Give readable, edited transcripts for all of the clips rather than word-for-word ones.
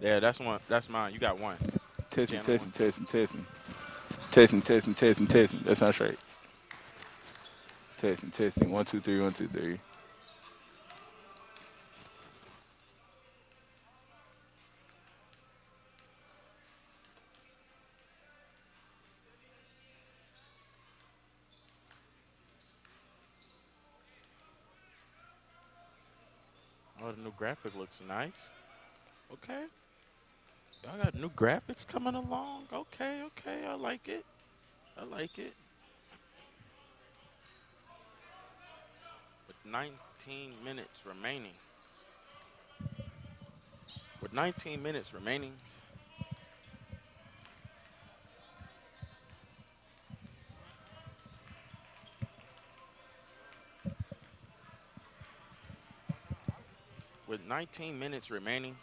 Yeah, that's one. That's mine. You got one. Testing, Channel one. testing, testing, testing. Testing, testing, testing, testing. That's not straight. Testing, testing. One, two, three, one, two, three. Oh, the new graphic looks nice. Okay. Y'all got new graphics coming along. Okay, okay. I like it. I like it. With 19 minutes remaining. With 19 minutes remaining. With 19 minutes remaining.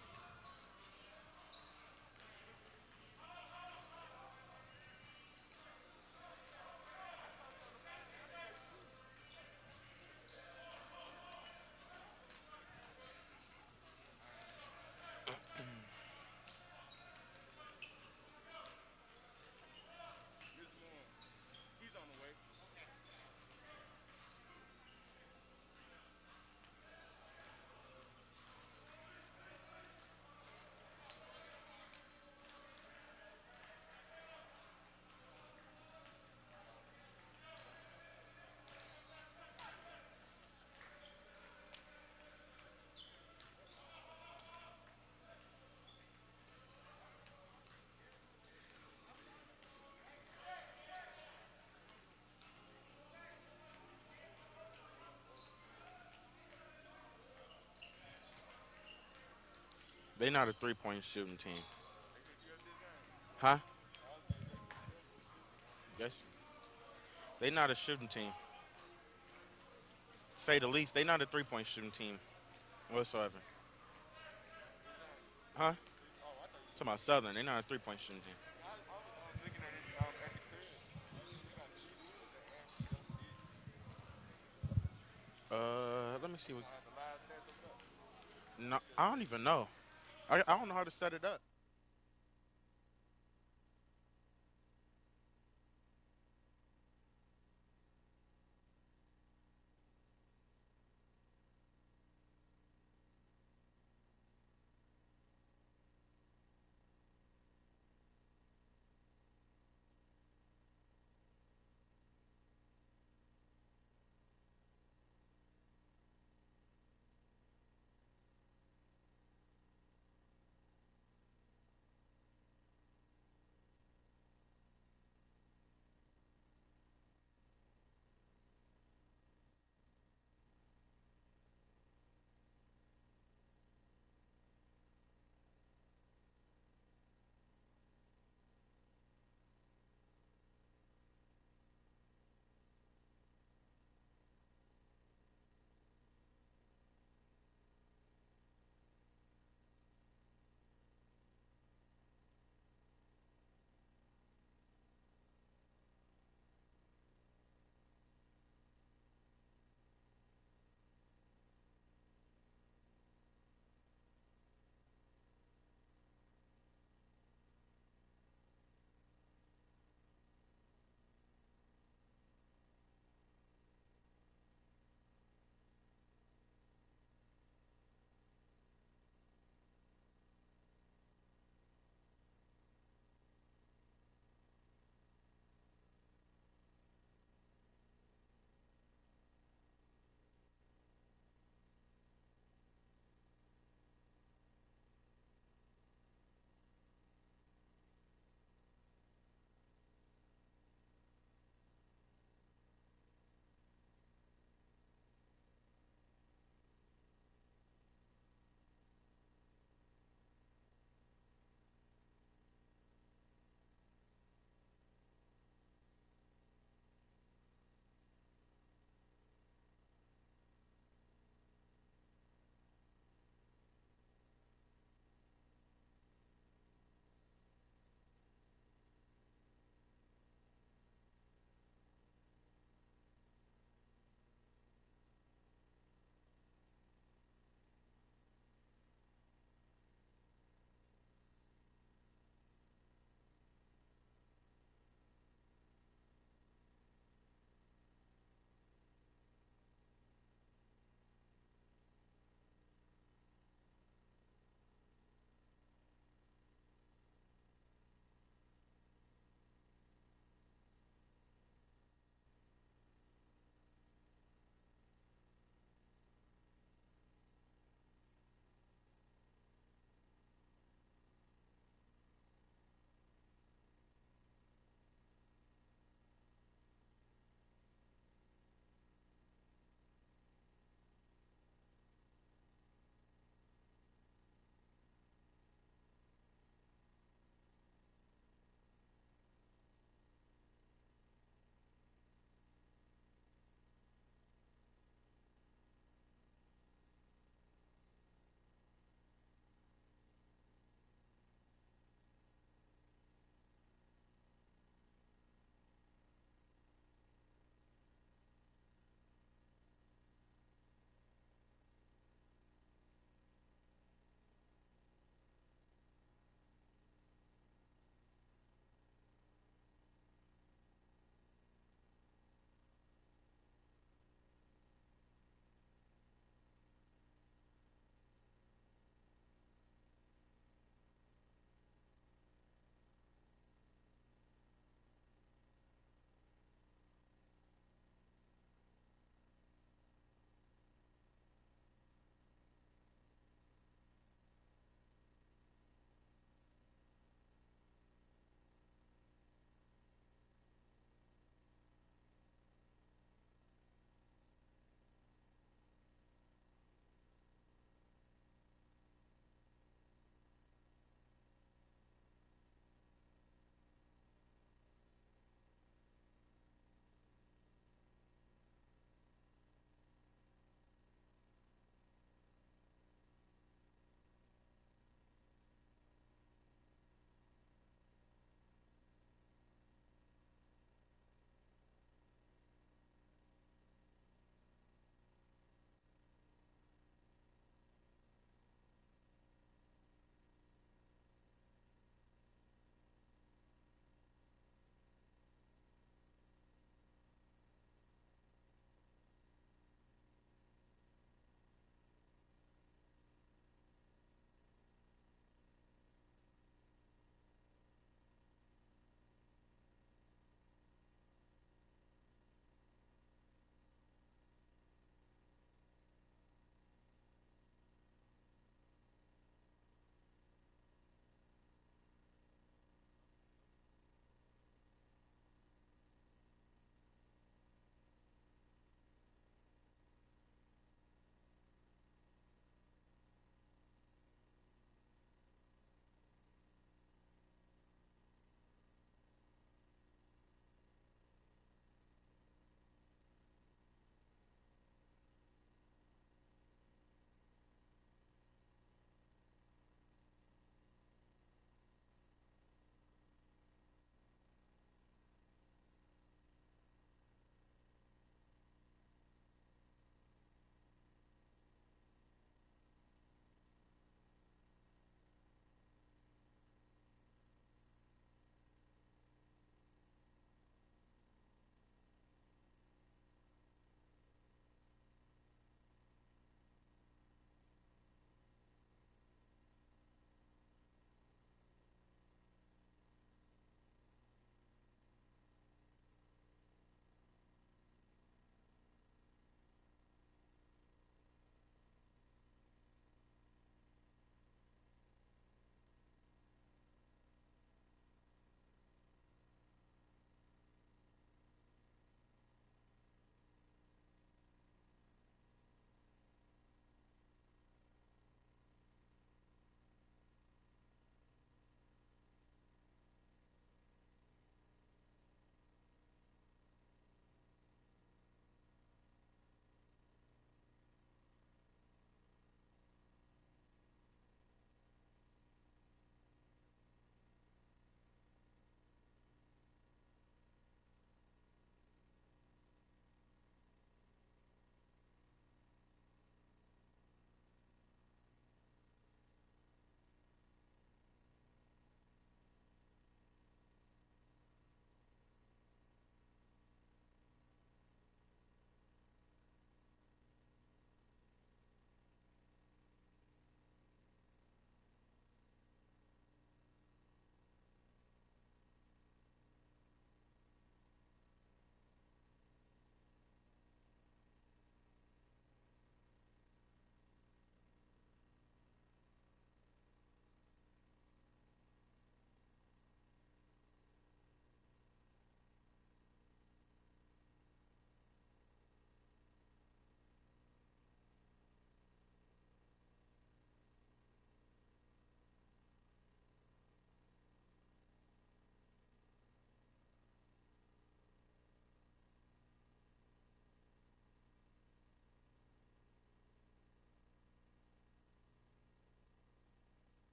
They not a 3-point shooting team. Huh? Yes. They not a shooting team. Say the least. They not a 3-point shooting team whatsoever. Huh? Talking about Southern. They not a 3-point shooting team. Let me see what. No, I don't even know. I don't know how to set it up.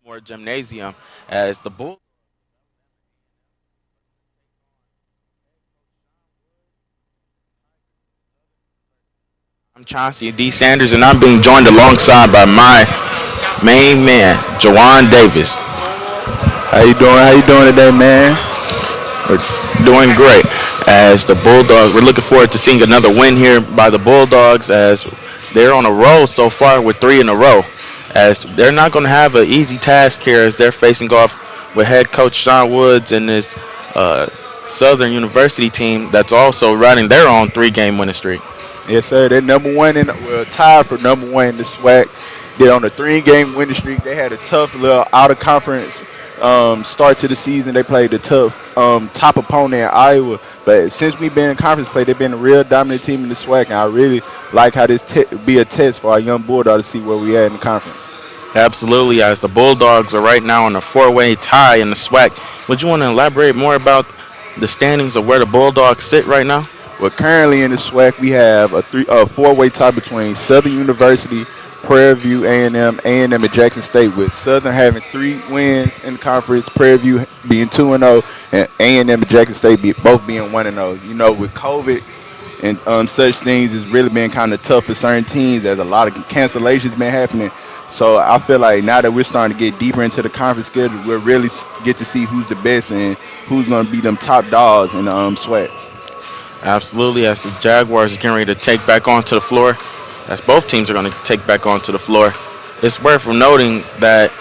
Elmore Gymnasium as the Bull. I'm Chauncey D. Sanders, and I'm being joined alongside by my main man, Jawan Davis. How you doing? How you doing today, man? We're doing great as the Bulldogs. We're looking forward to seeing another win here by the Bulldogs as they're on a roll so far with three in a row. As they're not going to have an easy task here as they're facing off with head coach Sean Woods and his uh, Southern University team that's also running their own three-game winning streak. Yes, sir. They're number one in well, tied for number one in the SWAC. They're on a three-game winning streak. They had a tough little out of conference start to the season. They played a tough top opponent in Iowa. But since we've been in conference play, they've been a real dominant team in the SWAC, and I really like how this be a test for our young Bulldogs to see where we at in the conference. Absolutely, as the Bulldogs are right now on a four-way tie in the SWAC. Would you want to elaborate more about the standings of where the Bulldogs sit right now? Well, currently in the SWAC, we have a four-way tie between Southern University, Prairie View A&M, A&M, and Jackson State, with Southern having 3 wins in the conference, Prairie View being 2-0, and A&M and Jackson State both being 1-0. You know, with COVID and such things, it's really been kind of tough for certain teams as a lot of cancellations been happening. So I feel like now that we're starting to get deeper into the conference schedule, we'll really get to see who's the best and who's going to be them top dogs in the SWAC. Absolutely, as the Jaguars are getting ready to take back onto the floor, as both teams are going to take back onto the floor, it's worth noting that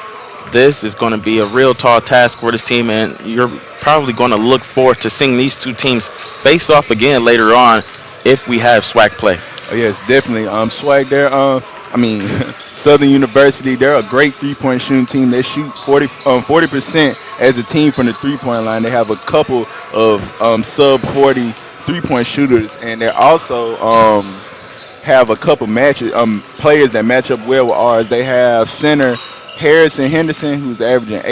this is going to be a real tall task for this team, and you're probably going to look forward to seeing these two teams face off again later on if we have SWAC play. Oh yes, definitely. Swag there. I mean, Southern University. They're a great three-point shooting team. They shoot 40% as a team from the three-point line. They have a couple of sub 40 three-point shooters, and they also have a couple matches players that match up well with ours. They have center Harrison Henderson, who's averaging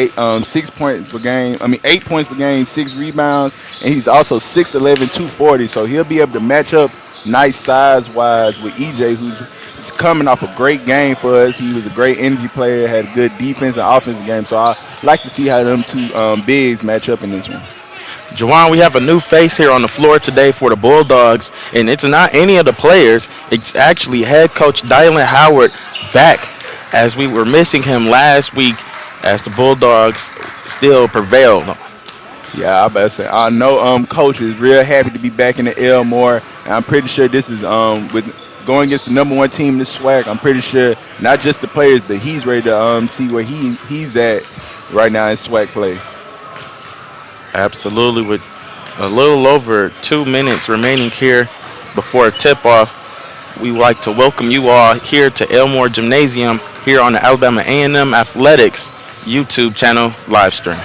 6 points per game. I mean, 8 points per game, 6 rebounds, and he's also 6'11", 240. So he'll be able to match up nice size wise with EJ, who's coming off a great game for us. He was a great energy player, had a good defense and offensive game. So I like to see how them two bigs match up in this one. Jawan, we have a new face here on the floor today for the Bulldogs, and it's not any of the players. It's actually head coach Dylan Howard back, as we were missing him last week as the Bulldogs still prevailed. Yeah, I better say I know coach is real happy to be back in the Elmore, and I'm pretty sure this is with going against the number one team in the SWAC. I'm pretty sure not just the players, but he's ready to see where he's at right now in SWAC play. Absolutely, with a little over 2 minutes remaining here before tip-off, we would like to welcome you all here to Elmore Gymnasium here on the Alabama A&M Athletics YouTube channel live stream.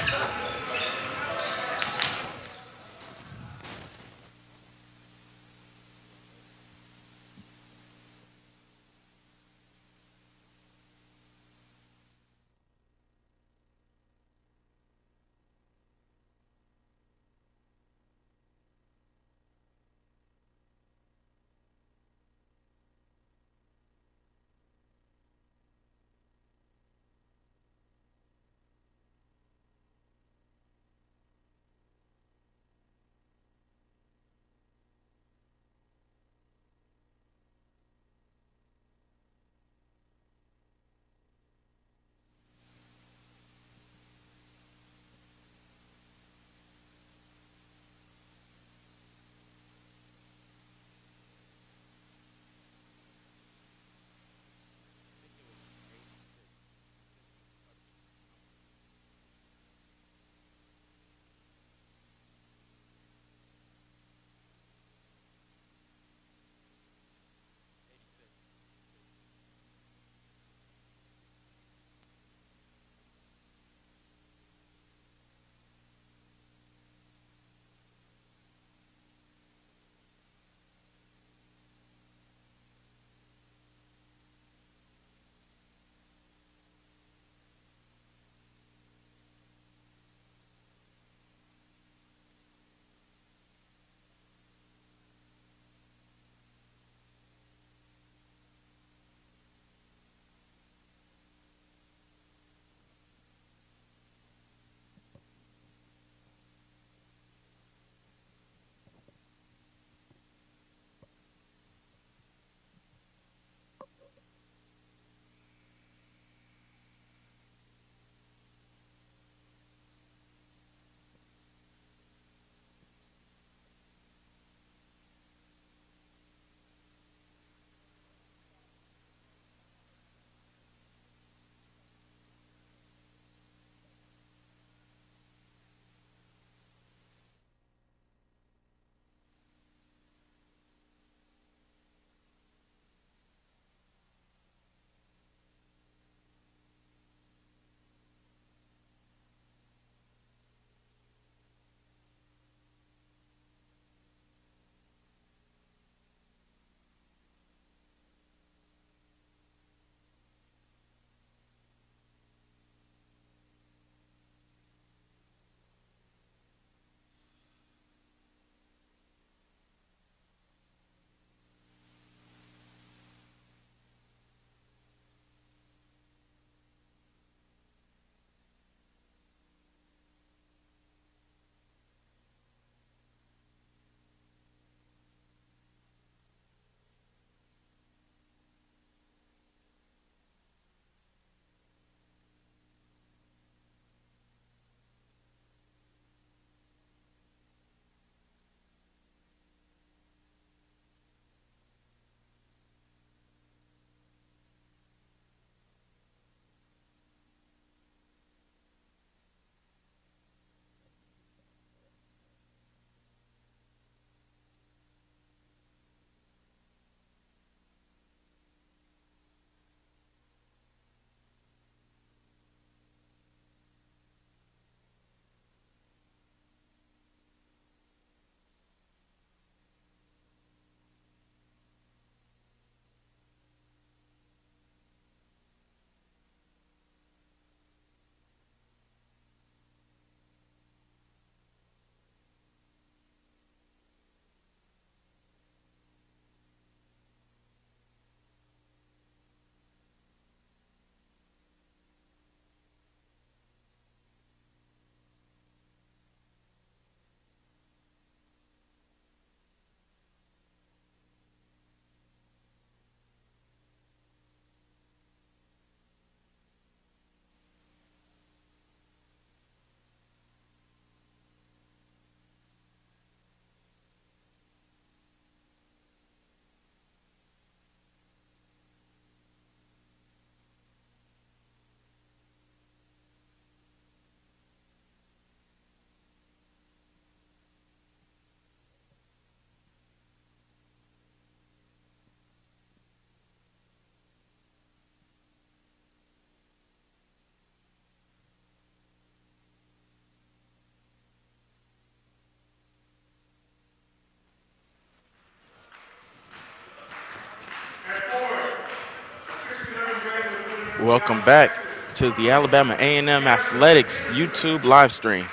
Welcome back to the Alabama A&M Athletics YouTube live stream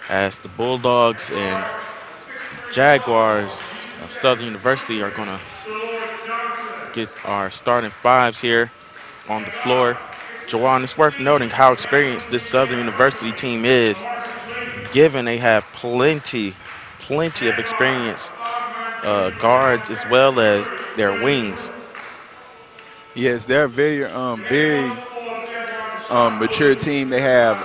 as the Bulldogs and Jaguars of Southern University are going to get our starting fives here on the floor. Jawan, it's worth noting how experienced this Southern University team is, given they have plenty of experience guards as well as their wings. Yes, they're a very mature team. They have,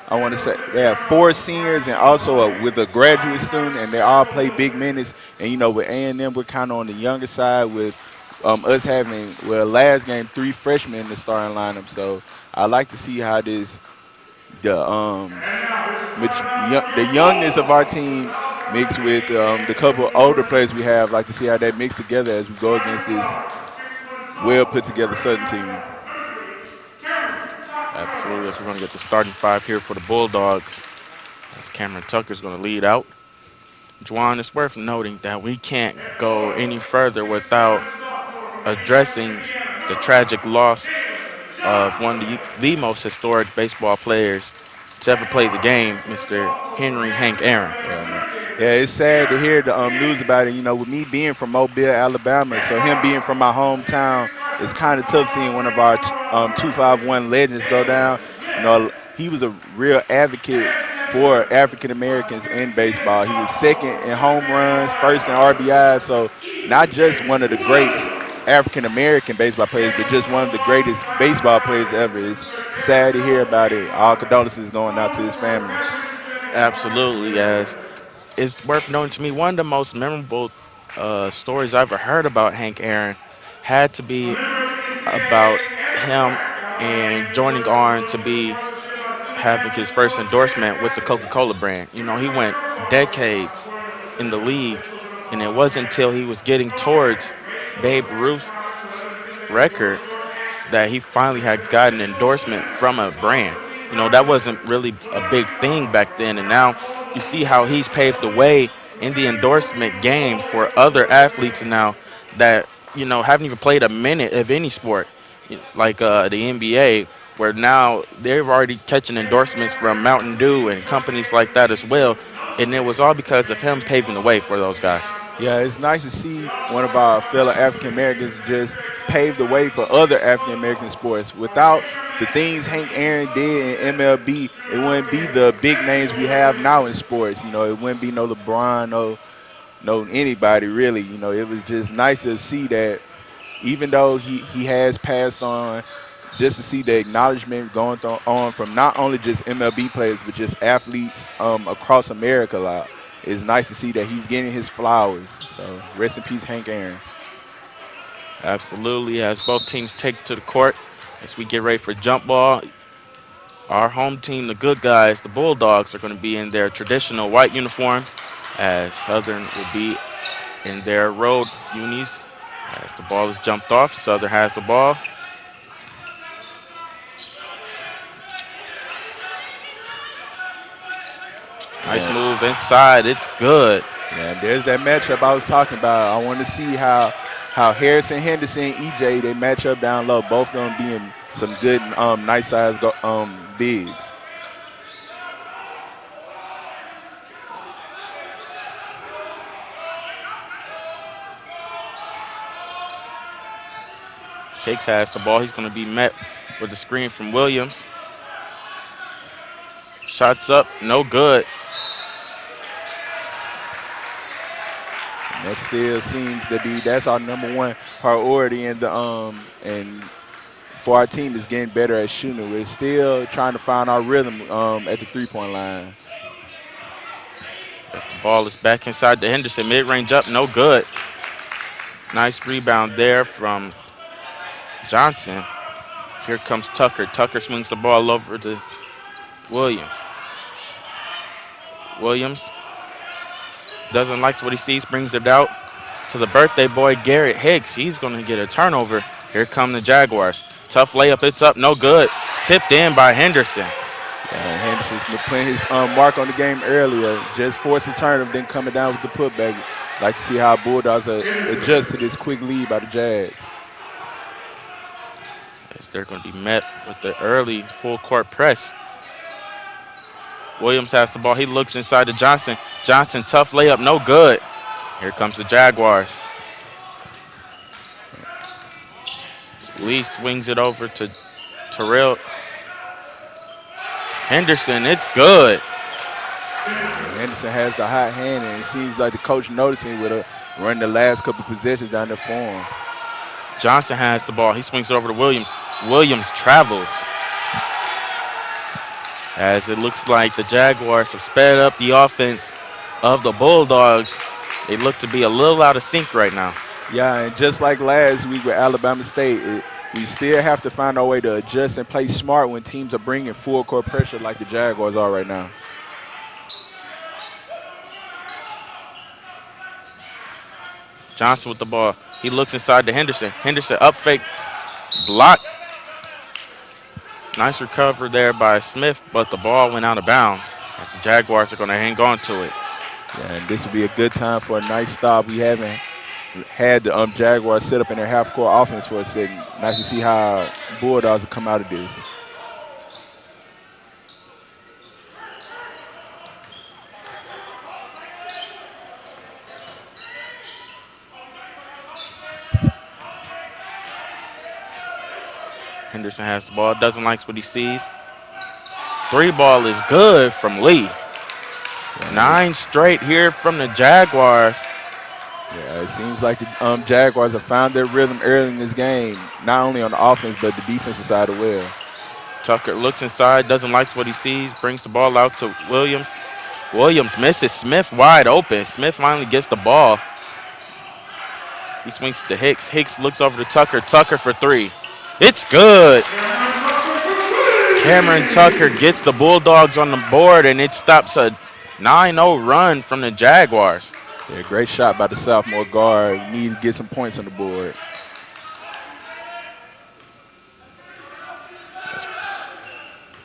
I want to say, they have four seniors and also with a graduate student, and they all play big minutes. And with A&M, we're kind of on the younger side with us having last game 3 freshmen in the starting lineup. So I like to see how the youngness of our team mixed with the couple older players we have. Like to see how that mix together as we go against this well put together Southern team. Absolutely, as we're going to get the starting five here for the Bulldogs. As Cameron Tucker's going to lead out. Juwan, it's worth noting that we can't go any further without addressing the tragic loss of one of the most historic baseball players to ever play the game, Mr. Henry Hank Aaron. Yeah, it's sad to hear the news about it. With me being from Mobile, Alabama, so him being from my hometown, it's kind of tough seeing one of our 251 legends go down. He was a real advocate for African Americans in baseball. He was second in home runs, first in RBIs. So not just one of the greats African American baseball players, but just one of the greatest baseball players ever. It's sad to hear about it. All condolences going out to his family. Absolutely, as it's worth noting to me, one of the most memorable stories I ever heard about Hank Aaron had to be about him and joining on to be having his first endorsement with the Coca-Cola brand. He went decades in the league, and it wasn't until he was getting towards Babe Ruth's record that he finally had gotten an endorsement from a brand. That wasn't really a big thing back then, and now you see how he's paved the way in the endorsement game for other athletes now that, haven't even played a minute of any sport, like the NBA, where now they're already catching endorsements from Mountain Dew and companies like that as well. And it was all because of him paving the way for those guys. Yeah, it's nice to see one of our fellow African Americans just pave the way for other African American sports. Without the things Hank Aaron did in MLB, it wouldn't be the big names we have now in sports. It wouldn't be no LeBron, no anybody really. It was just nice to see that even though he has passed on, just to see the acknowledgement on from not only just MLB players but just athletes across America. It's nice to see that he's getting his flowers. So rest in peace, Hank Aaron. Absolutely, as both teams take to the court as we get ready for jump ball. Our home team, the good guys, the Bulldogs, are going to be in their traditional white uniforms, as Southern will be in their road unis. As the ball is jumped off, Southern has the ball. Nice move inside. It's good. Yeah, there's that matchup I was talking about. I want to see how Harrison Henderson and EJ, they match up down low. Both of them being some good, nice size bigs. Shakes has the ball. He's going to be met with a screen from Williams. Shots up, no good. And that still seems to be that's our number one priority in the and for our team is getting better at shooting. We're still trying to find our rhythm at the three-point line. As the ball is back inside the Henderson, mid-range up, no good. Nice rebound there from Johnson. Here comes Tucker. Tucker swings the ball over to Williams. Williams doesn't like what he sees, brings it out to the birthday boy, Garrett Hicks. He's going to get a turnover. Here come the Jaguars. Tough layup, it's up, no good. Tipped in by Henderson. Yeah, Henderson's been putting his mark on the game earlier. Just forced the turnover, then coming down with the putback. Like to see how Bulldogs adjust to this quick lead by the Jags. they're going to be met with the early full court press. Williams has the ball. He looks inside to Johnson. Johnson, tough layup, no good. Here comes the Jaguars. Lee swings it over to Terrell Henderson. It's good. Henderson has the hot hand, and it seems like the coach noticing with a run the last couple possessions down there for him. Johnson has the ball. He swings it over to Williams. Williams travels. As it looks like the Jaguars have sped up the offense of the Bulldogs. They look to be a little out of sync right now. Yeah, and just like last week with Alabama State, we still have to find our way to adjust and play smart when teams are bringing full court pressure like the Jaguars are right now. Johnson with the ball. He looks inside to Henderson. Henderson up fake, block. Nice recovery there by Smith, but the ball went out of bounds as the Jaguars are going to hang on to it. Yeah, and this would be a good time for a nice stop. We haven't had the Jaguars set up in their half-court offense for a second. Nice to see how Bulldogs will come out of this. Henderson has the ball, doesn't like what he sees. Three ball is good from Lee. 9 straight here from the Jaguars. Yeah, it seems like the Jaguars have found their rhythm early in this game, not only on the offense but the defensive side as well. Tucker looks inside, doesn't like what he sees, brings the ball out to Williams. Williams misses. Smith wide open. Smith finally gets the ball. He swings to Hicks. Hicks looks over to Tucker. Tucker for 3. It's good. Cameron Tucker gets the Bulldogs on the board, and it stops a 9-0 run from the Jaguars. Yeah, great shot by the sophomore guard. Need to get some points on the board.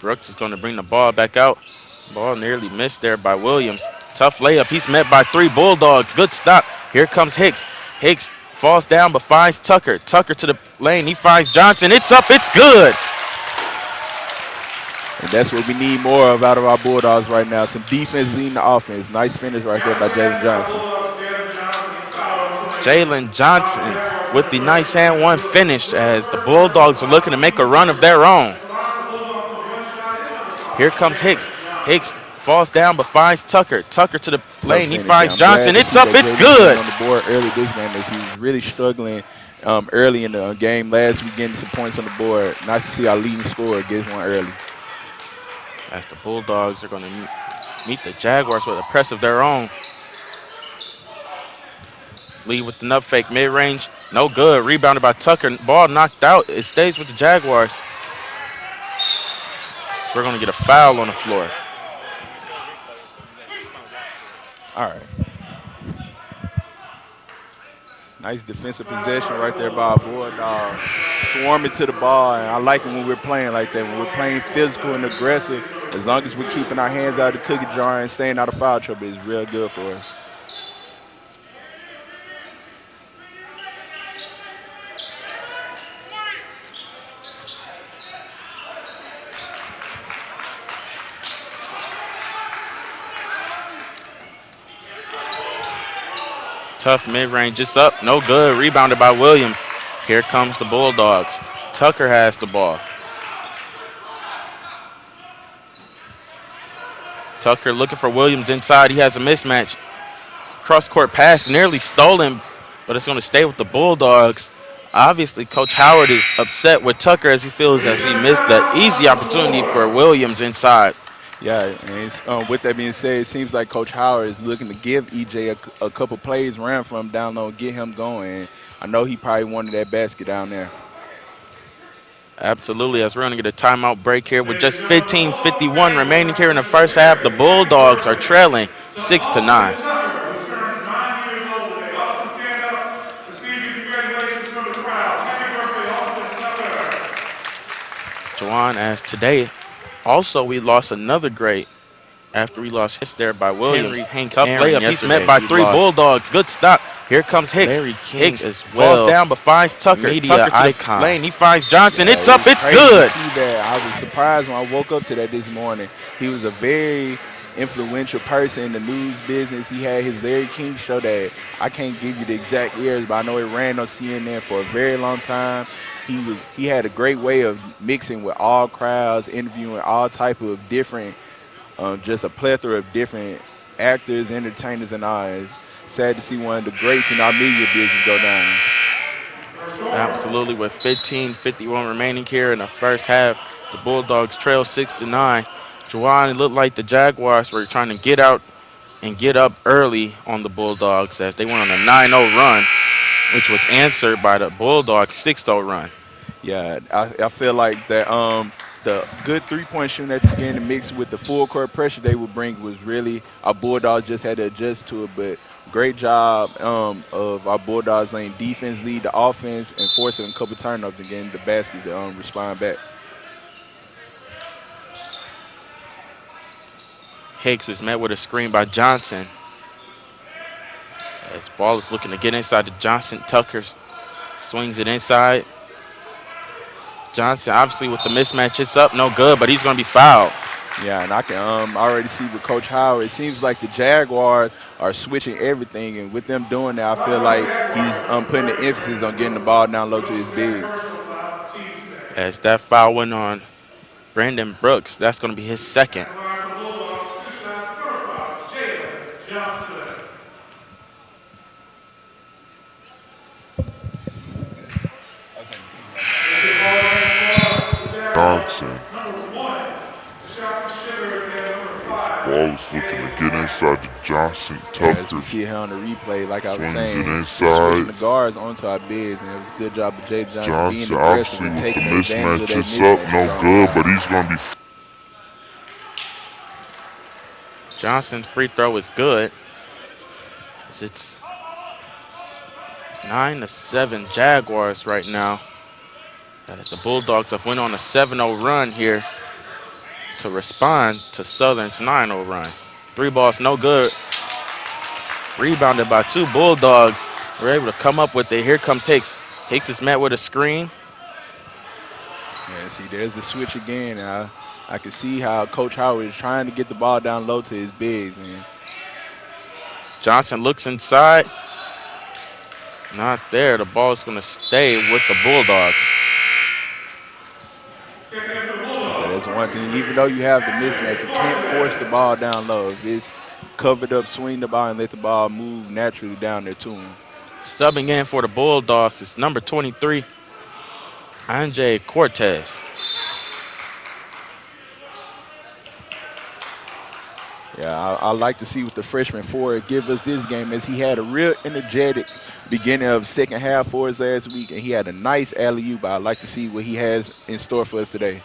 Brooks is going to bring the ball back out. Ball nearly missed there by Williams. Tough layup. He's met by 3 Bulldogs. Good stop. Here comes Hicks. Hicks falls down but finds Tucker. Tucker to the lane. He finds Johnson. It's up. It's good. And that's what we need more of out of our Bulldogs right now. Some defense leading the offense. Nice finish right there by Jalen Johnson. Jalen Johnson with the nice and one finish as the Bulldogs are looking to make a run of their own. Here comes Hicks. Hicks falls down but finds Tucker. Tucker to the lane. He finds Johnson. It's up. It's good. On the board early this game as he was really struggling early in the game last week, getting some points on the board. Nice to see our leading scorer get one early. As the Bulldogs are going to meet the Jaguars with a press of their own. Lee with the nub fake mid-range. No good. Rebounded by Tucker. Ball knocked out. It stays with the Jaguars. So we're going to get a foul on the floor. All right. Nice defensive possession right there by our Bulldogs. Swarming to the ball, and I like it when we're playing like that. When we're playing physical and aggressive, as long as we're keeping our hands out of the cookie jar and staying out of foul trouble, it's real good for us. Tough mid-range, just up, no good. Rebounded by Williams. Here comes the Bulldogs. Tucker has the ball. Tucker looking for Williams inside. He has a mismatch. Cross-court pass nearly stolen, but it's going to stay with the Bulldogs. Obviously, Coach Howard is upset with Tucker as he feels that he missed the easy opportunity for Williams inside. Yeah, and with that being said, it seems like Coach Howard is looking to give EJ a couple plays around from him down low, get him going. And I know he probably wanted that basket down there. Absolutely, as we're going to get a timeout break here with just 15:51 remaining here in the first half. The Bulldogs are trailing 6-9. Juwan, as today also we lost another great After we lost hits there by Williams. Henry, Hank Tough Aaron layup. He's met yesterday. by We 3 lost Bulldogs. Good stop. Here comes Hicks. Larry King Hicks as falls well. down but finds Tucker. Media Tucker to the icon. lane. He finds Johnson. Yeah, It's it up. was It's crazy to good. see that. I was surprised when I woke up to that this morning. He was a very influential person in the news business. He had his Larry King show that I can't give you the exact years, but I know it ran on CNN for a very long time. He had a great way of mixing with all crowds, interviewing all type of different, just a plethora of different actors, entertainers, and all. It's sad to see one of the greats in our media business go down. Absolutely. With 15:51 remaining here in the first half, the Bulldogs trail 6-9. Juwan, it looked like the Jaguars were trying to get out and get up early on the Bulldogs as they went on a 9-0 run, which was answered by the Bulldogs 6-0 run. Yeah, I feel like that the good 3-point shooting at the beginning mixed with the full court pressure they would bring was really our Bulldogs just had to adjust to it. But great job of our Bulldogs letting defense lead the offense and forcing a couple turnovers and getting the basket to respond back. Hicks is met with a screen by Johnson. As ball is looking to get inside to Johnson. Tucker swings it inside. Johnson obviously with the mismatch. It's up, no good, but he's going to be fouled. Yeah, and I can already see with Coach Howard, it seems like the Jaguars are switching everything, and with them doing that, I feel like he's putting the emphasis on getting the ball down low to his bigs. As that foul went on Brandon Brooks, that's going to be his second. Johnson. Ball is looking to get inside to Johnson. Yeah, as we Tucker see it here on the replay, like I was swings it saying, we're inside. switching the guards onto our bigs, and it was a good job of Jay Johnson being Johnson aggressive obviously and with the taking advantage of mismatch. that It's up, mismatch. no good, but he's going to be. Johnson's free throw is good. As it's 9-7 Jaguars right now. As the Bulldogs have went on a 7-0 run here to respond to Southern's 9-0 run. 3 balls, no good. Rebounded by 2 Bulldogs. We're able to come up with it. Here comes Hicks. Hicks is met with a screen. Yeah, see, there's the switch again, and I can see how Coach Howard is trying to get the ball down low to his bigs, man. Johnson looks inside. Not there. The ball is going to stay with the Bulldogs. So that's one thing. Even though you have the mismatch, you can't force the ball down low. If it's covered up, swing the ball and let the ball move naturally down there to him. Subbing in for the Bulldogs is number 23, Andre Cortez. Yeah, I like to see what the freshman forward give us this game, as he had a real energetic beginning of second half for us last week, and he had a nice alley-oop. But I'd like to see what he has in store for us today.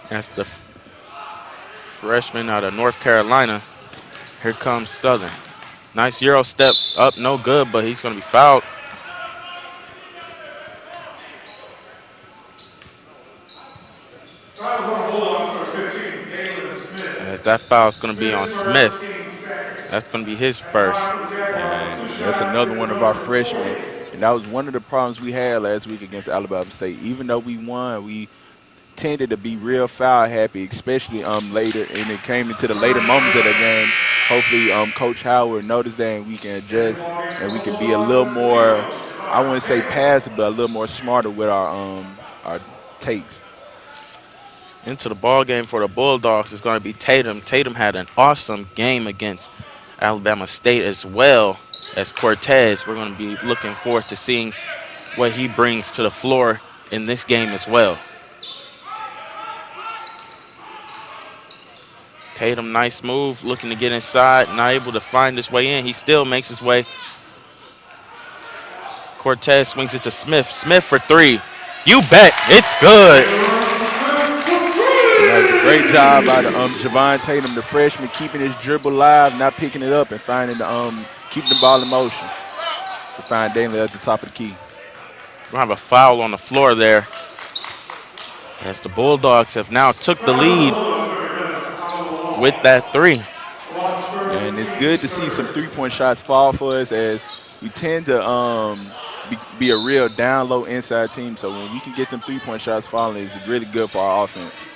That's the freshman out of North Carolina. Here comes Southern. Nice Euro step up, no good, but he's going to be fouled. As that foul is going to be on Smith. That's going to be his first. And that's another one of our freshmen. And that was one of the problems we had last week against Alabama State. Even though we won, we tended to be real foul happy, especially later, and it came into the later moments of the game. Hopefully, Coach Howard noticed that, and we can adjust, and we can be a little more, I wouldn't say passive, but a little more smarter with our takes. Into the ball game for the Bulldogs is going to be Tatum. Tatum had an awesome game against Alabama State as well as Cortez. We're going to be looking forward to seeing what he brings to the floor in this game as well. Tatum, nice move, looking to get inside, not able to find his way in. He still makes his way. Cortez swings it to Smith. Smith for 3. You bet, it's good. That was a great job by the Javon Tatum, the freshman, keeping his dribble live, not picking it up, and finding keeping the ball in motion to find Daniel at the top of the key. We'll have a foul on the floor there, as the Bulldogs have now took the lead with that three. And it's good to see some three-point shots fall for us as we tend to be a real down low inside team. So when we can get them three-point shots falling, it's really good for our offense.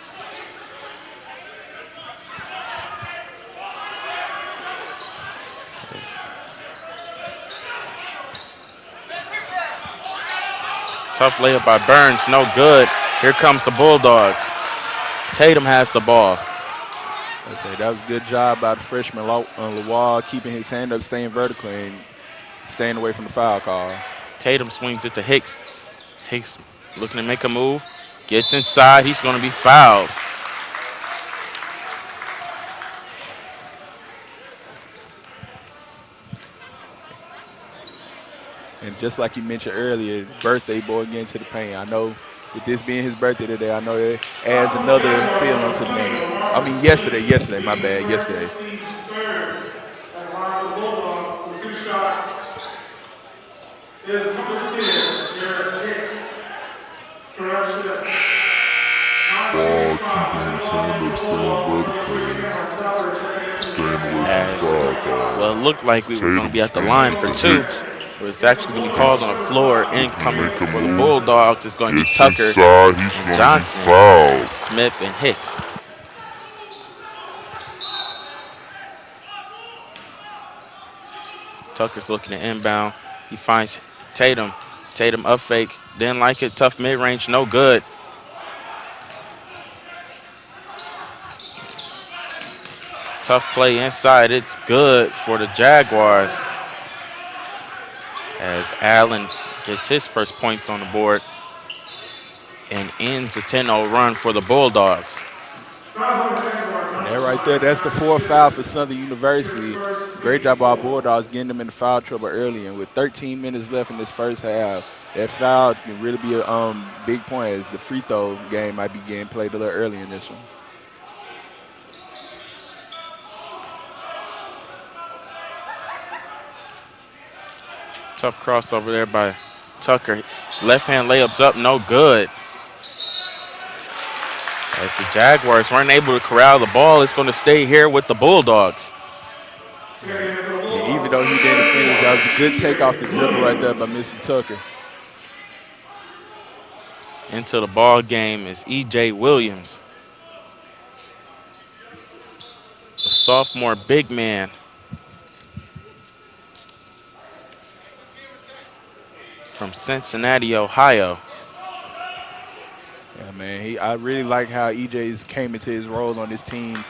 Tough layup by Burns, no good. Here comes the Bulldogs. Tatum has the ball. Okay, that was a good job by the freshman Lawal, keeping his hand up, staying vertical, and staying away from the foul call. Tatum swings it to Hicks. Hicks looking to make a move. Gets inside. He's going to be fouled. And just like you mentioned earlier, birthday boy getting to the paint. I know with this being his birthday today, I know it adds another feeling to the game. I mean, yesterday, my bad, yesterday. Ball keeping his hand up, staying vertical, staying away from foul call. Well, it looked like we were going to be at the line for two. But it's actually going to be called on the floor. Incoming for the Bulldogs is going to be Tucker, Inside, he's going to be Johnson, fouled. Smith, and Hicks. Tucker's looking to inbound. He finds Tatum. Tatum up fake. Didn't like it. Tough mid-range. No good. Tough play inside. It's good for the Jaguars. As Allen gets his first point on the board and ends a 10-0 run for the Bulldogs. And that right there, that's the fourth foul for Southern University. Great job by our Bulldogs getting them into foul trouble early. And with 13 minutes left in this first half, that foul can really be a big point as the free throw game might be getting played a little early in this one. Tough crossover there by Tucker. Left hand layups up, no good. As the Jaguars weren't able to corral the ball, it's going to stay here with the Bulldogs. And even though he didn't finish, that was a good take off the dribble right there by Mr. Tucker. Into the ball game is E.J. Williams, a sophomore big man. From Cincinnati, Ohio. Yeah, man. I really like how EJ came into his role on this team.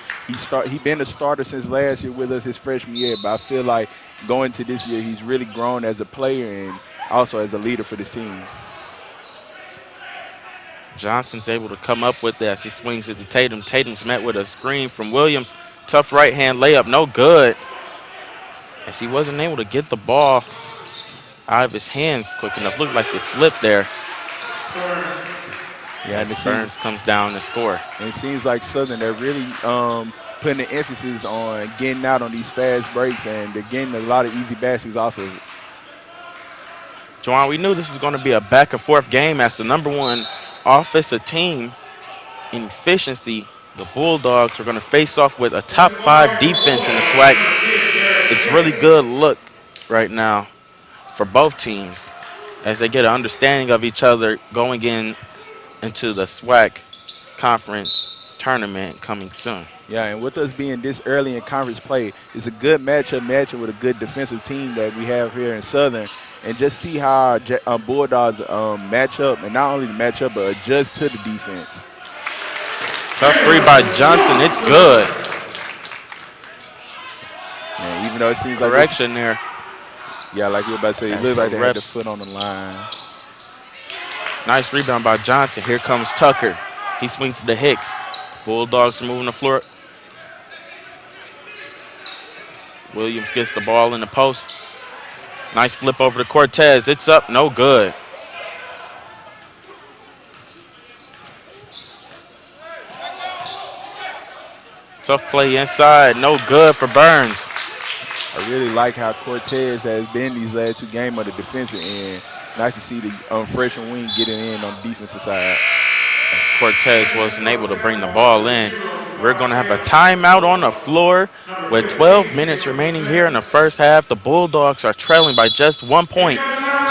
He been a starter since last year with us his freshman year, but I feel like going to this year, he's really grown as a player and also as a leader for this team. Johnson's able to come up with that as he swings it to Tatum. Tatum's met with a screen from Williams. Tough right-hand layup, no good. As he wasn't able to get the ball out of his hands quick enough. Looked like it slipped there. Yeah, and Burns comes down to score. And it seems like Southern, they're really putting the emphasis on getting out on these fast breaks, and they're getting a lot of easy baskets off of it. Juwan, we knew this was going to be a back-and-forth game as the #1 offensive team in efficiency. The Bulldogs are going to face off with a top-5 defense in the SWAC. It's really good look right now for both teams as they get an understanding of each other going into the SWAC conference tournament coming soon. Yeah, and with us being this early in conference play, it's a good matchup with a good defensive team that we have here in Southern. And just see how our Bulldogs match up, and not only match up, but adjust to the defense. Tough three by Johnson. It's good. Yeah, even though it seems correction there. Yeah, like you were about to say, it looked like they had the foot on the line. Nice rebound by Johnson. Here comes Tucker. He swings to the Hicks. Bulldogs are moving the floor. Williams gets the ball in the post. Nice flip over to Cortez. It's up, no good. Tough play inside, no good for Burns. I really like how Cortez has been these last two games on the defensive end. Nice to see the freshman wing getting in on the defensive side. As Cortez wasn't able to bring the ball in. We're going to have a timeout on the floor with 12 minutes remaining here in the first half. The Bulldogs are trailing by just 1 point,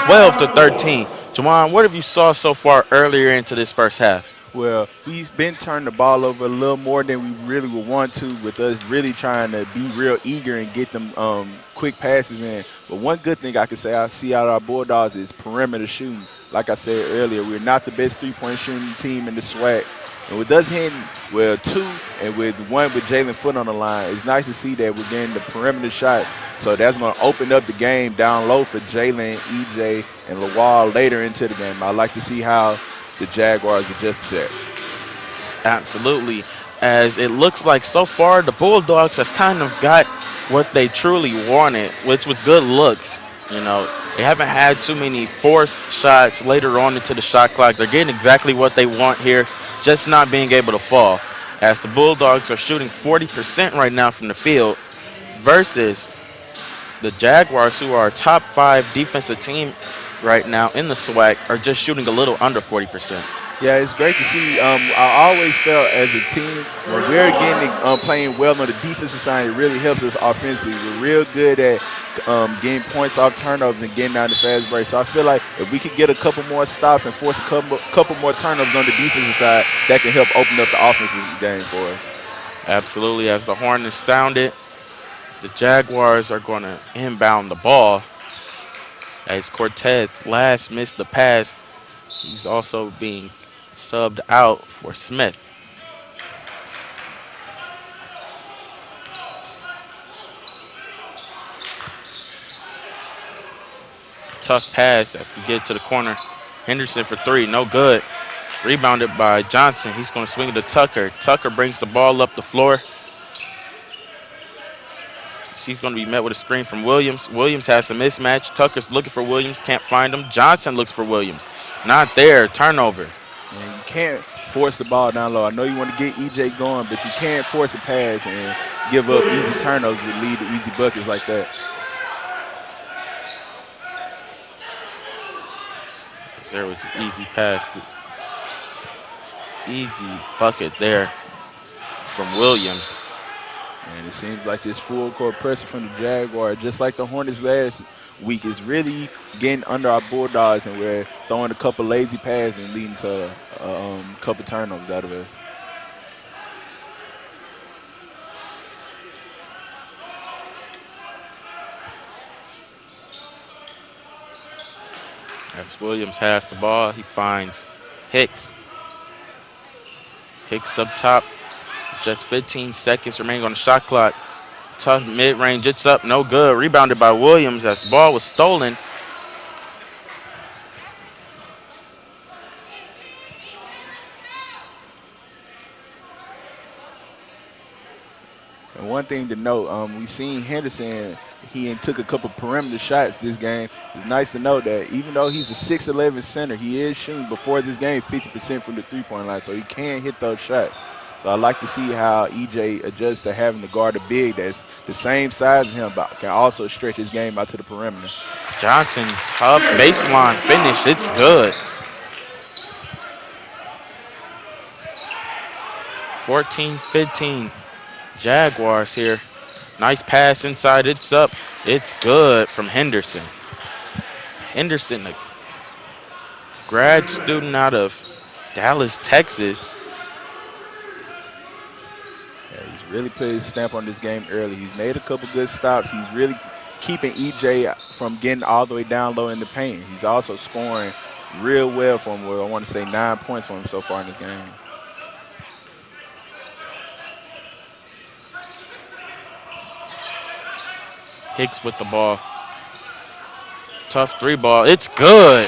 12 to 13. Juwan, what have you saw so far earlier into this first half? Well, we've been turning the ball over a little more than we really would want to, with us really trying to be real eager and get them quick passes in. But one good thing I can say I see out of our Bulldogs is perimeter shooting. Like I said earlier, we're not the best three-point shooting team in the SWAC. And with us hitting, well, two, and with one with Jalen Foot on the line, it's nice to see that we're getting the perimeter shot. So that's going to open up the game down low for Jalen, EJ, and Lawal later into the game. I like to see how the Jaguars adjust to that. Absolutely. As it looks like so far, the Bulldogs have kind of got what they truly wanted, which was good looks. You know, they haven't had too many forced shots later on into the shot clock. They're getting exactly what they want here, just not being able to fall. As the Bulldogs are shooting 40% right now from the field versus the Jaguars, who are a top 5 defensive team right now in the SWAC, are just shooting a little under 40%. Yeah, it's great to see. I always felt as a team, when we're getting playing well on the defensive side, it really helps us offensively. We're real good at getting points off turnovers and getting out the fast break. So I feel like if we could get a couple more stops and force a couple more turnovers on the defensive side, that can help open up the offensive game for us. Absolutely. As the horn is sounded, the Jaguars are going to inbound the ball. As Cortez last missed the pass, he's also being subbed out for Smith. Tough pass as we get to the corner. Henderson for 3, no good. Rebounded by Johnson. He's going to swing it to Tucker. Tucker brings the ball up the floor. She's going to be met with a screen from Williams. Williams has a mismatch. Tucker's looking for Williams, can't find him. Johnson looks for Williams. Not there, turnover. And you can't force the ball down low. I know you want to get EJ going, but you can't force a pass and give up easy turnovers that lead to easy buckets like that. There was an easy pass. Easy bucket there from Williams. And it seems like this full court pressure from the Jaguars, just like the Hornets last week, is really getting under our Bulldogs, and we're throwing a couple lazy passes and leading to a couple turnovers out of us. As Williams has the ball, he finds Hicks. Hicks up top. Just 15 seconds remaining on the shot clock. Tough mid-range, it's up, no good. Rebounded by Williams as the ball was stolen. And one thing to note, we seen Henderson, he took a couple perimeter shots this game. It's nice to know that even though he's a 6'11 center, he is shooting before this game 50% from the three-point line, so he can hit those shots. So I like to see how EJ adjusts to having to guard a big that's the same size as him, but can also stretch his game out to the perimeter. Johnson, tough baseline finish. It's good. 14-15. Jaguars here. Nice pass inside. It's up. It's good from Henderson. Henderson, a grad student out of Dallas, Texas. Really put his stamp on this game early. He's made a couple good stops. He's really keeping EJ from getting all the way down low in the paint. He's also scoring real well for him. Well, I want to say 9 points for him so far in this game. Hicks with the ball. Tough 3 ball. It's good.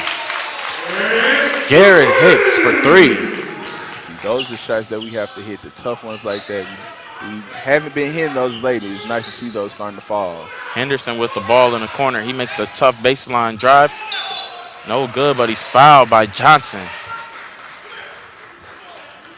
Garrett Hicks for 3. See, those are shots that we have to hit, the tough ones like that. We haven't been hitting those lately. It's nice to see those starting to fall. Henderson with the ball in the corner. He makes a tough baseline drive. No good, but he's fouled by Johnson.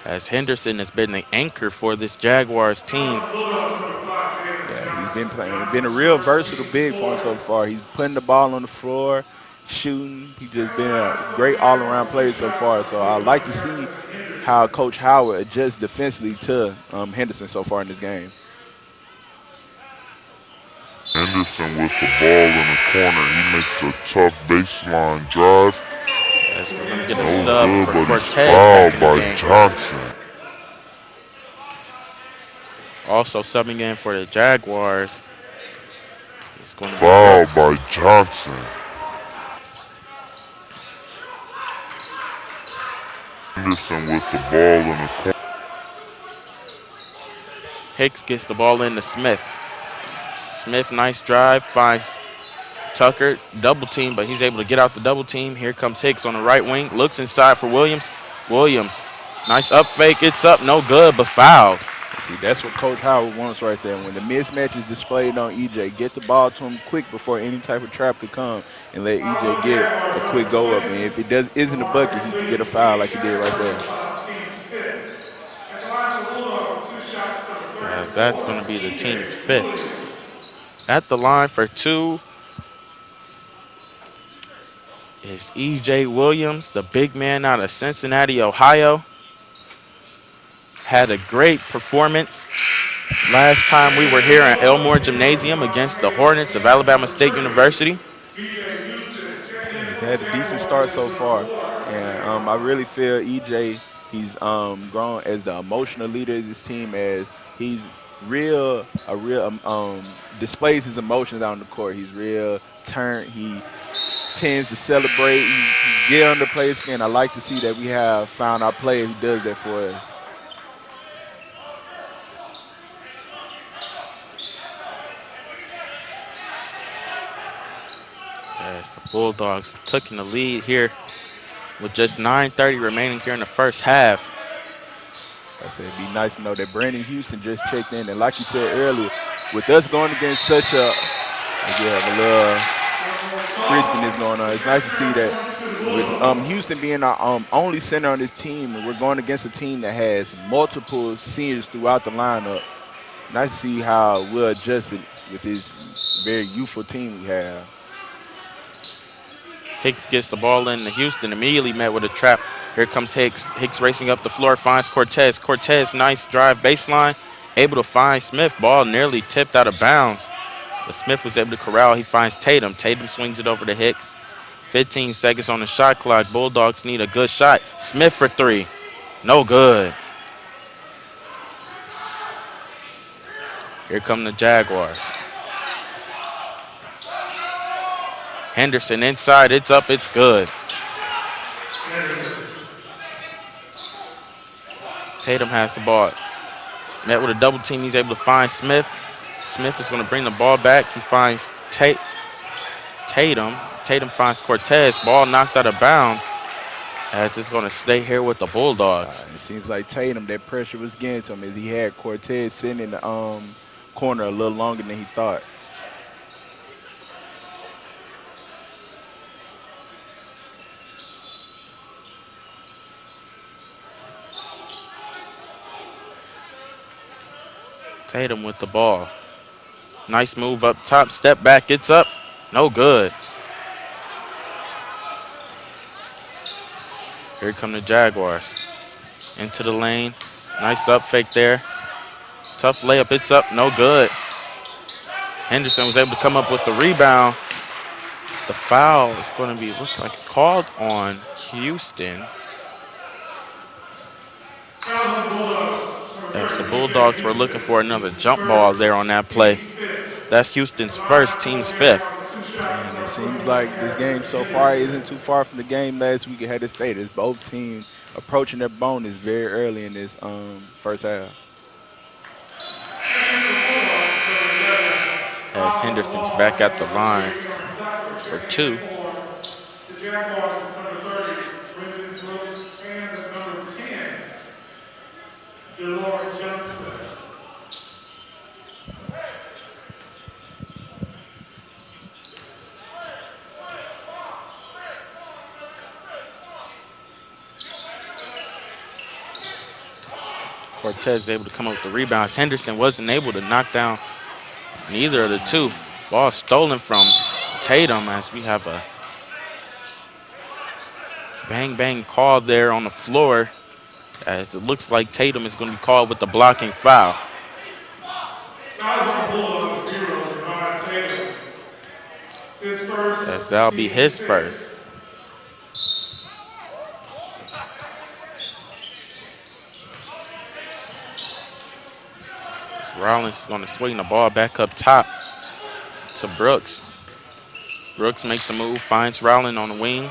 As Henderson has been the anchor for this Jaguars team. Yeah, he's been playing. Been a real versatile big for him so far. He's putting the ball on the floor, shooting. He's just been a great all-around player so far. So I like to see how Coach Howard adjusts defensively to Henderson so far in this game. Henderson with the ball in the corner. He makes a tough baseline drive. As we're going to get a No sub good, for but he's Cortez back fouled in the by game. Johnson. Also subbing in for the Jaguars. It's going to be Fouled Brooks. by Johnson. Henderson with the ball in the corner. Hicks gets the ball in to Smith. Smith, nice drive, finds Tucker, double team, but he's able to get out the double team. Here comes Hicks on the right wing, looks inside for Williams. Williams, nice up fake, it's up, no good, but fouled. See, that's what Coach Howard wants right there. When the mismatch is displayed on EJ, get the ball to him quick before any type of trap could come, and let EJ get a quick go up. And if it isn't a bucket, he can get a foul like he did right there. That's going to be the team's fifth. At the line for two is E.J. Williams, the big man out of Cincinnati, Ohio. Had a great performance last time we were here at Elmore Gymnasium against the Hornets of Alabama State University. He's had a decent start so far, and I really feel EJ, he's grown as the emotional leader of this team, as he's displays his emotions out on the court. He's real turned. He tends to celebrate. He get under play skin. I like to see that we have found our player who does that for us. As the Bulldogs took in the lead here with just 9:30 remaining here in the first half. I said it'd be nice to know that Brandon Houston just checked in, and like you said earlier, with us going against such a little friskiness going on, it's nice to see that with Houston being our only center on this team, and we're going against a team that has multiple seniors throughout the lineup. Nice to see how we're adjusted with this very youthful team we have. Hicks gets the ball in to Houston, immediately met with a trap. Here comes Hicks. Hicks racing up the floor, finds Cortez. Cortez, nice drive baseline, able to find Smith. Ball nearly tipped out of bounds, but Smith was able to corral. He finds Tatum. Tatum swings it over to Hicks. 15 seconds on the shot clock. Bulldogs need a good shot. Smith for three. No good. Here come the Jaguars. Henderson inside, it's up, it's good. Tatum has the ball. Met with a double team, he's able to find Smith. Smith is going to bring the ball back. He finds Tatum. Tatum finds Cortez. Ball knocked out of bounds, as it's going to stay here with the Bulldogs. It seems like Tatum, that pressure was getting to him as he had Cortez sitting in the corner a little longer than he thought. Tatum with the ball. Nice move up top, step back, it's up, no good. Here come the Jaguars. Into the lane, nice up fake there. Tough layup, it's up, no good. Henderson was able to come up with the rebound. The foul is going to be, looks like it's called on Houston. As the Bulldogs were looking for another jump ball there on that play. That's Houston's first, team's fifth. And it seems like this game so far isn't too far from the game last week at Hatter State. As both teams approaching their bonus very early in this first half. As Henderson's back at the line for two. The Jaguars is number 30, Brendan Brooks, and is number 10, Delora Johnson. Cortez able to come up with the rebounds. Henderson wasn't able to knock down neither of the two. Ball stolen from Tatum, as we have a bang bang call there on the floor, as it looks like Tatum is going to be called with the blocking foul. Fouls on Bulldogs, 0, Devon Tatum. His first, As that'll be team his first. 6. Rollins is going to swing the ball back up top to Brooks. Brooks makes a move, finds Rollins on the wing.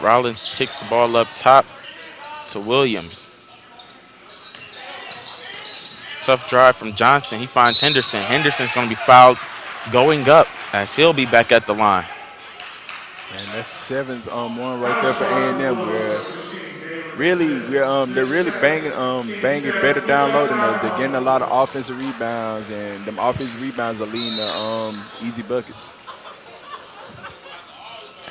Rollins kicks the ball up top to Williams. Tough drive from Johnson. He finds Henderson. Henderson's going to be fouled going up as he'll be back at the line. And that's seventh one right there for A&M. Where really they're really banging better down low than us. They're getting a lot of offensive rebounds, and them offensive rebounds are leading to easy buckets.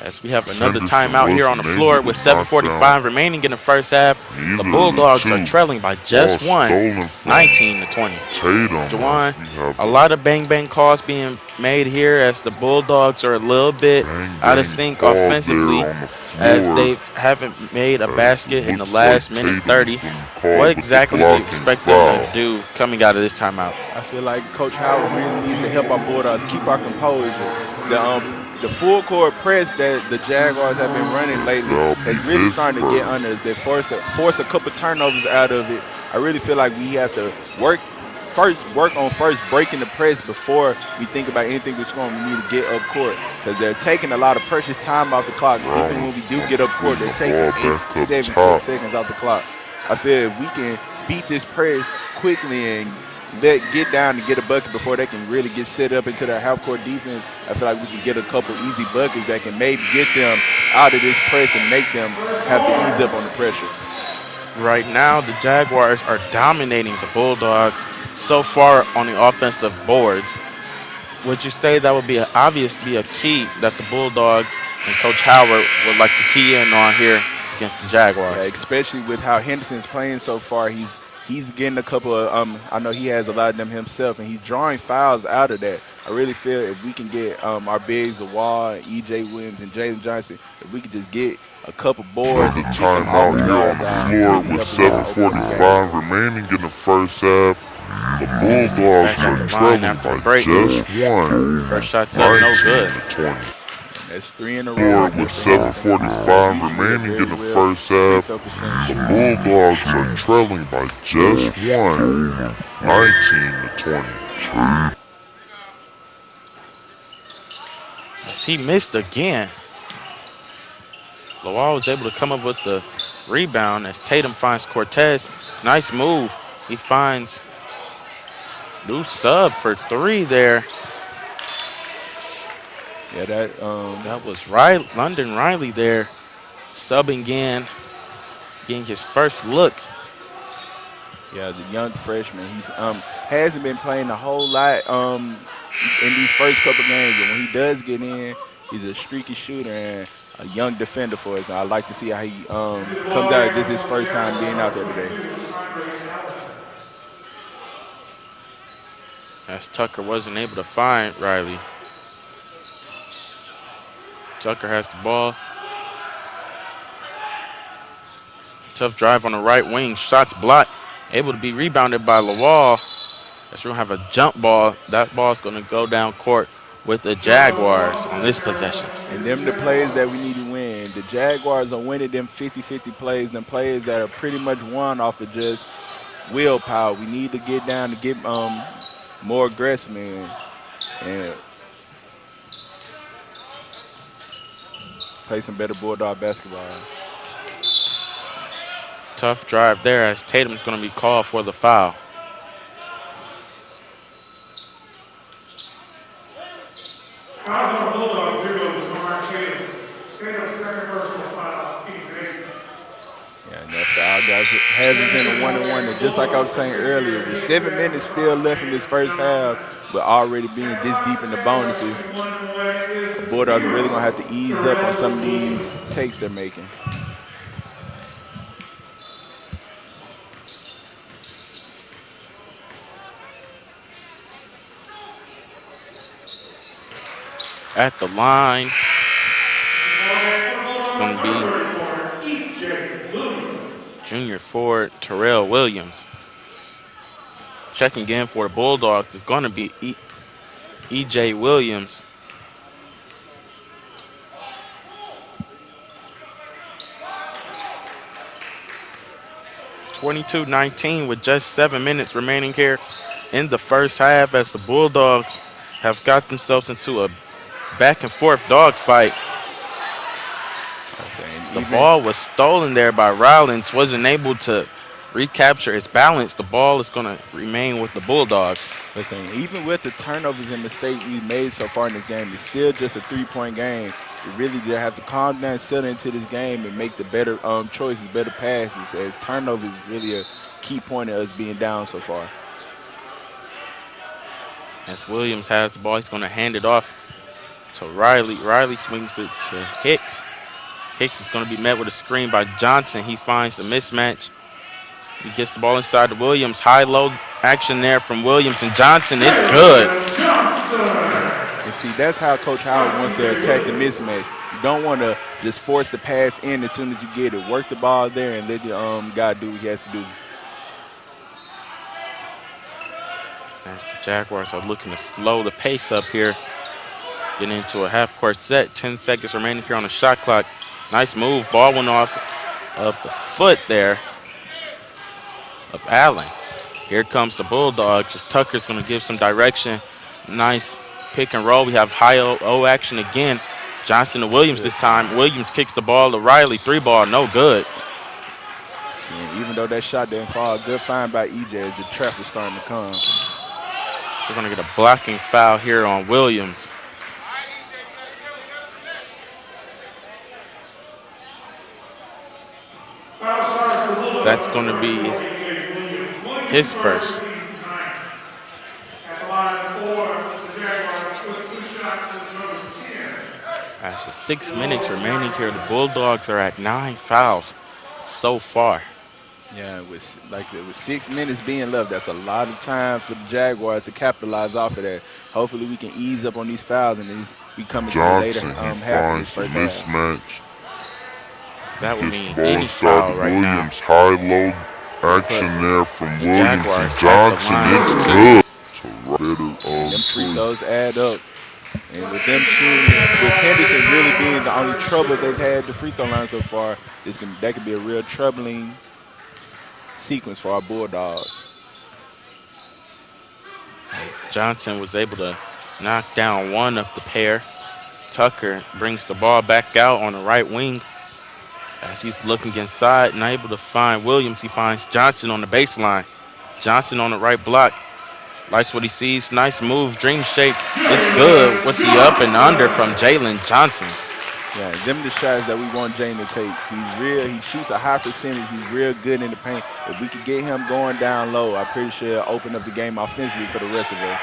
As we have another Henderson timeout here on the wasn't floor able with to knock 7:45 down remaining in the first half. The either of Bulldogs the are two. trailing by just Ball one, stolen from 19-20. Tatum. Juwan, We have a lot of bang calls being made here as the Bulldogs are a little bit out of sync ball offensively there on the as floor. they haven't made a basket in the Looks last like minute Tatum's 30. been called What with the exactly do you blocking expect them to foul. do coming out of this timeout? I feel like Coach Howard really needs to help our Bulldogs keep our composure. The full court press that the Jaguars have been running lately That'll has be really his starting to get first. under us. They force a couple turnovers out of it. I really feel like we have to work on breaking the press before we think about anything that's going to need to get up court, because they're taking a lot of precious time off the clock. Even when we do get up court, they're taking Ball back 8, up 7, top. 6 seconds off the clock. I feel if we can beat this press quickly and get down and get a bucket before they can really get set up into their half-court defense, I feel like we can get a couple easy buckets that can maybe get them out of this press and make them have to ease up on the pressure. Right now, the Jaguars are dominating the Bulldogs so far on the offensive boards. Would you say that would be a key that the Bulldogs and Coach Howard would like to key in on here against the Jaguars? Yeah, especially with how Henderson's playing so far. He's getting a couple of I know he has a lot of them himself, and he's drawing fouls out of that. I really feel if we can get our bigs, the Wall, E.J. Williams, and Jalen Johnson, if we could just get a couple boards and Another kick them off timeout the here on glass, the floor really with help us out, open the 7:45 game. remaining in the first half. The Back Bulldogs at are the line trailing after by the break. just one. First shot's up, no good. 19-20. That's 3 in a Floor row. with 7:45 remaining in the first half. The Bulldogs are trailing by just one. 19-20. As he missed again. Lawal was able to come up with the rebound as Tatum finds Cortez. Nice move. He finds new sub for 3 there. Yeah, that That was London Riley there, subbing again, getting his first look. yeah, the young freshman. He's hasn't been playing a whole lot in these first couple games, but when he does get in, he's a streaky shooter and a young defender for us. And I like to see how he comes out. This is his first time being out there today. As Tucker wasn't able to find Riley. Tucker has the ball. Tough drive on the right wing. Shots blocked. Able to be rebounded by Lawal. As we're going to have a jump ball. That ball's going to go down court with the Jaguars on this possession. And them the plays that we need to win. The Jaguars are winning them 50-50 plays, them plays that are pretty much won off of just willpower. We need to get down to get more aggressive, man. And play some better Bulldog basketball. Tough drive there as Tatum's going to be called for the foul. Fouls on Bulldogs, 0, Devon Tatum. Tatum's second personal foul, team 8. Yeah, and that foul guys has us in a 1-1. And just like I was saying earlier, with 7 minutes still left in this first half, but already being this deep in the bonuses, the Bulldogs are really going to have to ease up on some of these takes they're making. At the line, it's going to be junior forward Terrell Williams. Checking in for the Bulldogs is going to be E.J. Williams. (22-19) with just 7 minutes remaining here in the first half as the Bulldogs have got themselves into a back and forth dogfight. The ball was stolen there by Rollins, wasn't able to recapture his balance. The ball is going to remain with the Bulldogs. Listen, even with the turnovers and mistakes we've made so far in this game, it's still just a 3-point game. We really just have to calm down, settle into this game, and make the better choices, better passes, as turnovers is really a key point of us being down so far. As Williams has the ball, he's going to hand it off to Riley. Riley swings it to Hicks. Hicks is going to be met with a screen by Johnson. He finds the mismatch. He gets the ball inside to Williams. High-low action there from Williams and Johnson. It's good. And see, that's how Coach Howard wants to attack the mismatch. You don't want to just force the pass in as soon as you get it. Work the ball there and let your guy do what he has to do. As the Jaguars are looking to slow the pace up here. Getting into a half-court set. 10 seconds remaining here on the shot clock. Nice move. Ball went off of the foot there of Allen. Here comes the Bulldogs as Tucker's going to give some direction. Nice pick and roll. We have high O action again. Johnson to Williams this time. Williams kicks the ball to Riley. 3-ball, no good. Yeah, even though that shot didn't fall, good find by EJ as the trap was starting to come. We're going to get a blocking foul here on Williams. That's going to be his first. As with 6 minutes remaining here, the Bulldogs are at 9 fouls so far. Yeah, with 6 minutes being left, that's a lot of time for the Jaguars to capitalize off of that. Hopefully we can ease up on these fouls and we come into the later half of this first half. Mismatch. That would mean any foul right now. Williams, high-low action there from Williams and Johnson. It's good. Them free throws add up. And with them shooting, with Henderson really being the only trouble they've had at the free throw line so far, that could be a real troubling sequence for our Bulldogs. As Johnson was able to knock down one of the pair. Tucker brings the ball back out on the right wing. As he's looking inside, not able to find Williams, he finds Johnson on the baseline. Johnson on the right block. Likes what he sees. Nice move, dream shake. It's good with the up and under from Jalen Johnson. Yeah, them the shots that we want Jalen to take. He shoots a high percentage. He's real good in the paint. If we could get him going down low, I'm pretty sure it'll open up the game offensively for the rest of us.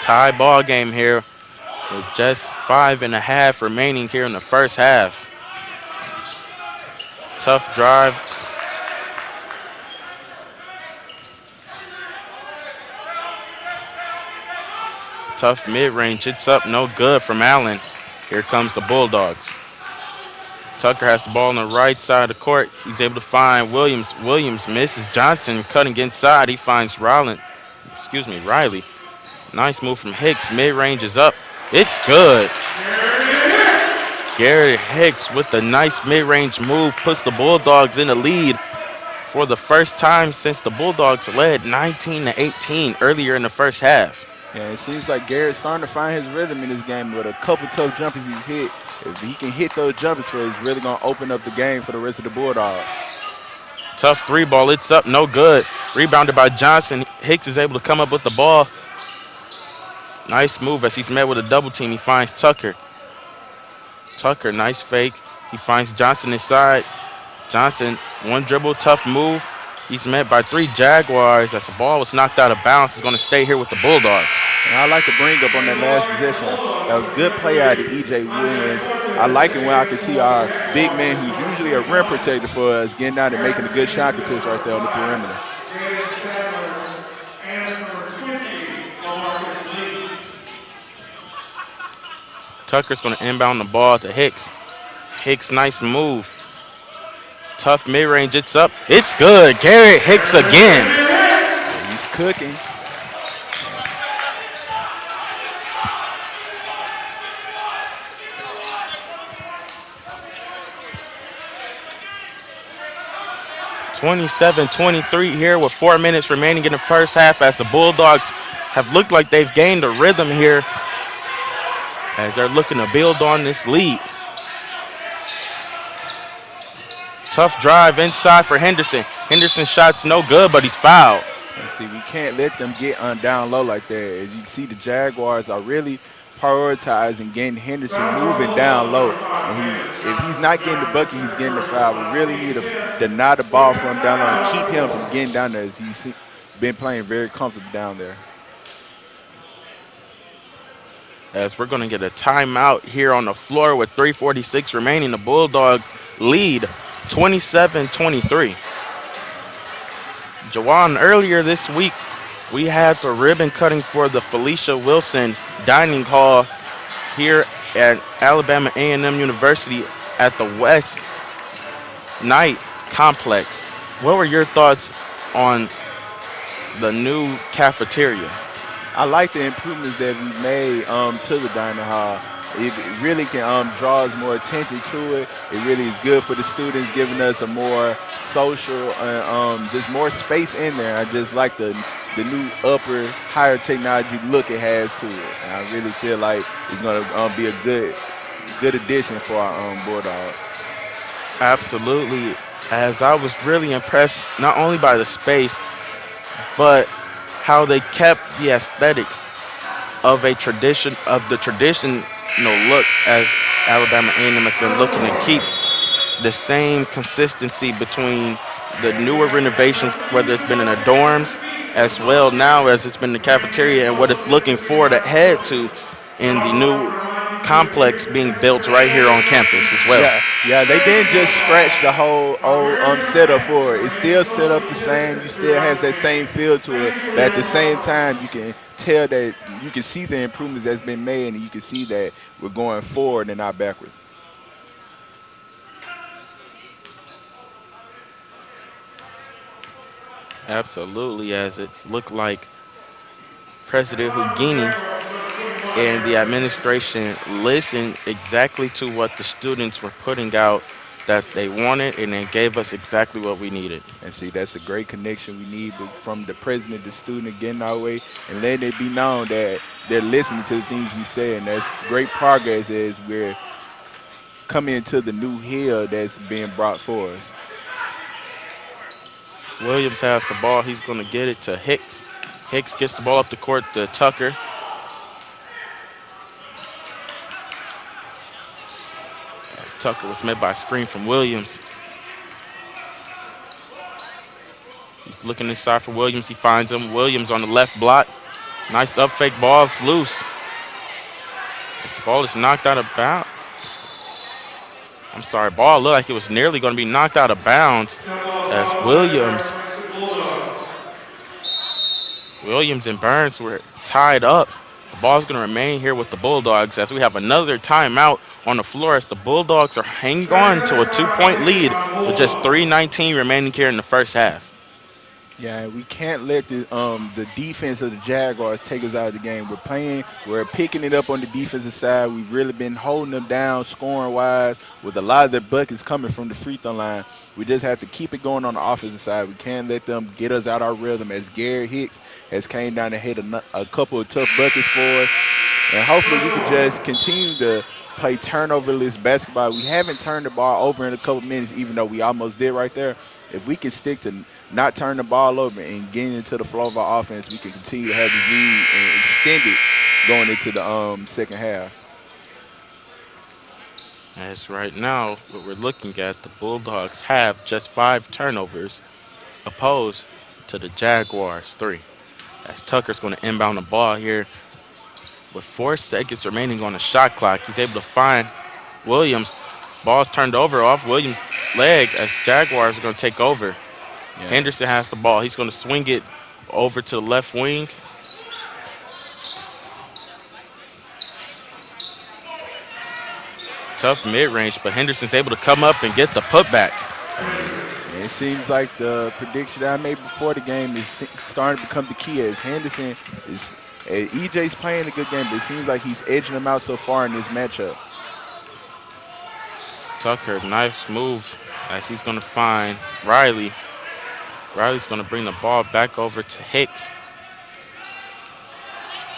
Tie ball game here with just 5.5 remaining here in the first half. Tough drive. Tough mid-range. It's up, no good from Allen. Here comes the Bulldogs. Tucker has the ball on the right side of the court. He's able to find Williams. Williams misses Johnson, cutting inside. He finds Riley. Nice move from Hicks. Mid-range is up. It's good. Garrett Hicks with the nice mid-range move puts the Bulldogs in the lead for the first time since the Bulldogs led 19-18 earlier in the first half. Yeah, it seems like Garrett's starting to find his rhythm in this game with a couple tough jumpers he's hit. If he can hit those jumpers for it, he's really going to open up the game for the rest of the Bulldogs. Tough 3-ball. It's up, no good. Rebounded by Johnson. Hicks is able to come up with the ball. Nice move as he's met with a double team. He finds Tucker. Tucker, nice fake. He finds Johnson inside. Johnson, one dribble, tough move. He's met by 3 Jaguars as the ball was knocked out of bounds. He's going to stay here with the Bulldogs. And I like to bring up on that last possession. That was good play out of E.J. Williams. I like it when I can see our big man, who's usually a rim protector for us, getting out and making a good shot contest right there on the perimeter. Tucker's going to inbound the ball to Hicks. Hicks, nice move. Tough mid-range. It's up. It's good. Garrett Hicks again. He's cooking. 27-23 here with 4 minutes remaining in the first half as the Bulldogs have looked like they've gained a rhythm here as they're looking to build on this lead. Tough drive inside for Henderson. Henderson's shot's no good, but he's fouled. And see, we can't let them get on down low like that. As you see, the Jaguars are really prioritizing getting Henderson moving down low. And if he's not getting the bucket, he's getting the foul. We really need to deny the ball from him down low and keep him from getting down there as he's been playing very comfortable down there. As we're going to get a timeout here on the floor with 3:46 remaining. The Bulldogs lead 27-23. Jawan, earlier this week, we had the ribbon cutting for the Felicia Wilson Dining Hall here at Alabama A&M University at the West Night Complex. What were your thoughts on the new cafeteria? I like the improvements that we made to the dining hall. It really can draw us more attention to it. It really is good for the students, giving us a more social and just more space in there. I just like the new upper, higher technology look it has to it. And I really feel like it's going to be a good addition for our Bulldogs. Absolutely. As I was really impressed not only by the space, but how they kept the aesthetics of the traditional look, as Alabama A&M has been looking to keep the same consistency between the newer renovations, whether it's been in the dorms as well now as it's been the cafeteria, and what it's looking forward ahead to in the new complex being built right here on campus as well. Yeah, they didn't just scratch the whole old setup for it. It's still set up the same. You still has that same feel to it, but at the same time, you can tell that you can see the improvements that's been made, and you can see that we're going forward and not backwards. Absolutely, as it's looked like President Houdini and the administration listened exactly to what the students were putting out that they wanted, and they gave us exactly what we needed. And see, that's a great connection we need from the president, the student, getting our way, and letting it be known that they're listening to the things we say, and that's great progress as we're coming into the new hill that's being brought for us. Williams has the ball. He's going to get it to Hicks. Hicks gets the ball up the court to Tucker. As Tucker was met by a screen from Williams. He's looking inside for Williams. He finds him. Williams on the left block. Nice up fake ball. It's loose. As the ball is knocked out of bounds. I'm sorry, ball looked like it was nearly going to be knocked out of bounds as Williams and Burns were tied up. The ball's going to remain here with the Bulldogs as we have another timeout on the floor as the Bulldogs are hanging on to a 2-point lead with just 3:19 remaining here in the first half. Yeah, we can't let the defense of the Jaguars take us out of the game. We're picking it up on the defensive side. We've really been holding them down scoring-wise with a lot of their buckets coming from the free throw line. We just have to keep it going on the offensive side. We can't let them get us out our rhythm as Garrett Hicks has came down and hit a couple of tough buckets for us. And hopefully we can just continue to play turnover-less basketball. We haven't turned the ball over in a couple minutes, even though we almost did right there. If we can stick to not turn the ball over and getting into the flow of our offense, we can continue to have the lead and extend it going into the second half. As right now, what we're looking at, the Bulldogs have just 5 turnovers opposed to the Jaguars 3. As Tucker's going to inbound the ball here with 4 seconds remaining on the shot clock. He's able to find Williams. Ball's turned over off Williams' leg as Jaguars are going to take over. Yeah. Henderson has the ball. He's going to swing it over to the left wing. Tough mid-range, but Henderson's able to come up and get the putback. It seems like the prediction that I made before the game is starting to become the key as Henderson is. EJ's playing a good game, but it seems like he's edging him out so far in this matchup. Tucker, nice move as he's going to find Riley. Riley's going to bring the ball back over to Hicks.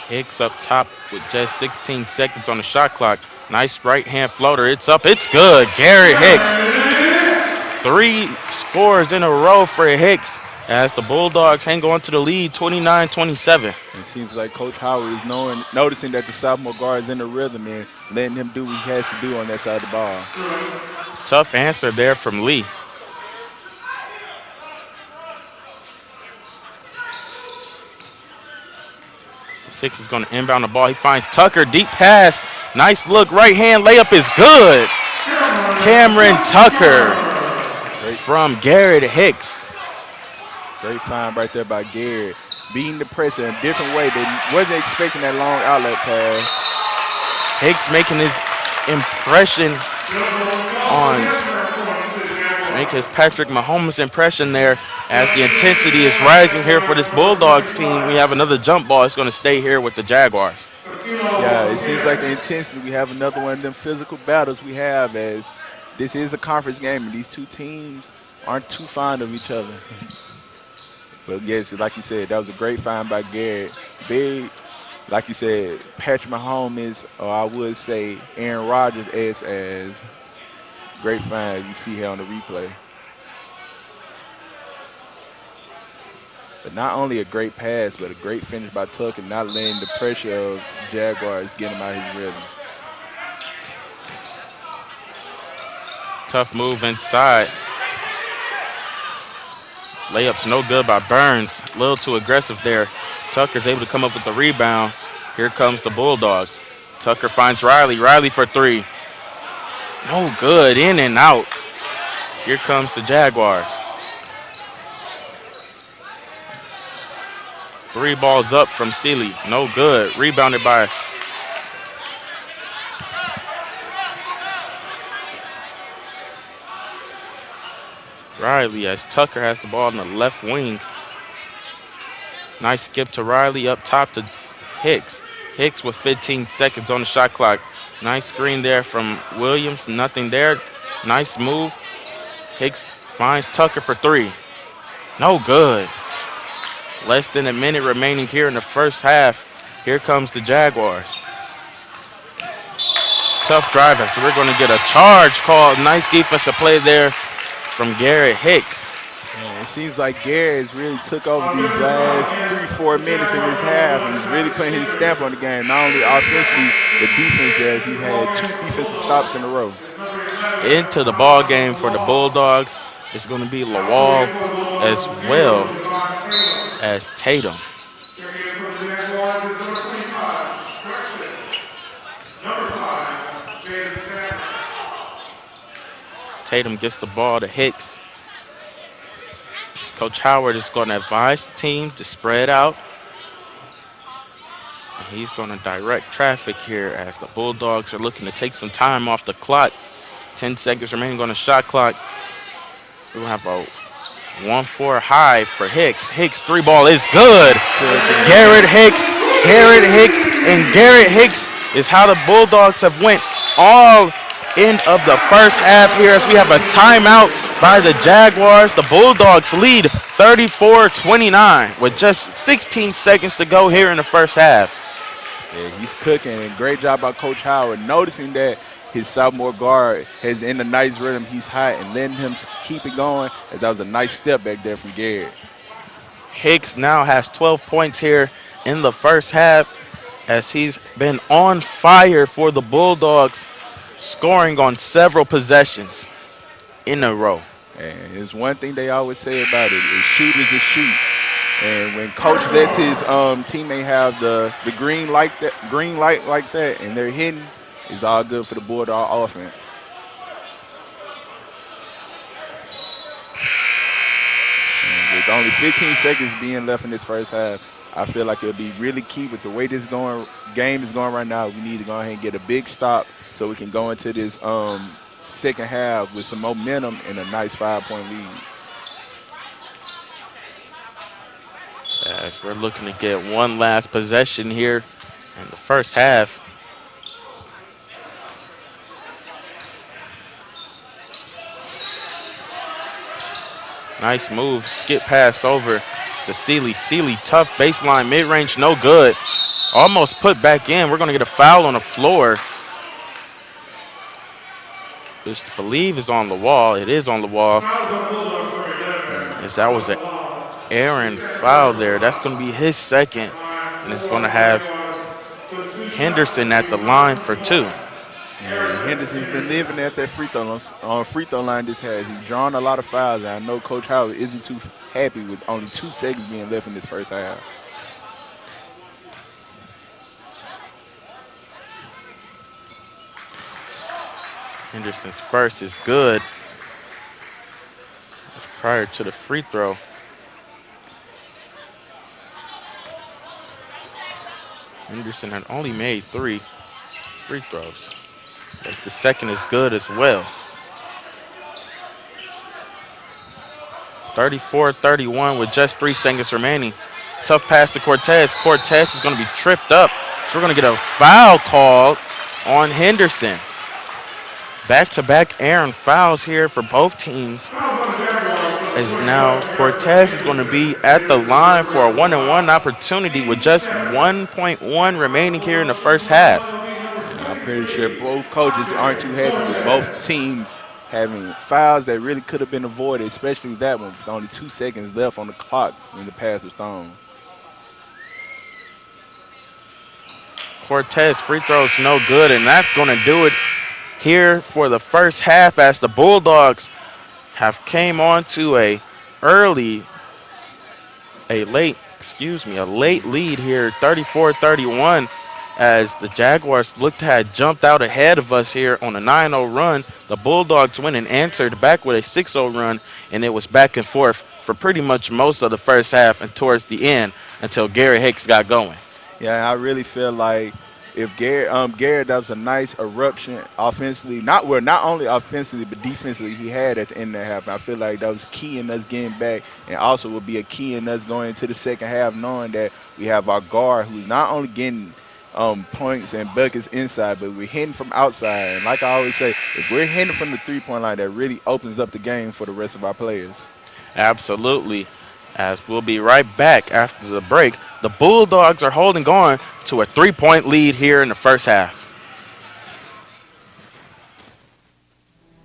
Hicks up top with just 16 seconds on the shot clock. Nice right-hand floater. It's up. It's good. Garrett Hicks. 3 scores in a row for Hicks as the Bulldogs hang on to the lead 29-27. It seems like Coach Howard is noticing that the sophomore guard is in the rhythm and letting him do what he has to do on that side of the ball. Tough answer there from Lee. Six is going to inbound the ball. He finds Tucker. Deep pass. Nice look. Right hand layup is good. Cameron Tucker from Garrett Hicks. Great find right there by Garrett. Beating the press in a different way. They wasn't expecting that long outlet pass. Hicks making his impression make his Patrick Mahomes impression there as the intensity is rising here for this Bulldogs team. We have another jump ball. It's going to stay here with the Jaguars. Yeah, it seems like the intensity. We have another one of them physical battles we have as this is a conference game and these two teams aren't too fond of each other. But yes, like you said, that was a great find by Garrett. Very, like you said, Patrick Mahomes, or I would say Aaron Rodgers as great find you see here on the replay. But not only a great pass, but a great finish by Tucker, not letting the pressure of Jaguars get him out of his rhythm. Tough move inside. Layup's no good by Burns. A little too aggressive there. Tucker's able to come up with the rebound. Here comes the Bulldogs. Tucker finds Riley. Riley for 3. No good. In and out. Here comes the Jaguars. 3 balls up from Sealy. No good. Rebounded by Riley as Tucker has the ball in the left wing. Nice skip to Riley up top to Hicks. Hicks with 15 seconds on the shot clock. Nice screen there from Williams. Nothing there. Nice move. Hicks finds Tucker for 3. No good. Less than a minute remaining here in the first half. Here comes the Jaguars. Tough drive. So we're going to get a charge called. Nice defensive play there from Garrett Hicks. Yeah, it seems like Garrett has really took over these last 3-4 minutes in this half. He's really putting his stamp on the game. Not only offensively, the defense as he's had 2 defensive stops in a row. Into the ball game for the Bulldogs. It's going to be Lawal as well as Tatum. Tatum gets the ball to Hicks. Coach Howard is going to advise the team to spread out. And he's going to direct traffic here as the Bulldogs are looking to take some time off the clock. 10 seconds remaining on the shot clock. We'll have a 1-4 high for Hicks. Hicks 3 ball is good. Garrett Hicks, and Garrett Hicks is how the Bulldogs have went all end of the first half here as we have a timeout by the Jaguars. The Bulldogs lead 34-29 with just 16 seconds to go here in the first half. Yeah, he's cooking, and great job by Coach Howard noticing that his sophomore guard has in a nice rhythm. He's hot and letting him keep it going. As that was a nice step back there from Garrett. Hicks now has 12 points here in the first half as he's been on fire for the Bulldogs, scoring on several possessions in a row. And it's one thing they always say about it, is shoot is a shoot. And when coach lets his teammate have the green light like that and they're hitting, it's all good for the Bulldog offense. And with only 15 seconds being left in this first half, I feel like it'll be really key with the way this game is going right now. We need to go ahead and get a big stop so we can go into this second half with some momentum and a nice 5-point lead. as we're looking to get one last possession here in the first half. Nice move. Skip pass over to Sealy. Sealy, tough baseline, mid-range, no good. Almost put back in. We're going to get a foul on the floor. Which I believe is on the wall. It is on the wall. As that was an Aaron foul there. That's going to be his second. And it's going to have Henderson at the line for 2. And Henderson's been living at that free throw line. He's drawn a lot of fouls. And I know Coach Howard isn't too happy with only 2 seconds being left in this first half. Henderson's first is good. That's prior to the free throw. Henderson had only made 3 free throws. As the second is good as well. 34-31 with just 3 seconds remaining. Tough pass to Cortez. Cortez is going to be tripped up. So we're going to get a foul called on Henderson. Back-to-back Aaron fouls here for both teams. As now Cortez is going to be at the line for a 1-on-1 opportunity with just 1.1 remaining here in the first half. I'm pretty sure both coaches aren't too happy with both teams having fouls that really could have been avoided, especially that one with only 2 seconds left on the clock when the pass was thrown. Cortez free throws no good, and that's going to do it here for the first half as the Bulldogs have came on to a late lead here, 34-31, as the Jaguars looked to have jumped out ahead of us here on a 9-0 run. The Bulldogs went and answered back with a 6-0 run, and it was back and forth for pretty much most of the first half and towards the end until Garrett Hicks got going. Yeah, I really feel like if Garrett, that was a nice eruption offensively, not only offensively but defensively he had at the end of the half. I feel like that was key in us getting back, and also will be a key in us going into the second half, knowing that we have our guard who's not only getting points and buckets inside, but we're hitting from outside. And like I always say, if we're hitting from the three-point line, that really opens up the game for the rest of our players. Absolutely. As we'll be right back after the break. The Bulldogs are holding on to a 3-point lead here in the first half.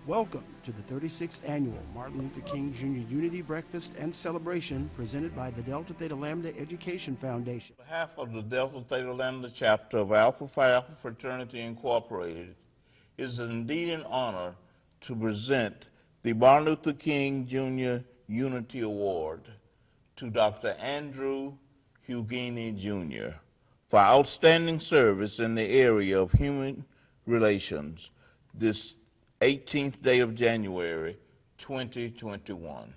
Welcome to the 36th Annual Martin Luther King Jr. Unity Breakfast and Celebration presented by the Delta Theta Lambda Education Foundation. On behalf of the Delta Theta Lambda chapter of Alpha Phi Alpha Fraternity Incorporated, it is indeed an honor to present the Martin Luther King Jr. Unity Award to Dr. Andrew Hughini Jr. for outstanding service in the area of human relations this 18th day of January, 2021.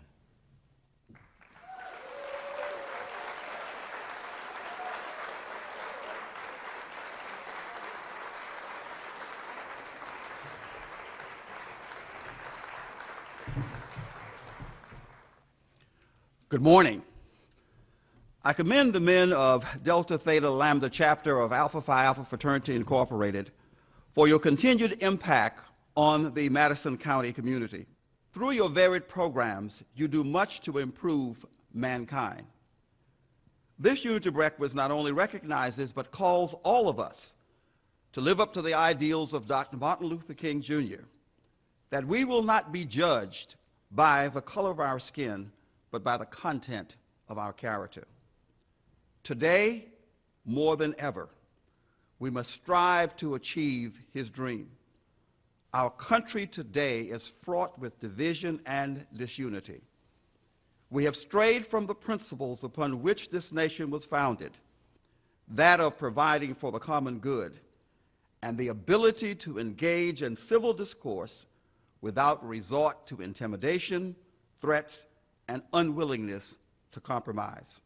Good morning. I commend the men of Delta Theta Lambda chapter of Alpha Phi Alpha Fraternity Incorporated for your continued impact on the Madison County community. Through your varied programs, you do much to improve mankind. This Unity Breakfast not only recognizes but calls all of us to live up to the ideals of Dr. Martin Luther King Jr., that we will not be judged by the color of our skin, but by the content of our character. Today, more than ever, we must strive to achieve his dream. Our country today is fraught with division and disunity. We have strayed from the principles upon which this nation was founded, that of providing for the common good and the ability to engage in civil discourse without resort to intimidation, threats, and unwillingness to compromise.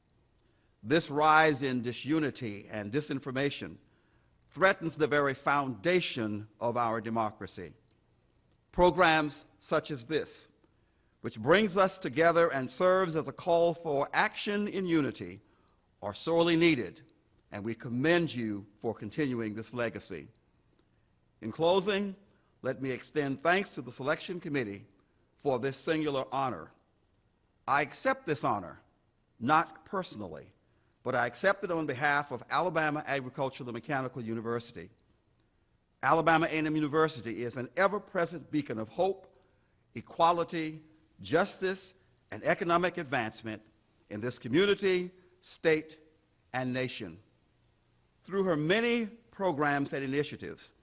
This rise in disunity and disinformation threatens the very foundation of our democracy. Programs such as this, which brings us together and serves as a call for action in unity, are sorely needed, and we commend you for continuing this legacy. In closing, let me extend thanks to the selection committee for this singular honor. I accept this honor, not personally, but I accept it on behalf of Alabama Agricultural and Mechanical University. Alabama A&M University is an ever-present beacon of hope, equality, justice, and economic advancement in this community, state, and nation. Through her many programs and initiatives,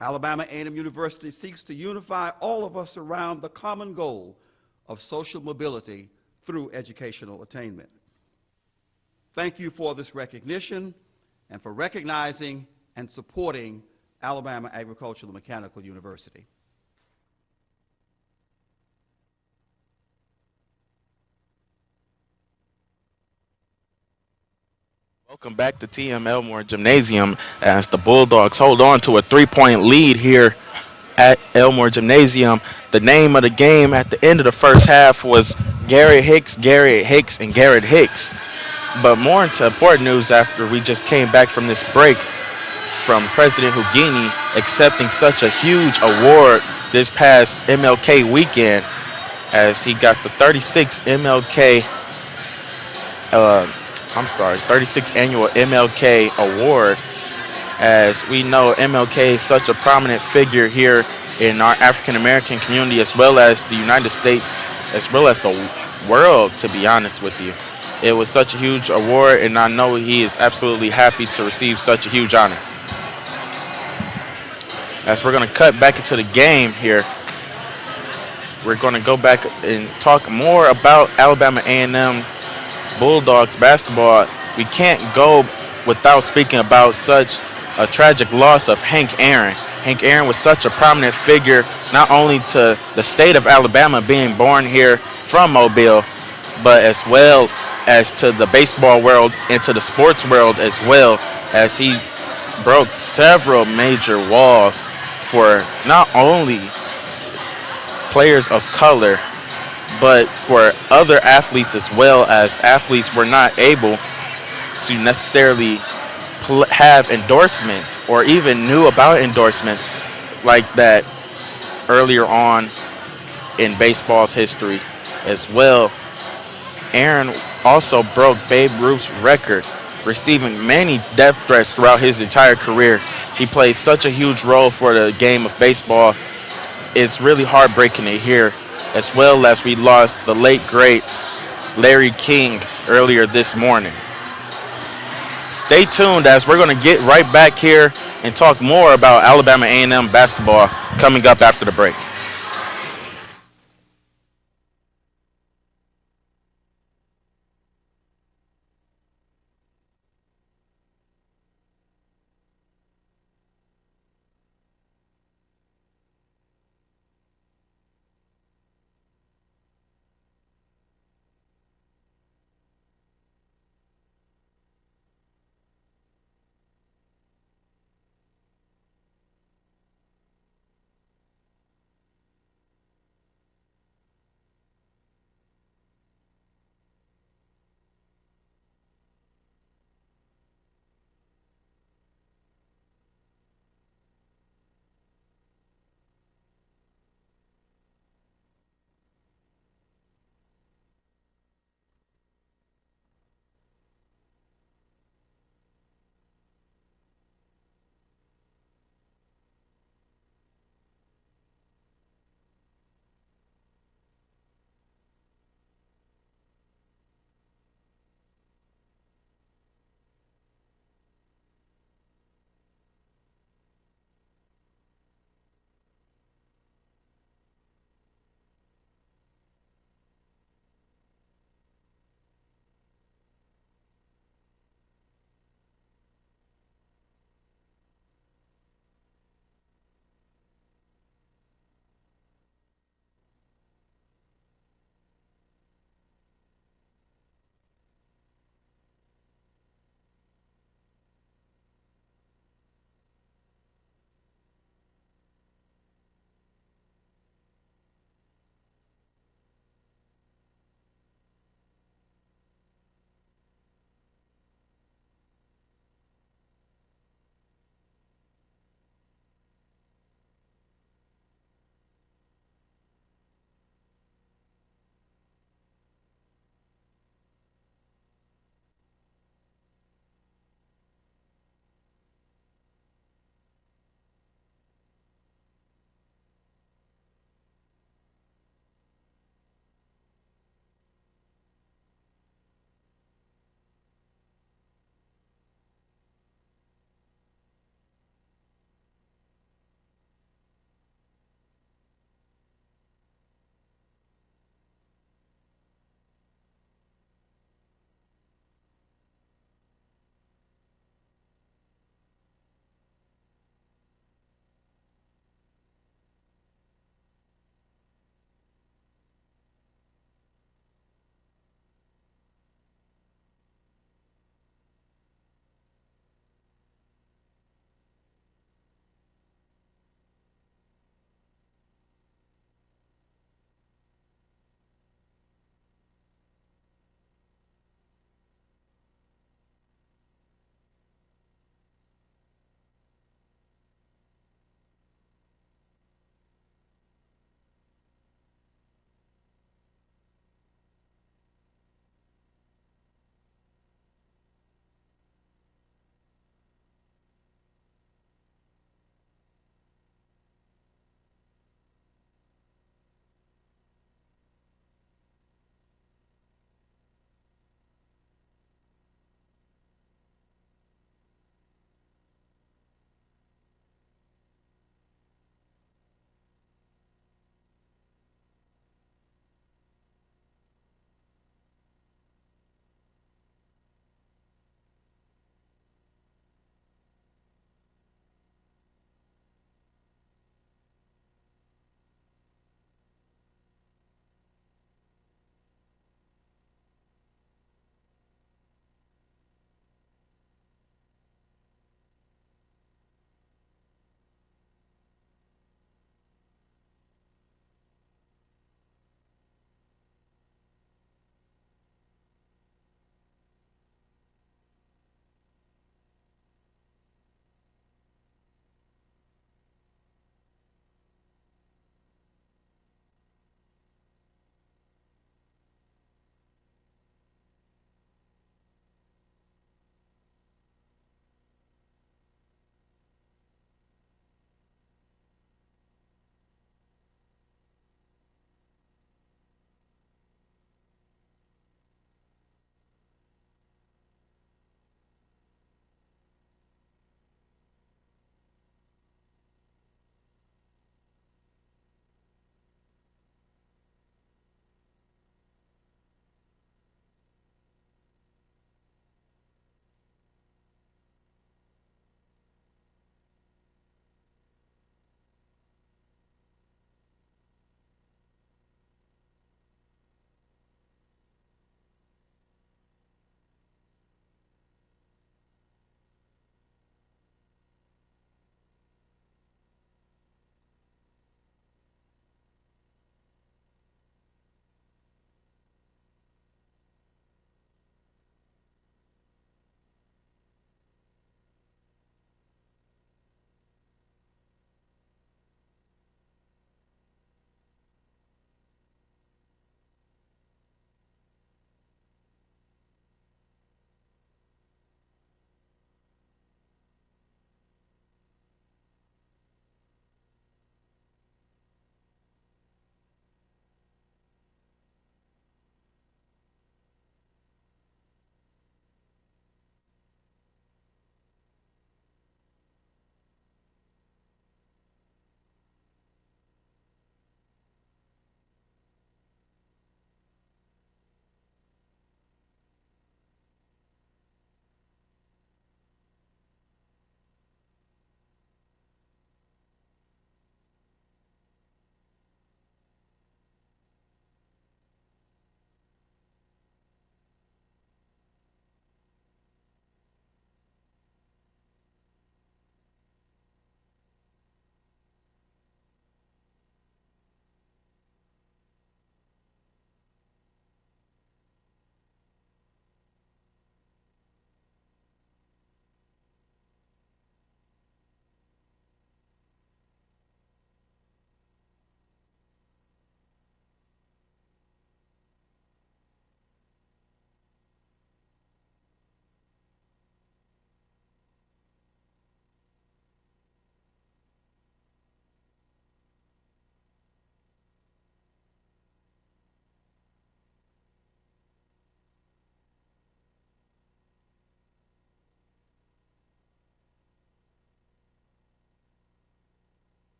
Alabama A&M University seeks to unify all of us around the common goal of social mobility through educational attainment. Thank you for this recognition and for recognizing and supporting Alabama Agricultural and Mechanical University. Welcome back to TM Elmore Gymnasium as the Bulldogs hold on to a 3-point lead here at Elmore Gymnasium. The name of the game at the end of the first half was Garrett Hicks, and Garrett Hicks. But more into important news after we just came back from this break from President Houdini accepting such a huge award this past MLK weekend as he got the 36th 36th annual MLK award. As we know, MLK is such a prominent figure here in our African American community, as well as the United States, as well as the world, to be honest with you. It was such a huge award, and I know he is absolutely happy to receive such a huge honor. As we're going to cut back into the game here, we're going to go back and talk more about Alabama A&M Bulldogs basketball. We can't go without speaking about such a tragic loss of Hank Aaron. Hank Aaron was such a prominent figure, not only to the state of Alabama, being born here from Mobile, but as well as to the baseball world and to the sports world as well, as he broke several major walls for not only players of color, but for other athletes as well, as athletes were not able to necessarily have endorsements or even knew about endorsements like that earlier on in baseball's history as well. Aaron also broke Babe Ruth's record, receiving many death threats throughout his entire career. He played such a huge role for the game of baseball. It's really heartbreaking to hear, as well as we lost the late, great Larry King earlier this morning. Stay tuned as we're going to get right back here and talk more about Alabama A&M basketball coming up after the break.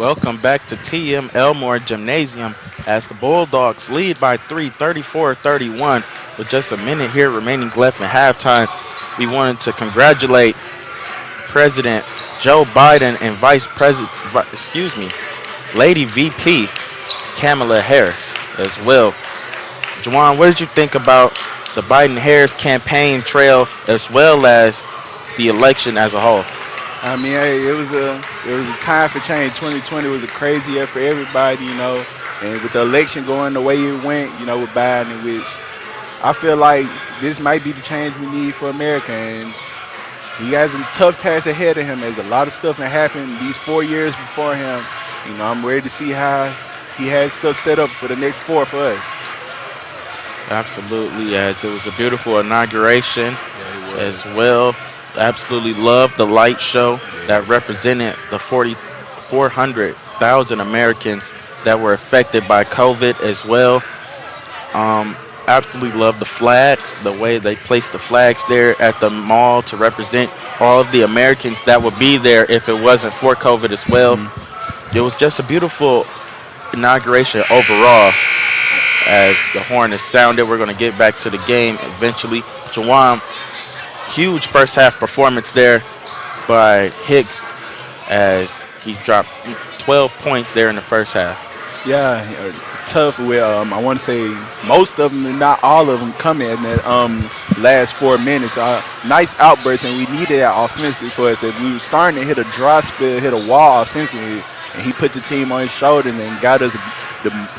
Welcome back to TM Elmore Gymnasium as the Bulldogs lead by 3, 34-31. With just a minute here remaining left in halftime, we wanted to congratulate President Joe Biden and Vice President, Lady VP Kamala Harris as well. Juwan, what did you think about the Biden-Harris campaign trail as well as the election as a whole? I mean, hey, it was a time for change. 2020 was a crazy year for everybody, and with the election going the way it went, with Biden, which I feel like this might be the change we need for America. And he has a tough task ahead of him. There's a lot of stuff that happened these 4 years before him. I'm ready to see how he has stuff set up for the next 4 for us. Absolutely, as it was a beautiful inauguration as well. Absolutely loved the light show that represented the 400,000 Americans that were affected by COVID as well. Absolutely love the flags, the way they placed the flags there at the mall to represent all of the Americans that would be there if it wasn't for COVID as well. It was just a beautiful inauguration overall. As the horn is sounded, we're going to get back to the game eventually. Jawan, huge first half performance there by Hicks as he dropped 12 points there in the first half. Yeah, tough with I want to say most of them, and not all of them, come in that last 4 minutes. Nice outburst, and we needed that offensively for us. If we were starting to hit a dry spell, hit a wall offensively, and he put the team on his shoulders and got us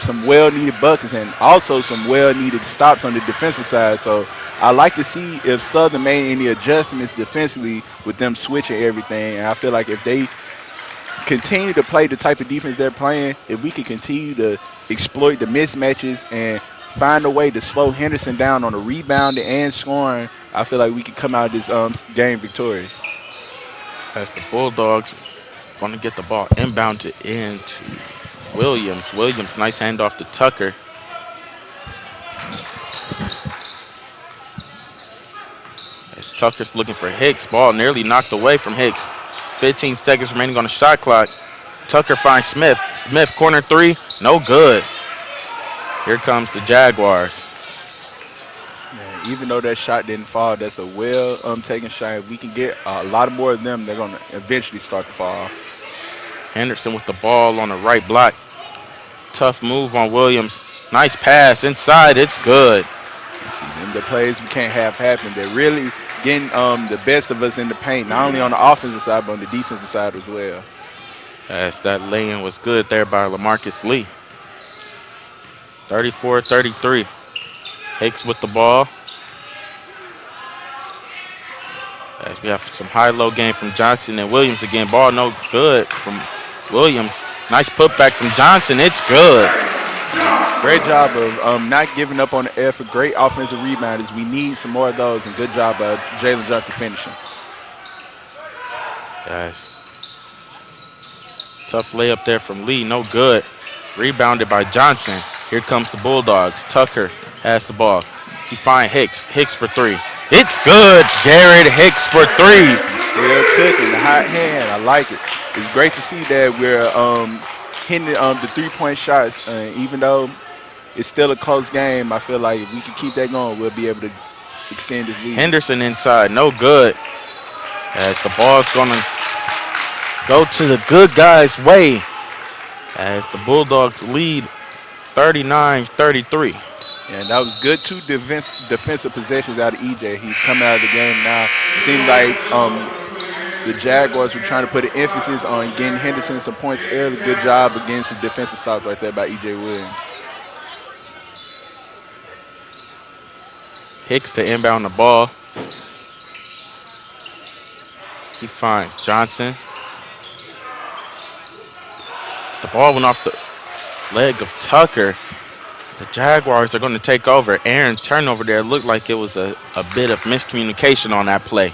some well-needed buckets and also some well-needed stops on the defensive side. So I like to see if Southern made any adjustments defensively with them switching everything. And I feel like if they continue to play the type of defense they're playing, if we can continue to exploit the mismatches and find a way to slow Henderson down on the rebounding and scoring, I feel like we can come out of this game victorious. As the Bulldogs going to get the ball inbounded into Williams. Williams, nice handoff to Tucker. As Tucker's looking for Hicks. Ball nearly knocked away from Hicks. 15 seconds remaining on the shot clock. Tucker finds Smith. Smith, corner three, no good. Here comes the Jaguars. Man, even though that shot didn't fall, that's a well-taken shot. If we can get a lot more of them, they're going to eventually start to fall. Henderson with the ball on the right block. Tough move on Williams. Nice pass inside. It's good. See, them the plays we can't have happen. They're really getting the best of us in the paint, not only on the offensive side, but on the defensive side as well. As that lay-in was good there by LaMarcus Lee. 34-33. Hicks with the ball. As we have some high-low game from Johnson and Williams again. Ball no good from Williams. Nice putback from Johnson. It's good. Great job of not giving up on the effort. Great offensive rebounders. We need some more of those, and good job by Jalen Johnson finishing. Guys. Tough layup there from Lee. No good. Rebounded by Johnson. Here comes the Bulldogs. Tucker has the ball. He finds Hicks. Hicks for three. It's good. Garrett Hicks for three. Still cooking. The hot hand. I like it. It's great to see that we're hitting the three-point shots. Even though it's still a close game, I feel like if we can keep that going, we'll be able to extend this lead. Henderson inside. No good. As the ball's going to go to the good guys' way. As the Bulldogs lead 39-33. And that was good two defensive possessions out of EJ. He's coming out of the game now. Seems like the Jaguars were trying to put an emphasis on getting Henderson some points early. Good job of getting some defensive stops right there by EJ Williams. Hicks to inbound the ball. He finds Johnson. The ball went off the leg of Tucker. The Jaguars are going to take over. Aaron turnover there. Looked like it was a bit of miscommunication on that play.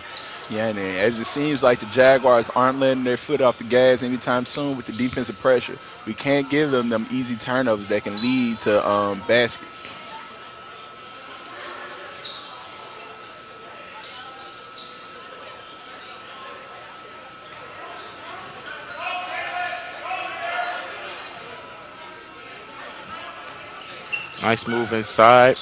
Yeah, and as it seems like the Jaguars aren't letting their foot off the gas anytime soon with the defensive pressure. We can't give them easy turnovers that can lead to baskets. Nice move inside.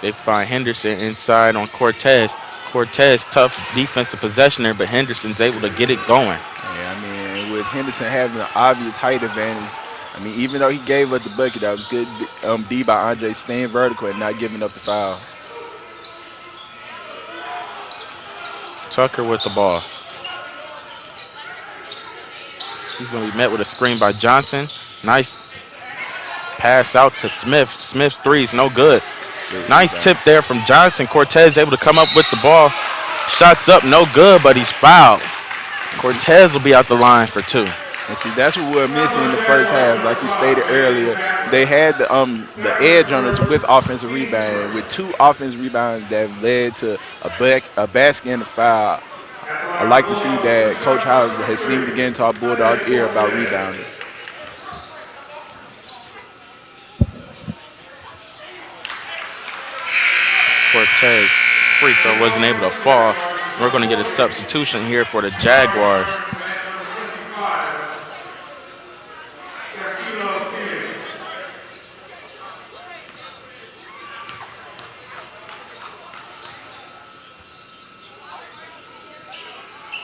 They find Henderson inside on Cortez. Cortez, tough defensive possession there, but Henderson's able to get it going. Yeah, I mean, with Henderson having an obvious height advantage, I mean, even though he gave up the bucket, that was good D by Andre, staying vertical and not giving up the foul. Tucker with the ball. He's going to be met with a screen by Johnson. Nice pass out to Smith. Smith's three is no good. Nice tip there from Johnson. Cortez able to come up with the ball. Shots up, no good, but he's fouled. Cortez will be out the line for two. And see, that's what we're missing in the first half. Like you stated earlier, they had the edge on us with offensive rebounding, with 2 offensive rebounds that led to a basket and a foul. I like to see that Coach Howard has seemed to get into our Bulldogs' ear about rebounding. Cortez free throw wasn't able to fall. We're going to get a substitution here for the Jaguars.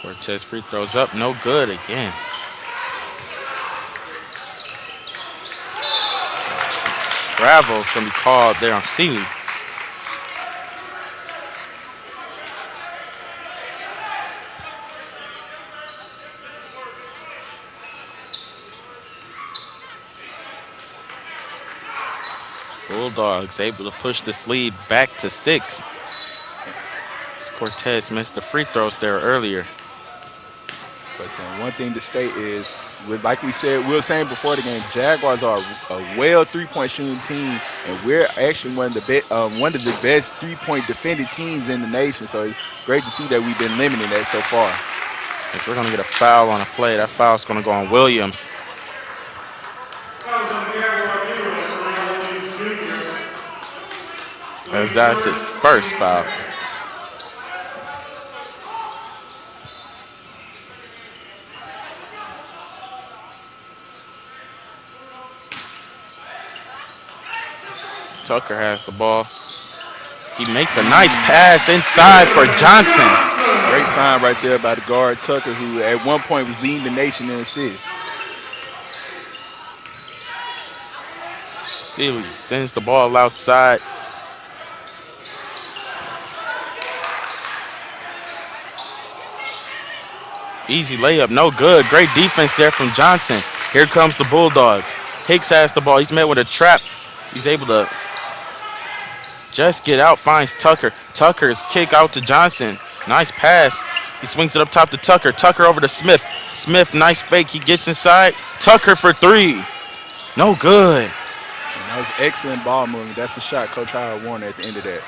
Cortez free throws up, no good again. Travel's going to be called there on Seeley. Bulldogs able to push this lead back to 6. Cortez missed the free throws there earlier. But one thing to state is, like we were saying before the game, Jaguars are a well three-point shooting team, and we're actually one of the best three-point defended teams in the nation. So it's great to see that we've been limiting that so far. If we're going to get a foul on a play, that foul's going to go on Williams. As that's his first foul. Tucker has the ball. He makes a nice pass inside for Johnson. Great find right there by the guard, Tucker, who at one point was leading the nation in assists. Seeley sends the ball outside. Easy layup, no good. Great defense there from Johnson. Here comes the Bulldogs. Hicks has the ball. He's met with a trap. He's able to just get out, finds Tucker. Tucker's kick out to Johnson. Nice pass. He swings it up top to Tucker. Tucker over to Smith. Smith, nice fake. He gets inside. Tucker for 3. No good. And that was excellent ball movement. That's the shot Coach Howard wanted at the end of that.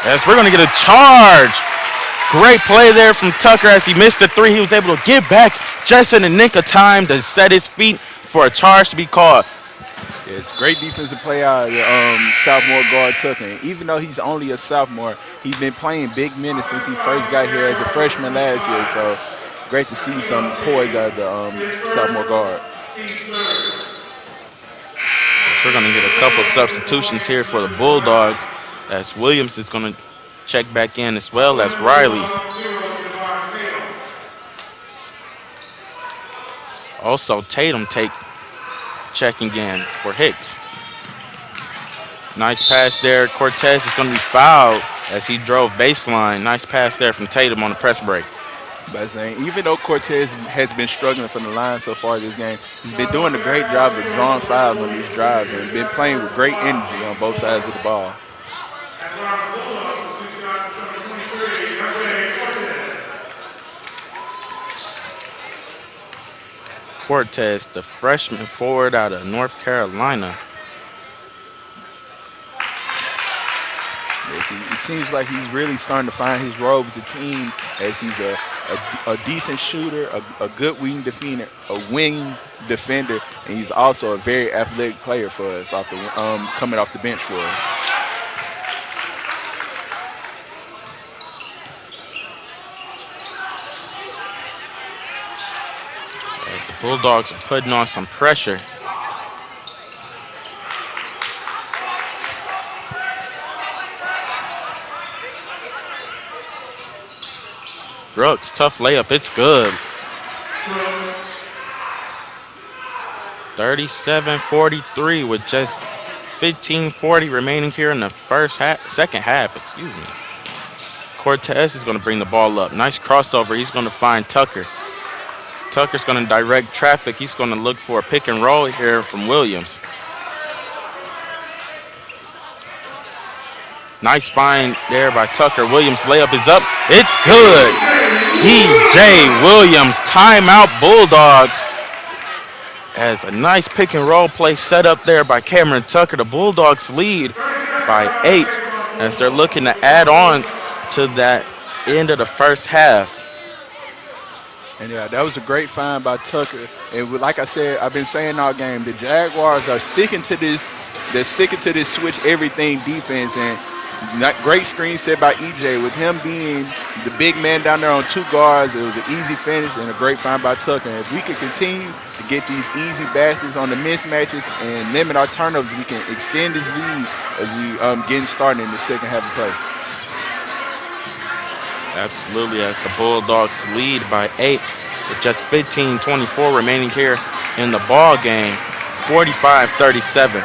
As we're going to get a charge. Great play there from Tucker as he missed the 3. He was able to get back just in the nick of time to set his feet for a charge to be called. Yeah, it's great defensive play out of sophomore guard Tucker. And even though he's only a sophomore, he's been playing big minutes since he first got here as a freshman last year. So great to see some poise out of the sophomore guard. We're going to get a couple of substitutions here for the Bulldogs as Williams is going to check back in as well as Riley. Also, Tatum checking in for Hicks. Nice pass there. Cortez is going to be fouled as he drove baseline. Nice pass there from Tatum on the press break. But even though Cortez has been struggling from the line so far this game, he's been doing a great job of drawing fouls on these drives and been playing with great energy on both sides of the ball. Cortez, the freshman forward out of North Carolina. It seems like he's really starting to find his role with the team as he's a decent shooter, a good wing defender, and he's also a very athletic player for us coming off the bench for us. As the Bulldogs are putting on some pressure. Brooks, tough layup. It's good. 37-43 with just 15:40 remaining here in the second half. Excuse me. Cortez is going to bring the ball up. Nice crossover. He's going to find Tucker. Tucker's going to direct traffic. He's going to look for a pick and roll here from Williams. Nice find there by Tucker. Williams' layup is up. It's good. E.J. Williams, timeout Bulldogs. As a nice pick and roll play set up there by Cameron Tucker. The Bulldogs lead by 8 as they're looking to add on to that end of the first half. And yeah, that was a great find by Tucker. And like I said, I've been saying all game, the Jaguars are sticking to this. They're sticking to this switch everything defense, and great screen set by EJ with him being the big man down there on 2 guards. It was an easy finish and a great find by Tucker. And if we can continue to get these easy baskets on the mismatches and limit our turnovers, we can extend this lead as we getting started in the second half of play. Absolutely, as the Bulldogs lead by 8 with just 15:24 remaining here in the ball game, 45-37.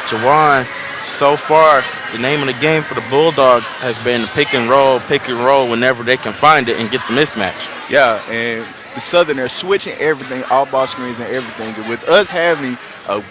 Jawan, so far, the name of the game for the Bulldogs has been pick and roll whenever they can find it and get the mismatch. Yeah, and the Southern are switching everything, all ball screens and everything. And with us having a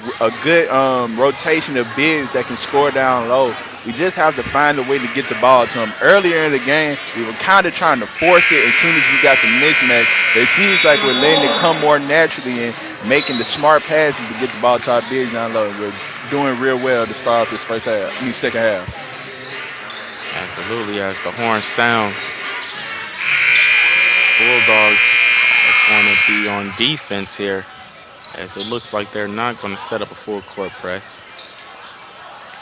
good rotation of bigs that can score down low, we just have to find a way to get the ball to them. Earlier in the game, we were kind of trying to force it as soon as we got the mismatch. It seems like we're letting it come more naturally and making the smart passes to get the ball to our bigs down low. We're doing real well to start off this second half. Absolutely, as the horn sounds, Bulldogs are going to be on defense here, as it looks like they're not going to set up a full court press.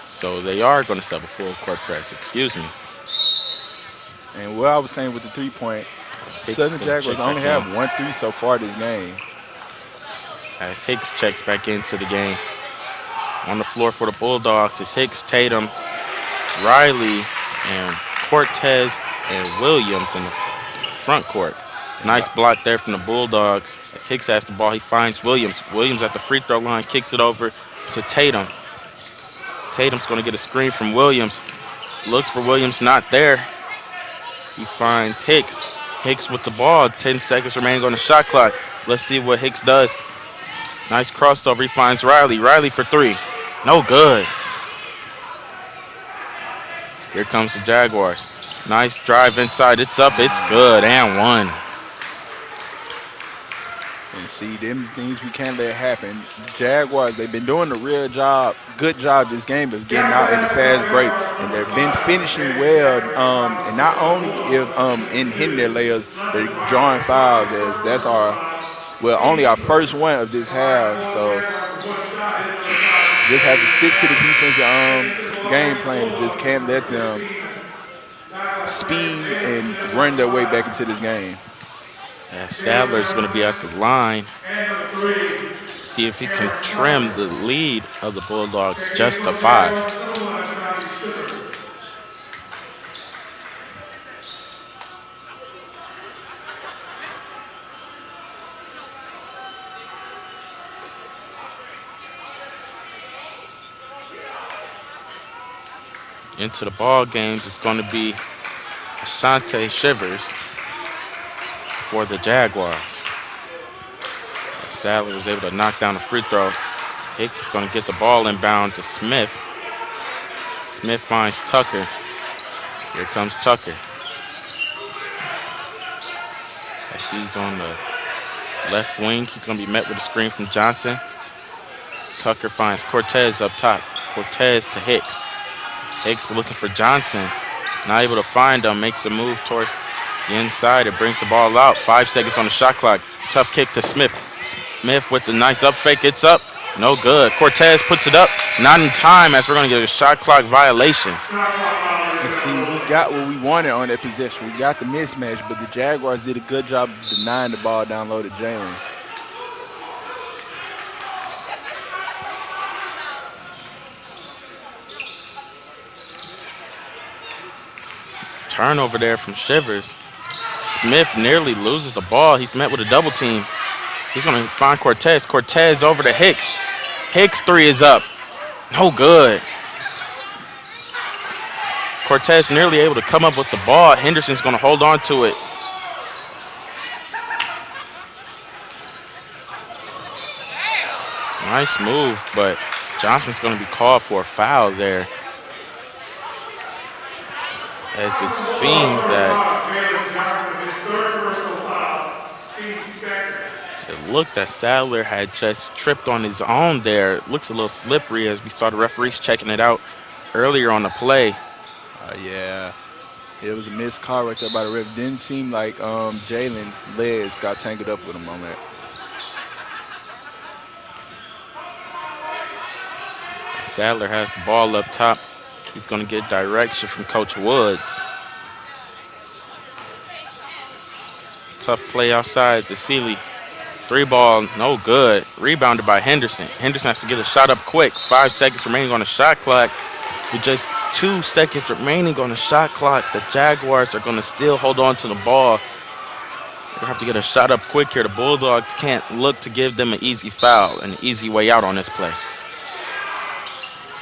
So they are going to set up a full court press, excuse me. And what I was saying with the 3-point, Southern Jaguars only have 1 3 so far this game. As Hicks checks back into the game. On the floor for the Bulldogs is Hicks, Tatum, Riley, and Cortez and Williams in the front court. Nice block there from the Bulldogs. As Hicks has the ball, he finds Williams. Williams at the free throw line, kicks it over to Tatum. Tatum's going to get a screen from Williams. Looks for Williams, not there. He finds Hicks. Hicks with the ball. 10 seconds remaining on the shot clock. Let's see what Hicks does. Nice crossover. He finds Riley. Riley for 3. No good. Here comes the Jaguars. Nice drive inside. It's up. It's good. And 1. And see, them things we can't let happen. The Jaguars, they've been doing a good job this game of getting out in the fast break. And they've been finishing well. And not only in hitting their layups, they're drawing fouls as that's only our first one of this half. So just have to stick to the defensive game plan. Just can't let them speed and run their way back into this game. Sadler's going to be at the line. See if he can trim the lead of the Bulldogs just to 5. Into the ball games, it's going to be Ashante Shivers for the Jaguars. Sadler was able to knock down a free throw. Hicks is going to get the ball inbound to Smith. Smith finds Tucker. Here comes Tucker. As he's on the left wing, he's going to be met with a screen from Johnson. Tucker finds Cortez up top. Cortez to Hicks. Hicks looking for Johnson. Not able to find him. Makes a move towards the inside. It brings the ball out. 5 seconds on the shot clock. Tough kick to Smith. Smith with the nice up fake. It's up. No good. Cortez puts it up. Not in time as we're going to get a shot clock violation. And see, we got what we wanted on that possession. We got the mismatch, but the Jaguars did a good job of denying the ball down low to Jalen. Turnover there from Shivers. Smith nearly loses the ball. He's met with a double team. He's going to find Cortez. Cortez over to Hicks. Hicks three is up. No good. Cortez nearly able to come up with the ball. Henderson's going to hold on to it. Nice move, but Johnson's going to be called for a foul there. As it seemed that it looked that Sadler had just tripped on his own there. It looks a little slippery as we saw the referees checking it out earlier on the play. Yeah, it was a missed call right there by the ref. Didn't seem like Jalen legs got tangled up with him on that. Sadler has the ball up top. He's going to get direction from Coach Woods. Tough play outside to Sealy. Three ball, no good. Rebounded by Henderson. Henderson has to get a shot up quick. 5 seconds remaining on the shot clock. With just 2 seconds remaining on the shot clock, the Jaguars are going to still hold on to the ball. They have to get a shot up quick here. The Bulldogs can't look to give them an easy foul, an easy way out on this play.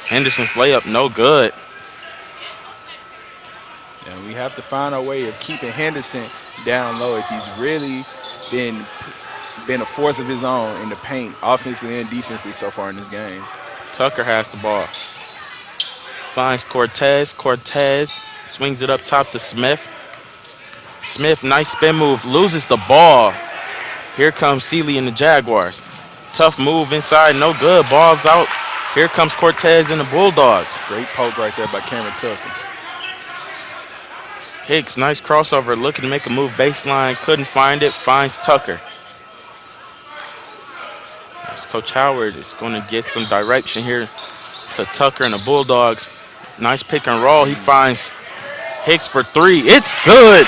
Henderson's layup, no good. And we have to find a way of keeping Henderson down low as he's really been a force of his own in the paint, offensively and defensively so far in this game. Tucker has the ball. Finds Cortez. Cortez swings it up top to Smith. Smith, nice spin move, loses the ball. Here comes Sealy and the Jaguars. Tough move inside, no good. Ball's out. Here comes Cortez and the Bulldogs. Great poke right there by Cameron Tucker. Hicks, nice crossover, looking to make a move baseline. Couldn't find it, finds Tucker. As Coach Howard is going to get some direction here to Tucker and the Bulldogs. Nice pick and roll. He finds Hicks for three. It's good.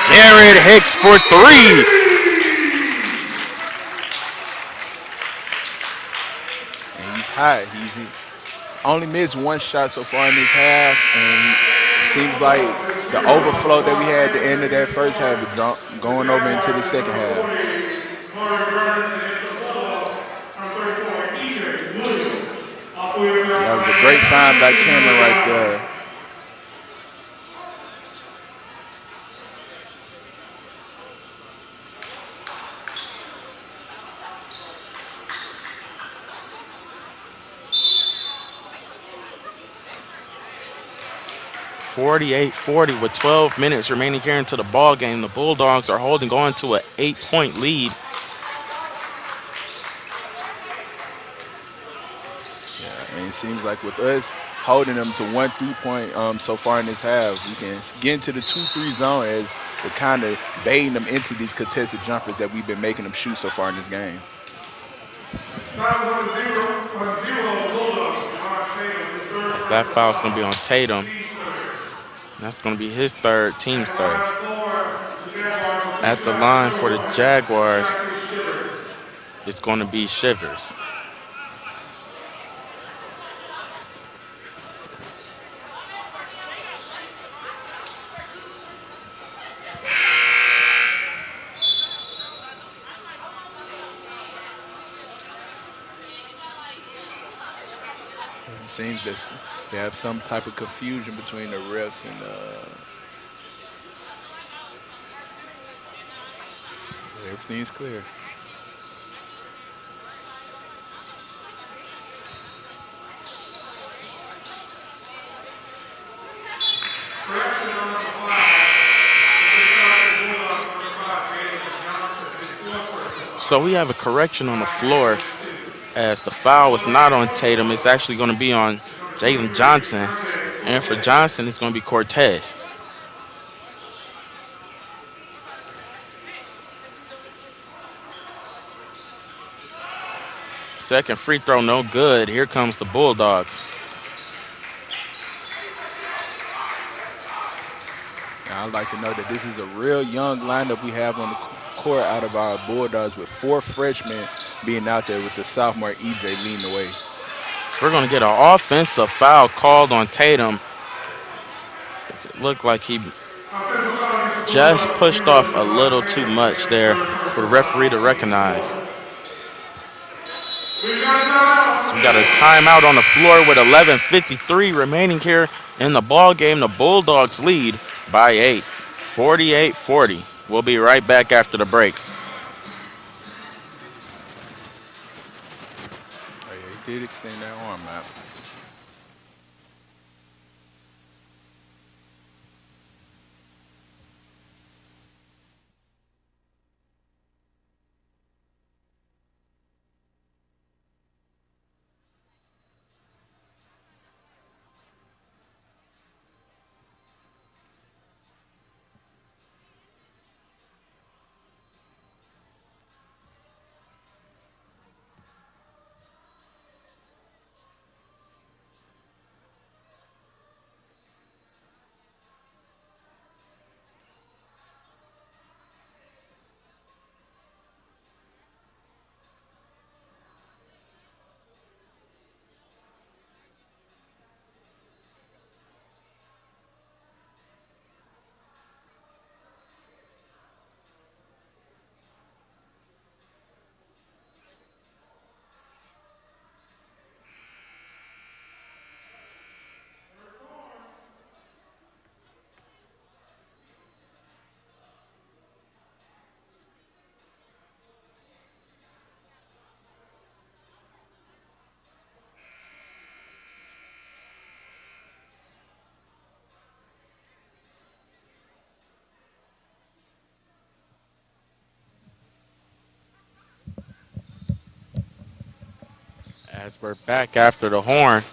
Garrett Hicks for three. High. He only missed one shot so far in this half, and it seems like the overflow that we had at the end of that first half is going over into the second half. That was a great find by Cameron right there. (48-40) with 12 minutes remaining here into the ball game. The Bulldogs are holding on to an 8-point lead. Yeah, and it seems like with us holding them to 1 3-point so far in this half, we can get into the 2-3 zone as we're kind of baiting them into these contested jumpers that we've been making them shoot so far in this game. That foul's going to be on Tatum. That's going to be his third, team's third. At the line for the Jaguars, it's going to be Shivers. It seems that they have some type of confusion between the refs and everything's clear. So we have a correction on the floor as the foul is not on Tatum. It's actually going to be on Jalen Johnson. And for Johnson, it's going to be Cortez. Second free throw, no good. Here comes the Bulldogs. Now, I'd like to know that this is a real young lineup we have on the court out of our Bulldogs, with 4 freshmen being out there with the sophomore EJ leading the way. We're going to get an offensive foul called on Tatum. Does it look like he just pushed off a little too much there for the referee to recognize. So we got a timeout on the floor with 11:53 remaining here in the ball game. The Bulldogs lead by 8, 48-40. We'll be right back after the break. Oh, yeah, he did extend that arm out. As we're back after the horn,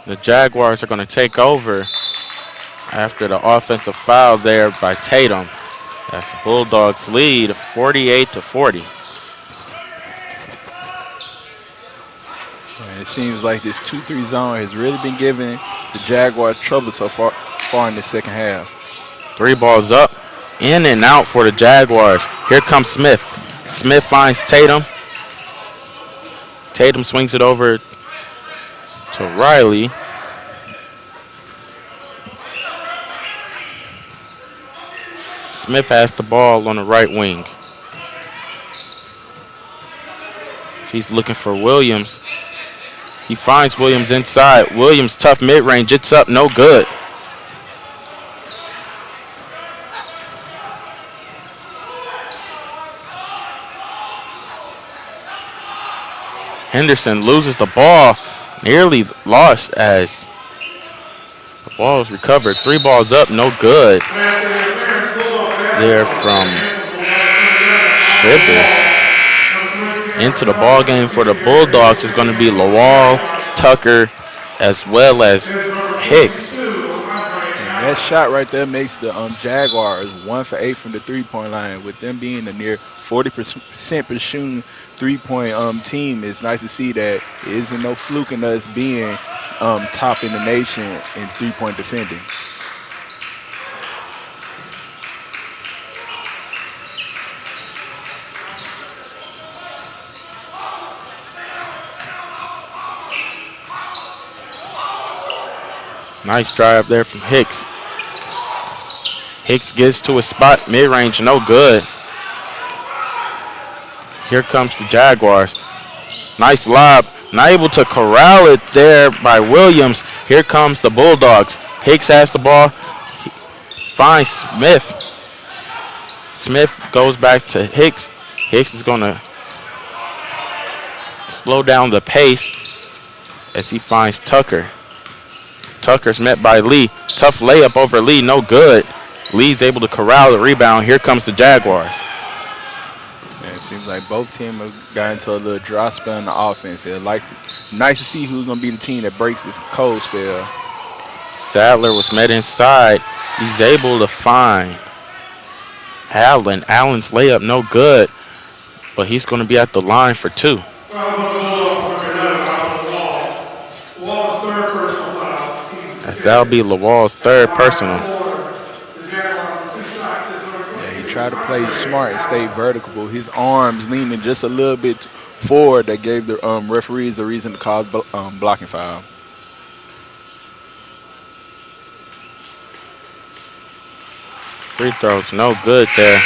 the Jaguars are going to take over after the offensive foul there by Tatum. That's the Bulldogs lead 48-40. And it seems like this 2-3 zone has really been giving the Jaguars trouble so far in the second half. 3 balls up, in and out for the Jaguars. Here comes Smith. Smith finds Tatum. Tatum swings it over to Riley. Smith has the ball on the right wing. He's looking for Williams. He finds Williams inside. Williams, tough mid-range. It's up, no good. Henderson loses the ball, nearly lost as the ball is recovered. 3 balls up, no good. There from Shivers. Into the ball game for the Bulldogs is going to be Lawal, Tucker, as well as Hicks. And that shot right there makes the Jaguars 1 for 8 from the three-point line. With them being a near 40% per shooting three-point team, it's nice to see that it isn't no fluke in us being top in the nation in three-point defending. Nice drive there from Hicks. Hicks gets to a spot, mid-range, no good. Here comes the Jaguars. Nice lob, not able to corral it there by Williams. Here comes the Bulldogs. Hicks has the ball, finds Smith. Smith goes back to Hicks. Hicks is gonna slow down the pace as he finds Tucker. Tucker's met by Lee. Tough layup over Lee, no good. Lee's able to corral the rebound. Here comes the Jaguars. Yeah, it seems like both teams have got into a little dry spell in the offense. Nice to see who's going to be the team that breaks this cold spell. Sadler was met inside. He's able to find Allen. Allen's layup, no good. But he's going to be at the line for 2. That'll be Lawal's 3rd personal. Yeah, he tried to play smart and stay vertical. His arms leaning just a little bit forward that gave the referees a reason to call blocking foul. Free throws no good there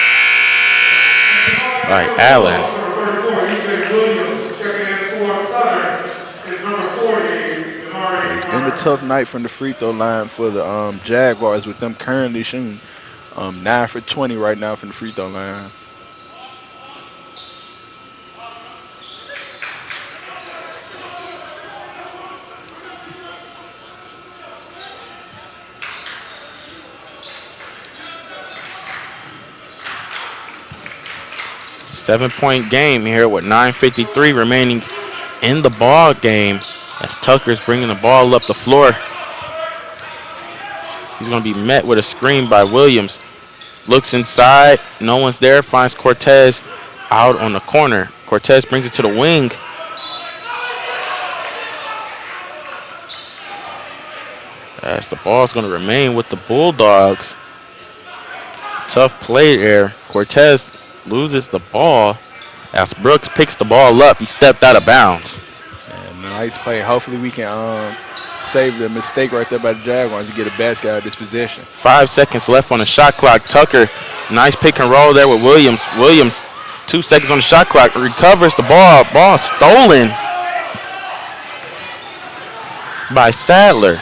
by Allen. Number 34, EJ Williams, checking in for Southern, is number 40, It's been a tough night from the free throw line for the Jaguars, with them currently shooting 9 for 20 right now from the free throw line. Seven-point game here with 9:53 remaining in the ball game as Tucker's bringing the ball up the floor. He's going to be met with a screen by Williams. Looks inside. No one's there. Finds Cortez out on the corner. Cortez brings it to the wing. As the ball's going to remain with the Bulldogs. Tough play there. Cortez loses the ball as Brooks picks the ball up. He stepped out of bounds. And nice play. Hopefully we can save the mistake right there by the Jaguars and get a basket out of this possession. 5 seconds left on the shot clock. Tucker, nice pick and roll there with Williams. Williams, 2 seconds on the shot clock, recovers the ball. Ball stolen by Sadler.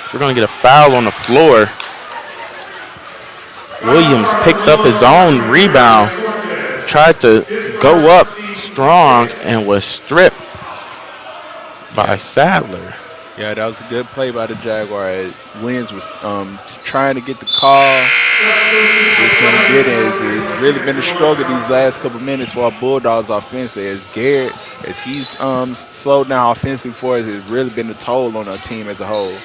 So we're going to get a foul on the floor. Williams picked up his own rebound, tried to go up strong, and was stripped by Sadler. Yeah, that was a good play by the Jaguars. Williams was trying to get the call. Just couldn't get it. It's really been a struggle these last couple minutes for our Bulldogs offensively. As Garrett, as he's slowed down offensively for us, it's really been a toll on our team as a whole.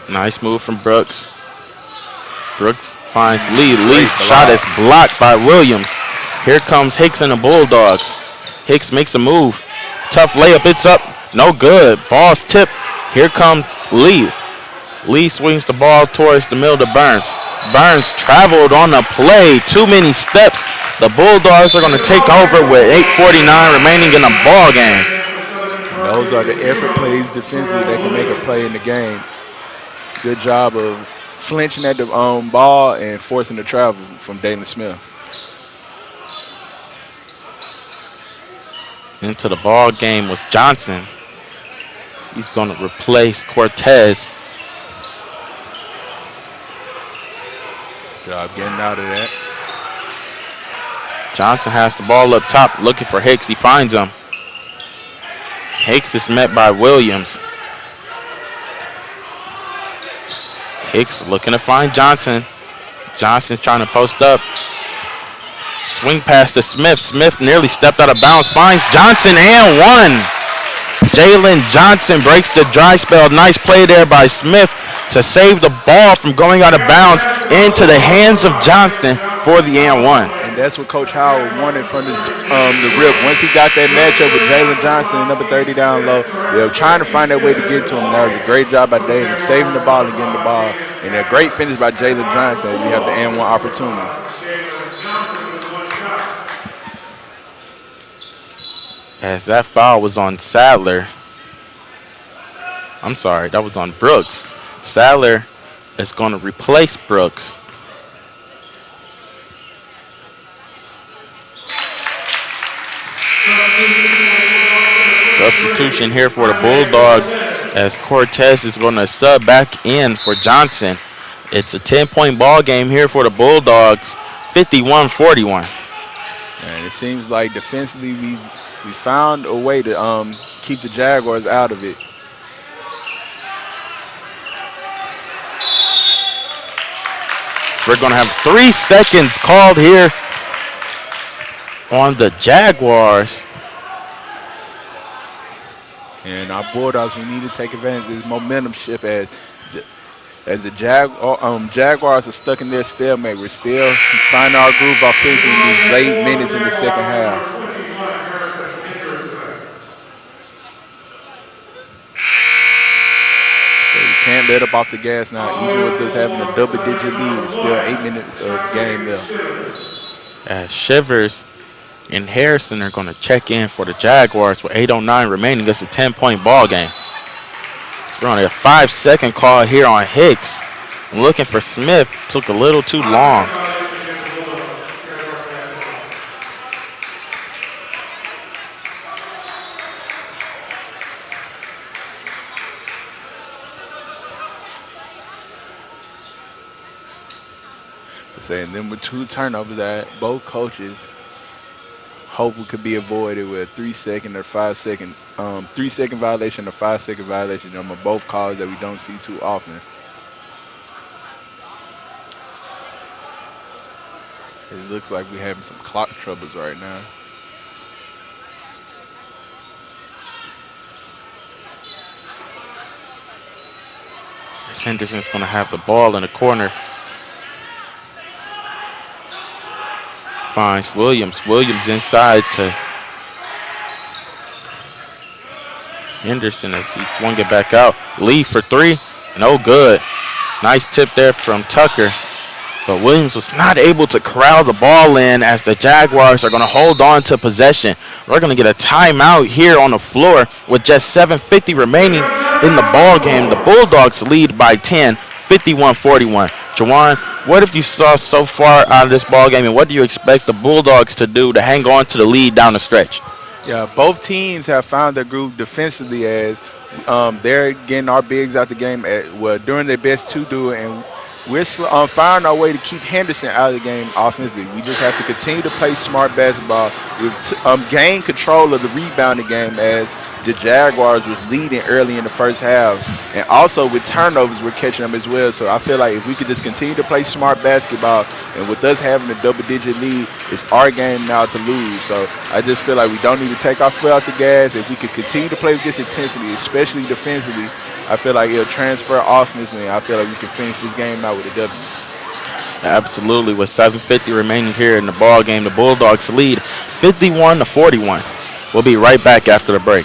Nice move from Brooks. Brooks finds Lee. Lee's shot is blocked by Williams. Here comes Hicks and the Bulldogs. Hicks makes a move. Tough layup. It's up. No good. Ball's tipped. Here comes Lee. Lee swings the ball towards the middle to Burns. Burns traveled on the play. Too many steps. The Bulldogs are going to take over with 8:49 remaining in the ball game. Those are the effort plays defensively that can make a play in the game. Good job of flinching at the ball and forcing the travel from Dalen Smith. Into the ball game was Johnson. He's going to replace Cortez. Good job getting out of that. Johnson has the ball up top looking for Hicks. He finds him. Hicks is met by Williams. Hicks looking to find Johnson. Johnson's trying to post up. Swing pass to Smith. Smith nearly stepped out of bounds. Finds Johnson and one. Jalen Johnson breaks the dry spell. Nice play there by Smith to save the ball from going out of bounds into the hands of Johnson for the and one. And that's what Coach Howard wanted from the rip. Once he got that matchup with Jalen Johnson, number 30 down low, they were trying to find that way to get to him. That was a great job by Jalen, saving the ball and getting the ball. And a great finish by Jalen Johnson. We have the and one opportunity. As that foul was on Sadler. I'm sorry, that was on Brooks. Sadler is going to replace Brooks. Substitution here for the Bulldogs as Cortez is going to sub back in for Johnson. It's a 10-point ball game here for the Bulldogs, 51-41. And it seems like defensively we found a way to keep the Jaguars out of it. So we're going to have 3 seconds called here on the Jaguars. And our Bulldogs, we need to take advantage of this momentum shift as the Jaguars are stuck in their stalemate. We're still finding our groove offensively in these late minutes in the second half. So we can't let up off the gas now. Even with us having a double-digit lead, it's still 8 minutes of game left. As Shivers and Harrison are going to check in for the Jaguars with 8:09 remaining. It's a 10-point ball game. So we're on a 5-second call here on Hicks. Looking for Smith. Took a little too long. Saying them with 2 turnovers that both coaches hope it could be avoided with a 3-second or 5-second, 3-second violation or 5-second violation. Them are both calls that we don't see too often. It looks like we're having some clock troubles right now. Henderson's going to have the ball in the corner. Finds Williams. Williams inside to Henderson as he swung it back out. Lee for 3. No good. Nice tip there from Tucker. But Williams was not able to corral the ball in as the Jaguars are going to hold on to possession. We're going to get a timeout here on the floor with just 7:50 remaining in the ball game. The Bulldogs lead by 10, 51-41. Jawan, what have you saw so far out of this ball game, and what do you expect the Bulldogs to do to hang on to the lead down the stretch? Yeah, both teams have found their groove defensively as they're getting our bigs out the game doing their best to do it, and we're finding our way to keep Henderson out of the game offensively. We just have to continue to play smart basketball. We've gained control of the rebounding game as the Jaguars was leading early in the first half. And also with turnovers, we're catching them as well. So I feel like if we could just continue to play smart basketball, and with us having a double-digit lead, it's our game now to lose. So I just feel like we don't need to take our foot off the gas. If we could continue to play with this intensity, especially defensively, I feel like it'll transfer offensively. I feel like we can finish this game out with a W. Absolutely. With 7:50 remaining here in the ball game, the Bulldogs lead 51-41. We'll be right back after the break.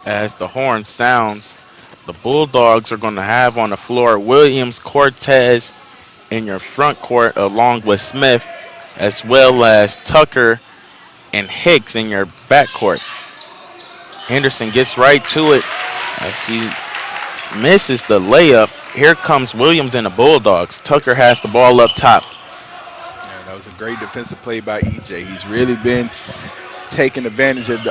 As the horn sounds, the Bulldogs are going to have on the floor Williams, Cortez in your front court along with Smith, as well as Tucker and Hicks in your back court. Henderson gets right to it as he misses the layup. Here comes Williams and the Bulldogs. Tucker has the ball up top. Yeah, that was a great defensive play by EJ. He's really been taking advantage of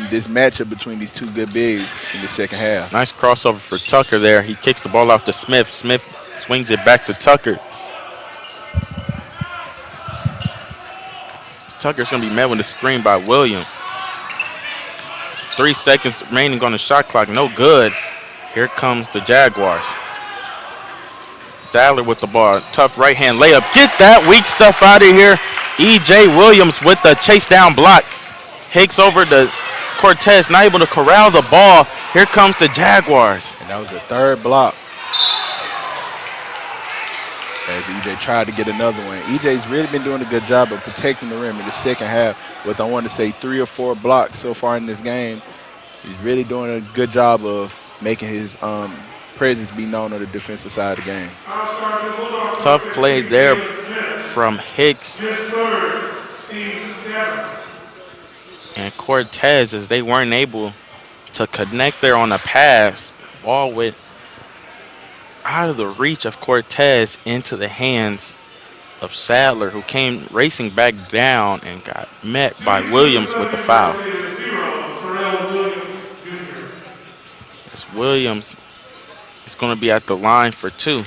this matchup between these two good bigs in the second half. Nice crossover for Tucker there. He kicks the ball out to Smith. Smith swings it back to Tucker. Tucker's going to be met with a screen by Williams. 3 seconds remaining on the shot clock. No good. Here comes the Jaguars. Sadler with the ball. Tough right-hand layup. Get that weak stuff out of here. E.J. Williams with the chase down block. Hicks over to Cortez, not able to corral the ball. Here comes the Jaguars. And that was the third block as EJ tried to get another one. EJ's really been doing a good job of protecting the rim in the second half with, I want to say, 3 or 4 blocks so far in this game. He's really doing a good job of making his presence be known on the defensive side of the game. Tough play there from Hicks and Cortez as they weren't able to connect there on a pass. Ball went out of the reach of Cortez into the hands of Sadler, who came racing back down and got met by Williams with the foul. As Williams is going to be at the line for 2.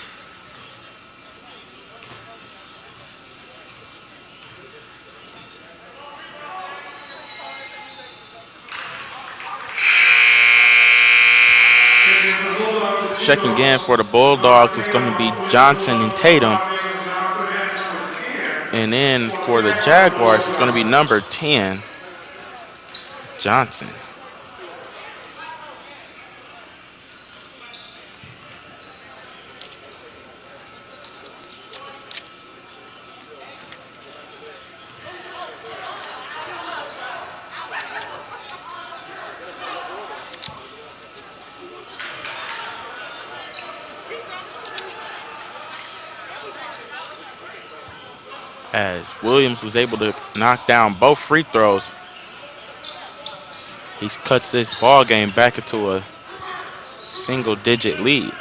Checking again for the Bulldogs, it's going to be Johnson and Tatum. And then for the Jaguars, it's going to be number 10, Johnson. As Williams was able to knock down both free throws, he's cut this ball game back into a single-digit lead.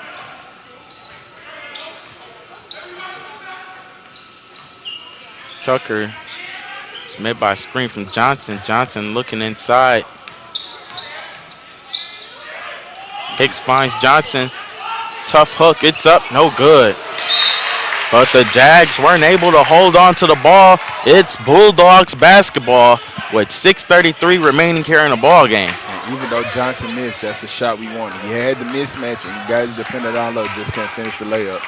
Tucker is met by a screen from Johnson. Johnson looking inside. Hicks finds Johnson. Tough hook. It's up. No good. But the Jags weren't able to hold on to the ball. It's Bulldogs basketball with 6:33 remaining here in the ball game. And even though Johnson missed, that's the shot we wanted. He had the mismatch, and you guys defended down low, just can't finish the layup.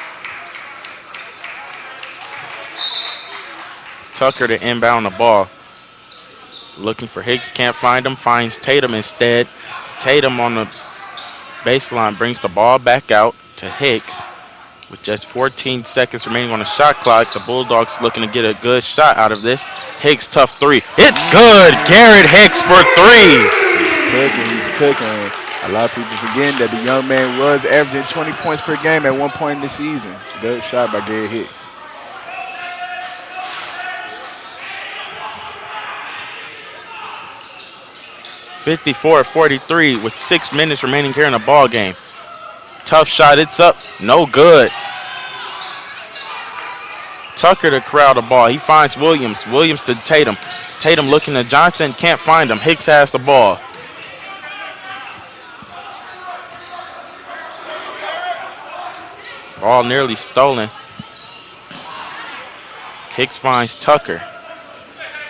Tucker to inbound the ball. Looking for Hicks, can't find him, finds Tatum instead. Tatum on the baseline brings the ball back out to Hicks. With just 14 seconds remaining on the shot clock, the Bulldogs looking to get a good shot out of this. Hicks, tough three. It's good. Garrett Hicks for three. He's cooking. A lot of people forgetting that the young man was averaging 20 points per game at one point in the season. Good shot by Garrett Hicks. (54-43) with 6 minutes remaining here in the ball game. Tough shot, it's up, no good. Tucker to corral the ball. He finds Williams. Williams to Tatum. Tatum looking to Johnson, can't find him. Hicks has the ball. Ball nearly stolen. Hicks finds Tucker.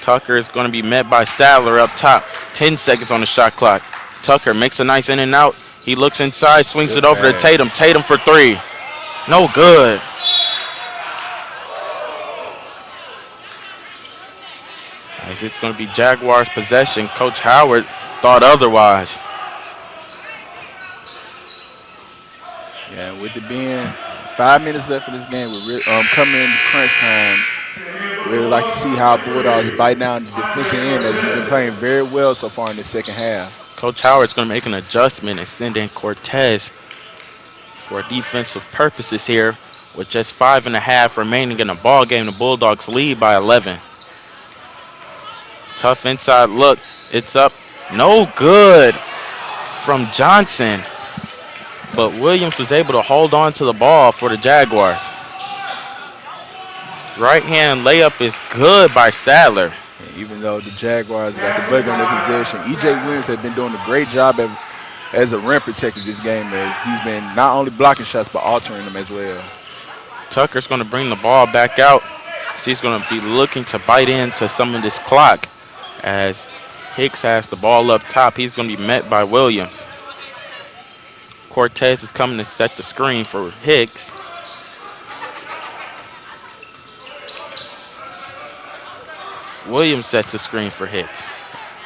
Tucker is going to be met by Sadler up top. 10 seconds on the shot clock. Tucker makes a nice in and out. He looks inside, swings Good it over to pass. Tatum. Tatum for three. No good. As it's going to be Jaguars possession. Coach Howard thought otherwise. Yeah, with it being 5 minutes left for this game, we're coming in crunch time. Really like to see how Bulldogs bite down the defensive end as we've been playing very well so far in the second half. Coach Howard's going to make an adjustment and send in Cortez for defensive purposes here with just 5.5 remaining in the ball game. The Bulldogs lead by 11. Tough inside look. It's up. No good from Johnson. But Williams was able to hold on to the ball for the Jaguars. Right hand layup is good by Sadler. And even though the Jaguars got the bug on their possession, E.J. Williams has been doing a great job as a rim protector this game. As he's been not only blocking shots, but altering them as well. Tucker's going to bring the ball back out. He's going to be looking to bite into some of this clock. As Hicks has the ball up top, he's going to be met by Williams. Cortez is coming to set the screen for Hicks. Williams sets the screen for Hicks.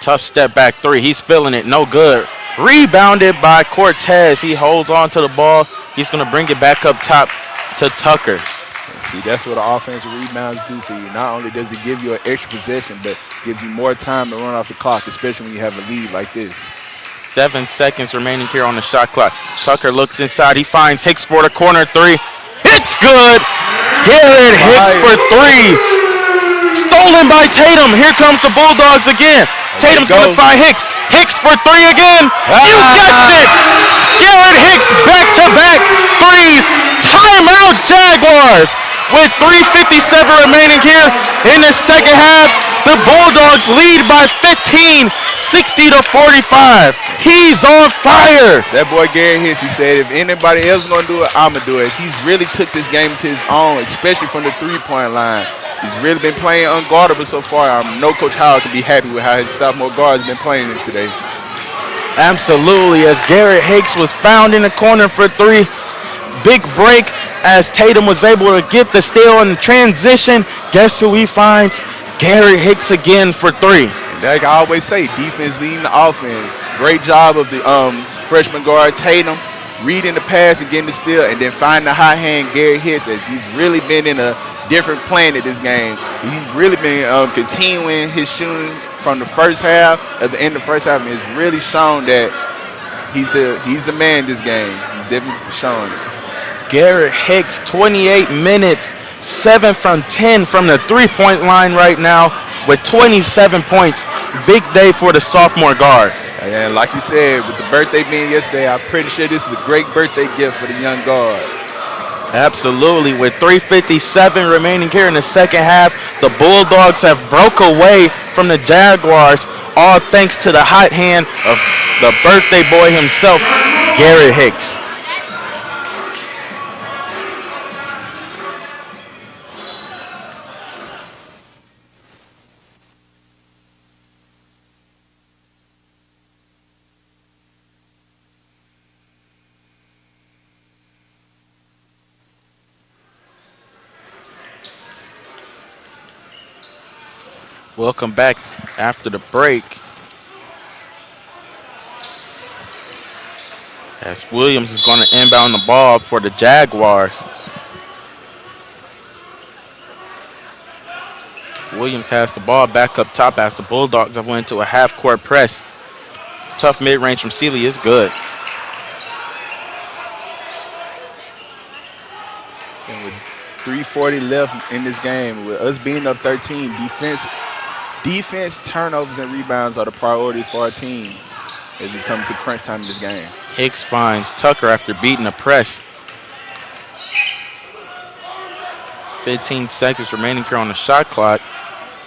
Tough step back three. He's feeling it. No good. Rebounded by Cortez. He holds on to the ball. He's going to bring it back up top to Tucker. See, that's what the offensive rebounds do for you. Not only does it give you an extra possession, but gives you more time to run off the clock, especially when you have a lead like this. 7 seconds remaining here on the shot clock. Tucker looks inside. He finds Hicks for the corner three. It's good. Garrett Hicks for three. Stolen by Tatum. Here comes the Bulldogs again. Tatum's going to find Hicks. Hicks for three again. You guessed it. Garrett Hicks back-to-back threes. Timeout Jaguars. With 3:57 remaining here in the second half, the Bulldogs lead by 15, 60-45. He's on fire. That boy Garrett Hicks, he said, if anybody else is going to do it, I'm going to do it. He's really took this game to his own, especially from the three-point line. He's really been playing unguardable so far. I know Coach Howard can be happy with how his sophomore guard has been playing it today. Absolutely, as Garrett Hicks was found in the corner for three. Big break as Tatum was able to get the steal in transition. Guess who he finds? Gary Hicks again for three. And like I always say, defense leading the offense. Great job of the freshman guard Tatum reading the pass and getting the steal, and then finding the hot hand Gary Hicks, as he's really been in a different planet this game. He's really been continuing his shooting from the first half, at the end of the first half, and it's really shown that he's the man this game. He's definitely showing it. Garrett Hicks, 28 minutes, 7 from 10 from the three-point line right now with 27 points. Big day for the sophomore guard. And like you said, with the birthday being yesterday, I'm pretty sure this is a great birthday gift for the young guard. Absolutely. With 3:57 remaining here in the second half, the Bulldogs have broke away from the Jaguars, all thanks to the hot hand of the birthday boy himself, Garrett Hicks. Welcome back after the break. As Williams is going to inbound the ball for the Jaguars. Williams has the ball back up top as the Bulldogs have went into a half-court press. Tough mid-range from Sealy is good. And with 3:40 left in this game, with us being up 13, defense, turnovers, and rebounds are the priorities for our team as we come to crunch time in this game. Hicks finds Tucker after beating a press. 15 seconds remaining here on the shot clock.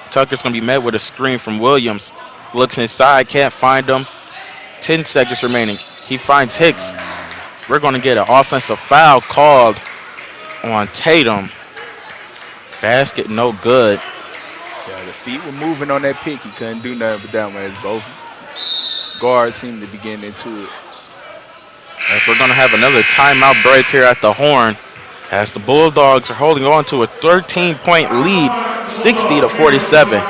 Tucker's going to be met with a screen from Williams. Looks inside, can't find him. 10 seconds remaining. He finds Hicks. We're going to get an offensive foul called on Tatum. Basket no good. Yeah, the feet were moving on that pick. He couldn't do nothing but that one, as both guards seem to be getting into it. As we're going to have another timeout break here at the Horn, as the Bulldogs are holding on to a 13-point lead, 60-47.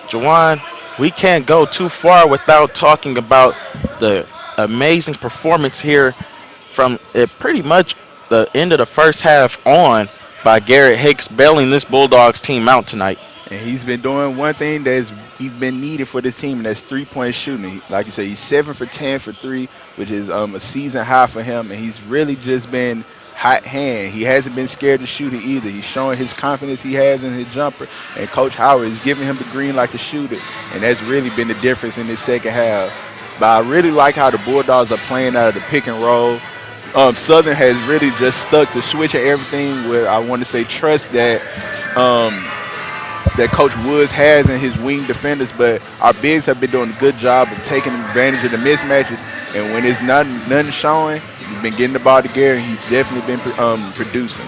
Jawan, we can't go too far without talking about the amazing performance here from pretty much the end of the first half on by Garrett Hicks, bailing this Bulldogs team out tonight. And he's been doing one thing he's been needed for this team, and that's three-point shooting. Like you said, he's 7 for 10 for three, which is a season high for him, and he's really just been hot hand. He hasn't been scared to shoot it either. He's showing his confidence he has in his jumper, and Coach Howard is giving him the green light to shoot it, and that's really been the difference in this second half. But I really like how the Bulldogs are playing out of the pick and roll. Southern has really just stuck to switching everything with, I want to say, trust that that Coach Woods has in his wing defenders, but our bigs have been doing a good job of taking advantage of the mismatches, and when it's nothing showing, he's been getting the ball to Gary, and he's definitely been producing.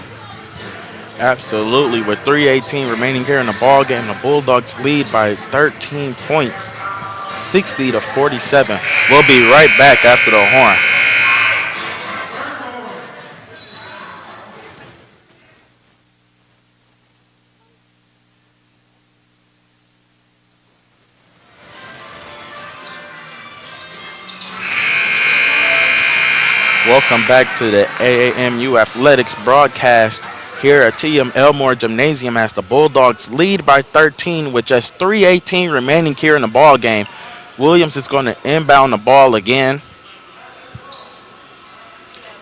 Absolutely. With 3:18 remaining here in the ball game, the Bulldogs lead by 13 points, 60-47. We'll be right back after the horn. Welcome back to the AAMU Athletics broadcast here at TM Elmore Gymnasium as the Bulldogs lead by 13 with just 3:18 remaining here in the ball game. Williams is going to inbound the ball again.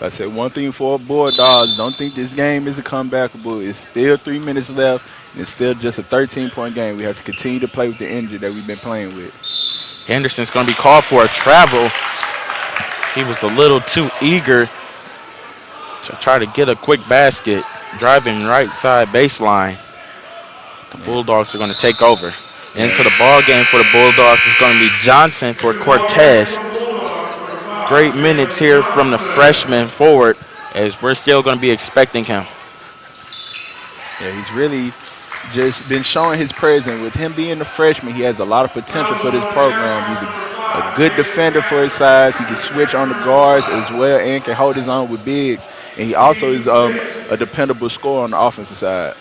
I said one thing for Bulldogs, don't think this game is a comebackable. It's still 3 minutes left, and it's still just a 13-point game. We have to continue to play with the energy that we've been playing with. Henderson's going to be called for a travel. He was a little too eager to try to get a quick basket, driving right side baseline. The Bulldogs are going to take over. Into the ball game for the Bulldogs is going to be Johnson for Cortez. Great minutes here from the freshman forward, as we're still going to be expecting him. Yeah, he's really just been showing his presence. With him being a freshman, he has a lot of potential for this program. He's a good defender for his size. He can switch on the guards as well and can hold his own with bigs. And he also is a dependable scorer on the offensive side.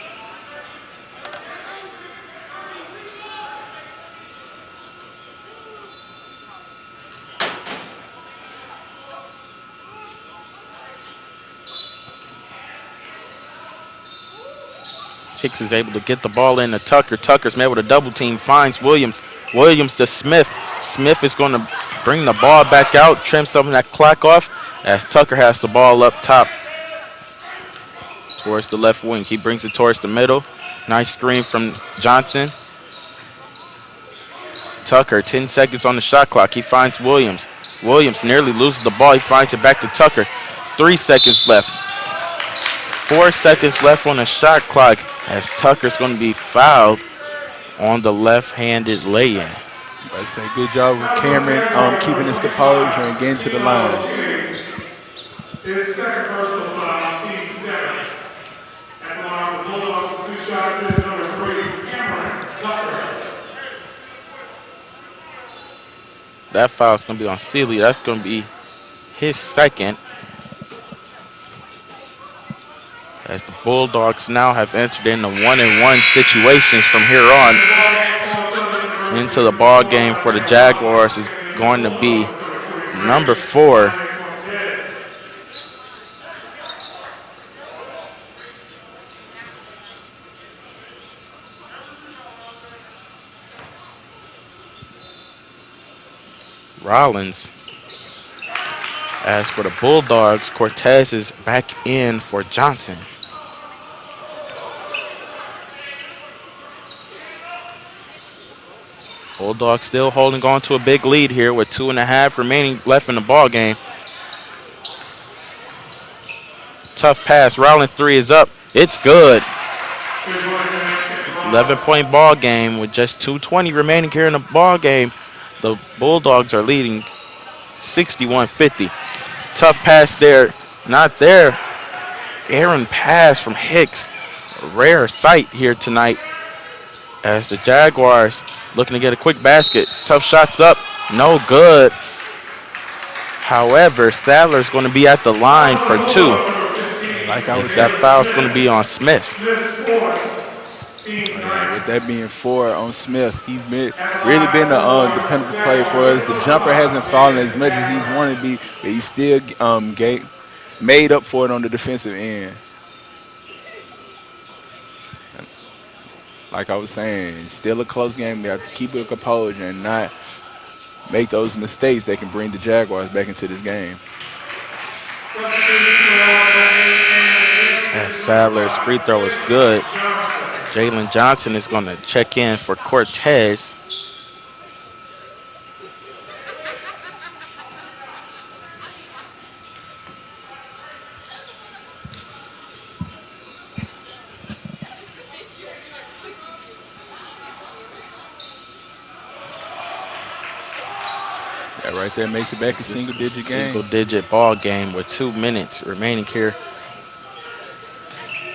Hicks is able to get the ball in to Tucker. Tucker's able to double team, finds Williams. Williams to Smith. Smith is going to bring the ball back out, trim some of that clock off as Tucker has the ball up top towards the left wing. He brings it towards the middle. Nice screen from Johnson. Tucker, 10 seconds on the shot clock. He finds Williams. Williams nearly loses the ball. He finds it back to Tucker. 3 seconds left. 4 seconds left on the shot clock as Tucker's going to be fouled on the left-handed lay-in. I say good job with Cameron keeping his composure and getting to the line. His second personal foul, team 7. At the line, the Bulldogs for 2 shots is number 3, Cameron Tucker. That foul's going to be on Sealy. That's going to be his second. As the Bulldogs now have entered into 1-and-1 situations from here on into the ball game for the Jaguars is going to be number 4. Rollins. As for the Bulldogs, Cortez is back in for Johnson. Bulldogs still holding on to a big lead here with 2.5 remaining left in the ball game. Tough pass. Rollins' 3 is up. It's good. 11-point ball game with just 2:20 remaining here in the ball game. The Bulldogs are leading 61-50. Tough pass there. Not there. Aaron pass from Hicks. A rare sight here tonight as the Jaguars looking to get a quick basket. Tough shots up. No good. However, Stadler's going to be at the line for 2. Like I was That foul's going to be on Smith. With that being 4 on Smith, he's really been a dependable player for us. The jumper hasn't fallen as much as he's wanted to be, but he's still made up for it on the defensive end. Like I was saying, it's still a close game. We have to keep it composure and not make those mistakes that can bring the Jaguars back into this game. And Sadler's free throw is good. Jalen Johnson is going to check in for Cortez. That right there makes it back a single-digit game. Single-digit ball game with 2 minutes remaining here.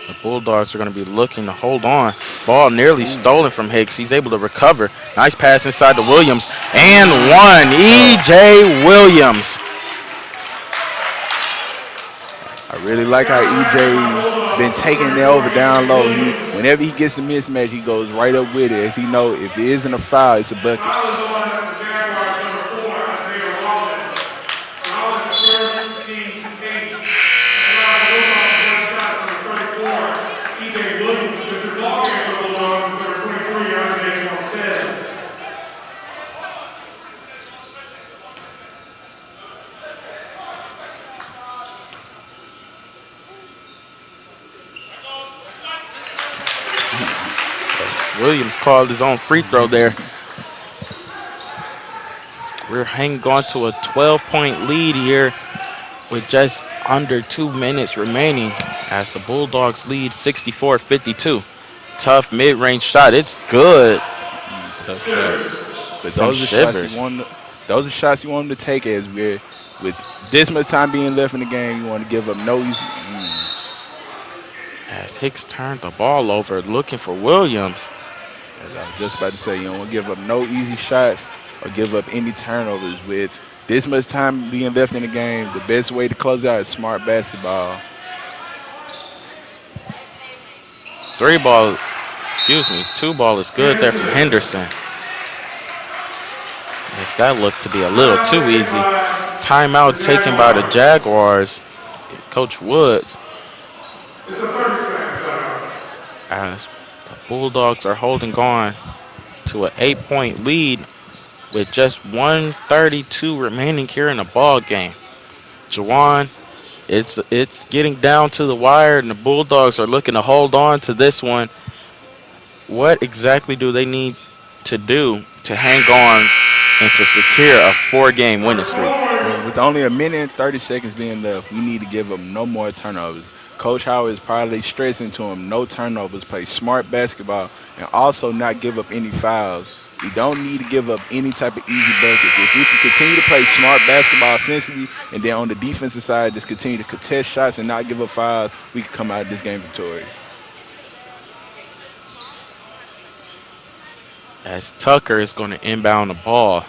The Bulldogs are going to be looking to hold on. Ball nearly stolen from Hicks. He's able to recover. Nice pass inside to Williams. And 1. E.J. Williams. I really like how E.J. been taking it over down low. Whenever he gets a mismatch, he goes right up with it, as he know if it isn't a foul, it's a bucket. Williams called his own free throw there. We're hanging on to a 12-point lead here with just under 2 minutes remaining as the Bulldogs lead 64-52. Tough mid-range shot. It's good. Tough shot. But those are shots you want them to take as with this much time being left in the game, you want to give up no easy. As Hicks turned the ball over looking for Williams. As I was just about to say, you don't want to give up no easy shots. or give up any turnovers. With this much time being left in the game, the best way to close out is smart basketball. Two ball is good there from Henderson. Yes, that looked to be a little too easy. Timeout taken by the Jaguars. Coach Woods. It's a 30-second timeout. As the Bulldogs are holding on to an 8-point lead with just 1:32 remaining here in the ball game. Jawan, it's getting down to the wire, and the Bulldogs are looking to hold on to this one. What exactly do they need to do to hang on and to secure a 4-game winning streak? With only a minute and 30 seconds being left, we need to give them no more turnovers. Coach Howard is probably stressing to him no turnovers, play smart basketball, and also not give up any fouls. We don't need to give up any type of easy buckets. If we can continue to play smart basketball offensively, and then on the defensive side, just continue to contest shots and not give up fouls, we can come out of this game victorious. As Tucker is going to inbound the ball.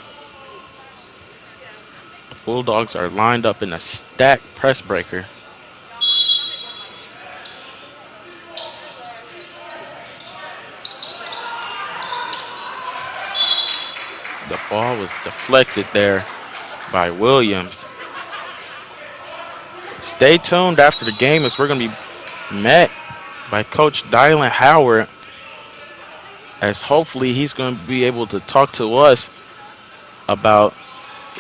The Bulldogs are lined up in a stacked press breaker. The ball was deflected there by Williams. Stay tuned after the game as we're going to be met by Coach Dylan Howard, as hopefully he's going to be able to talk to us about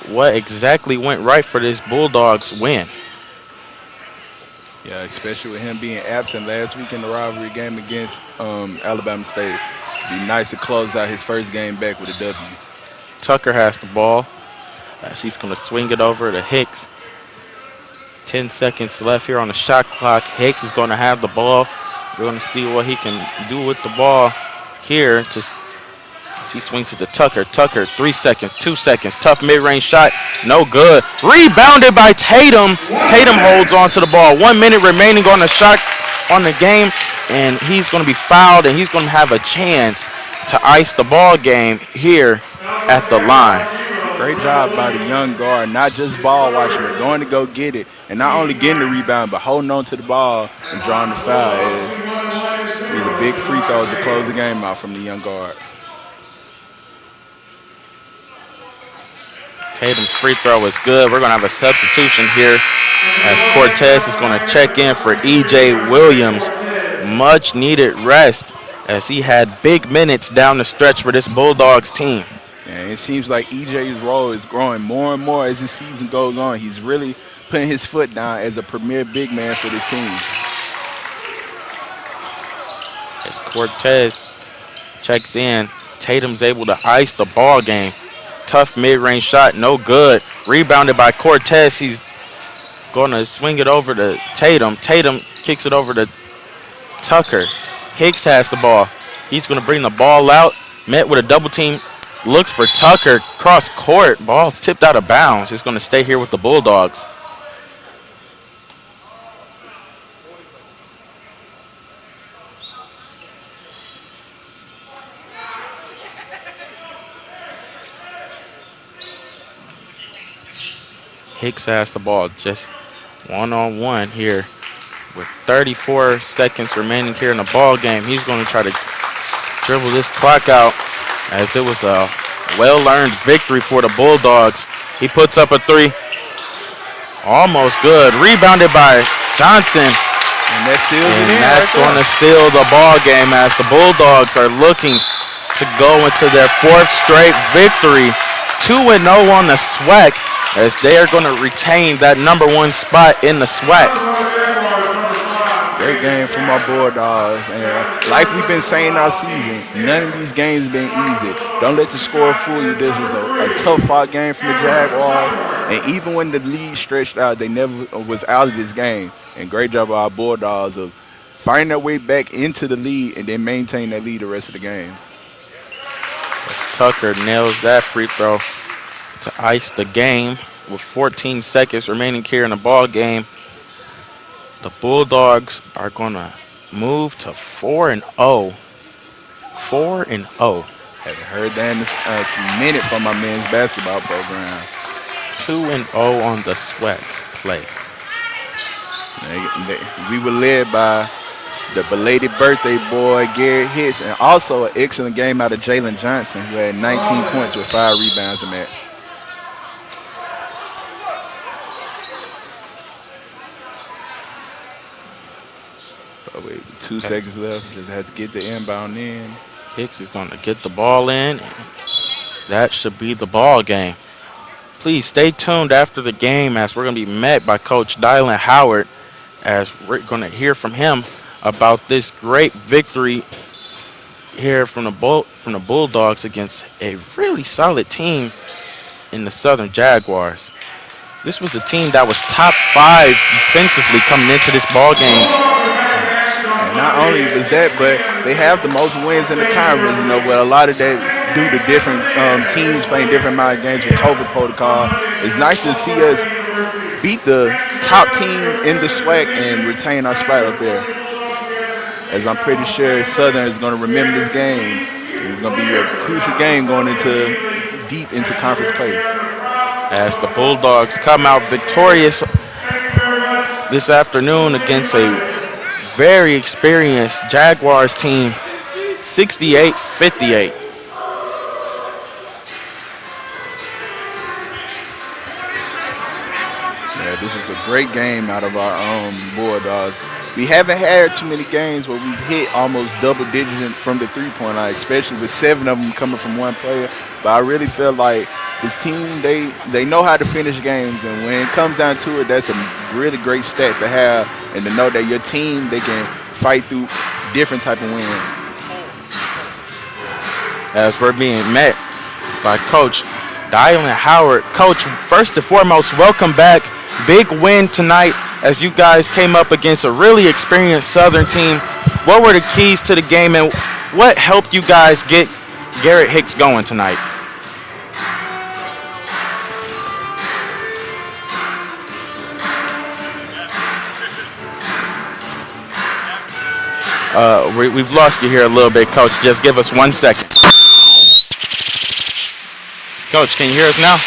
what exactly went right for this Bulldogs win. Yeah, especially with him being absent last week in the rivalry game against Alabama State. It'd be nice to close out his first game back with a W. Tucker has the ball as he's going to swing it over to Hicks. 10 seconds left here on the shot clock. Hicks is going to have the ball. We're going to see what he can do with the ball here. He swings it to Tucker. Tucker, 3 seconds, 2 seconds. Tough mid-range shot, no good. Rebounded by Tatum. Tatum holds on to the ball. 1 minute remaining on the shot on the game, and he's going to be fouled, and he's going to have a chance to ice the ball game here at the line. Great job by the young guard, not just ball watching, but going to go get it, and not only getting the rebound, but holding on to the ball and drawing the foul. These are big free throws to close the game out from the young guard. Tatum's free throw is good. We're going to have a substitution here as Cortez is going to check in for E.J. Williams. Much needed rest as he had big minutes down the stretch for this Bulldogs team. And it seems like E.J.'s role is growing more and more as the season goes on. He's really putting his foot down as a premier big man for this team. As Cortez checks in, Tatum's able to ice the ball game. Tough mid-range shot, no good. Rebounded by Cortez. He's going to swing it over to Tatum. Tatum kicks it over to Tucker. Hicks has the ball. He's going to bring the ball out. Met with a double team. Looks for Tucker. Cross court. Ball's tipped out of bounds. It's going to stay here with the Bulldogs. Hicks has the ball, just one-on-one here with 34 seconds remaining here in the ball game. He's going to try to dribble this clock out as it was a well-earned victory for the Bulldogs. He puts up a three. Almost good. Rebounded by Johnson. And that seals it in. And that's going to seal the ball game as the Bulldogs are looking to go into their 4th straight victory. 2-0 on the SWAC, as they are going to retain that #1 spot in the SWAC. Great game from our Bulldogs. And like we've been saying all season, none of these games have been easy. Don't let the score fool you. This was a tough-fought game from the Jaguars. And even when the lead stretched out, they never was out of this game. And great job by our Bulldogs of finding their way back into the lead and then maintain that lead the rest of the game. As Tucker nails that free throw to ice the game with 14 seconds remaining here in the ball game. The Bulldogs are going to move to 4-0. 4-0. Haven't heard that in a minute from my men's basketball program. 2-0 on the SWAC play. We were led by the belated birthday boy, Garrett Hicks, and also an excellent game out of Jalen Johnson, who had 19 points with 5 rebounds in that. Oh, wait, 2 seconds left. Just had to get the inbound in. Hicks is going to get the ball in. That should be the ball game. Please stay tuned after the game as we're going to be met by Coach Dylan Howard as we're going to hear from him about this great victory here from the Bulldogs against a really solid team in the Southern Jaguars. This was a team that was top 5 defensively coming into this ball game. And not only was that, but they have the most wins in the conference. You know, but a lot of that due to different teams playing different amount of games with COVID protocol. It's nice to see us beat the top team in the SWAC and retain our spot up there. As I'm pretty sure Southern is going to remember this game. It's going to be a crucial game going into deep into conference play. As the Bulldogs come out victorious this afternoon against a very experienced Jaguars team, 68-58. Yeah, this was a great game out of our Bulldogs. We haven't had too many games where we've hit almost double digits from the three-point line, especially with 7 of them coming from one player. But I really feel like this team, they know how to finish games, and when it comes down to it, that's a really great stat to have, and to know that your team, they can fight through different type of wins. As we're being met by Coach Dylan Howard. Coach, first and foremost, welcome back. Big win tonight as you guys came up against a really experienced Southern team. What were the keys to the game, and what helped you guys get Garrett Hicks going tonight? We've lost you here a little bit, Coach. Just give us 1 second. Coach, can you hear us now?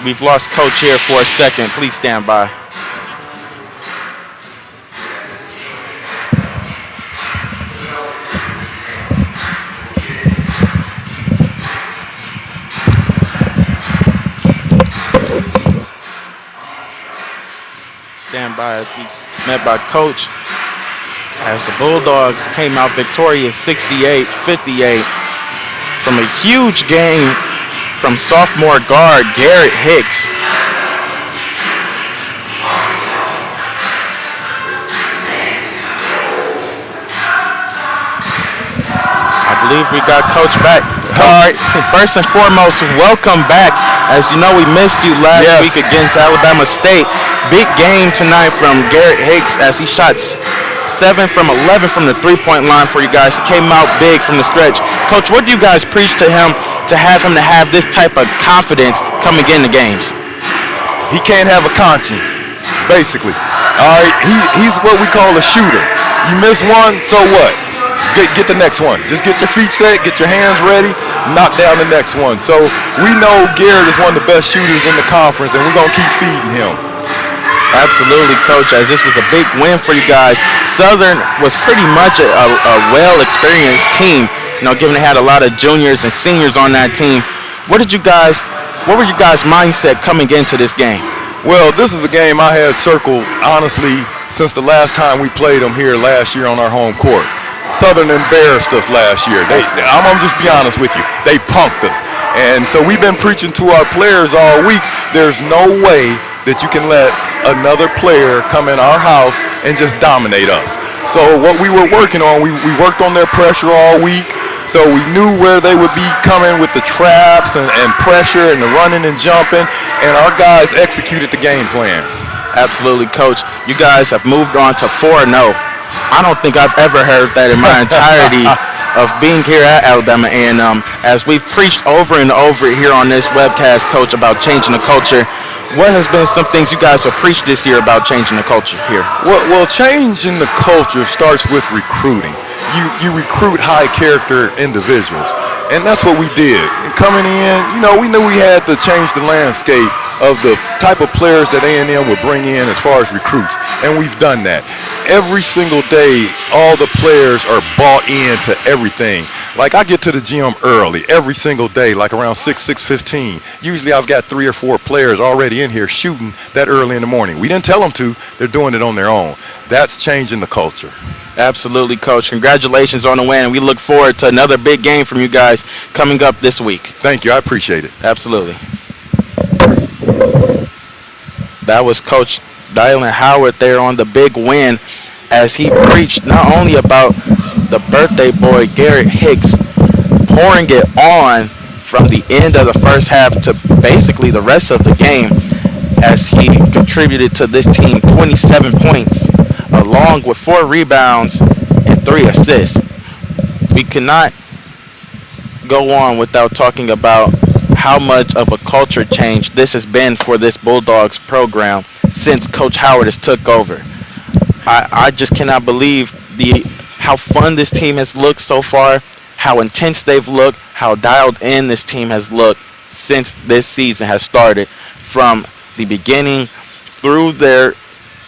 We've lost Coach here for a second. Please stand by. Stand by as we met by Coach as the Bulldogs came out victorious 68-58 from a huge game from sophomore guard Garrett Hicks. I believe we got Coach back. All right, first and foremost, welcome back. As you know, we missed you last week against Alabama State. Big game tonight from Garrett Hicks as he shot 7 from 11 from the three-point line for you guys. He came out big from the stretch. Coach, what do you guys preach to him to have this type of confidence coming into games? He can't have a conscience, basically. All right, he's what we call a shooter. You miss one, so what? Get the next one. Just get your feet set, get your hands ready, knock down the next one. So we know Garrett is one of the best shooters in the conference, and we're going to keep feeding him. Absolutely, Coach, as this was a big win for you guys. Southern was pretty much a well-experienced team, you know, given they had a lot of juniors and seniors on that team. What were your guys' mindset coming into this game? Well, this is a game I had circled, honestly, since the last time we played them here last year on our home court. Southern embarrassed us last year. I'm going to just be honest with you. They punked us. And so we've been preaching to our players all week, there's no way that you can let another player come in our house and just dominate us. So what we were working on, we worked on their pressure all week. So we knew where they would be coming with the traps and pressure and the running and jumping, and our guys executed the game plan. Absolutely, Coach. You guys have moved on to 4-0. I don't think I've ever heard that in my entirety of being here at Alabama A&M. As we've preached over and over here on this webcast, Coach, about changing the culture, what has been some things you guys have preached this year about changing the culture here? Well, changing the culture starts with recruiting. you recruit high character individuals. And that's what we did. And coming in, we knew we had to change the landscape of the type of players that A&M would bring in as far as recruits. And we've done that. Every single day, all the players are bought into everything. Like, I get to the gym early every single day, like around 6:15. Usually I've got 3 or 4 players already in here shooting that early in the morning. We didn't tell them to. They're doing it on their own. That's changing the culture. Absolutely, Coach. Congratulations on the win. We look forward to another big game from you guys coming up this week. Thank you. I appreciate it. Absolutely. That was Coach Dylan Howard there on the big win as he preached not only about the birthday boy Garrett Hicks pouring it on from the end of the first half to basically the rest of the game as he contributed to this team 27 points along with 4 rebounds and 3 assists. We cannot go on without talking about how much of a culture change this has been for this Bulldogs program since Coach Howard has took over. I just cannot believe how fun this team has looked so far, how intense they've looked, how dialed in this team has looked since this season has started, from the beginning through their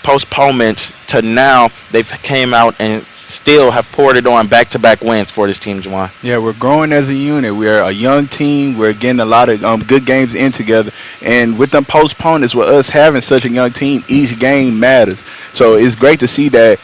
postponements to now. They've came out and still have poured it on back-to-back wins for this team, Juwan. Yeah, we're growing as a unit. We're a young team. We're getting a lot of good games in together. And with them postponements, with us having such a young team, each game matters. So it's great to see that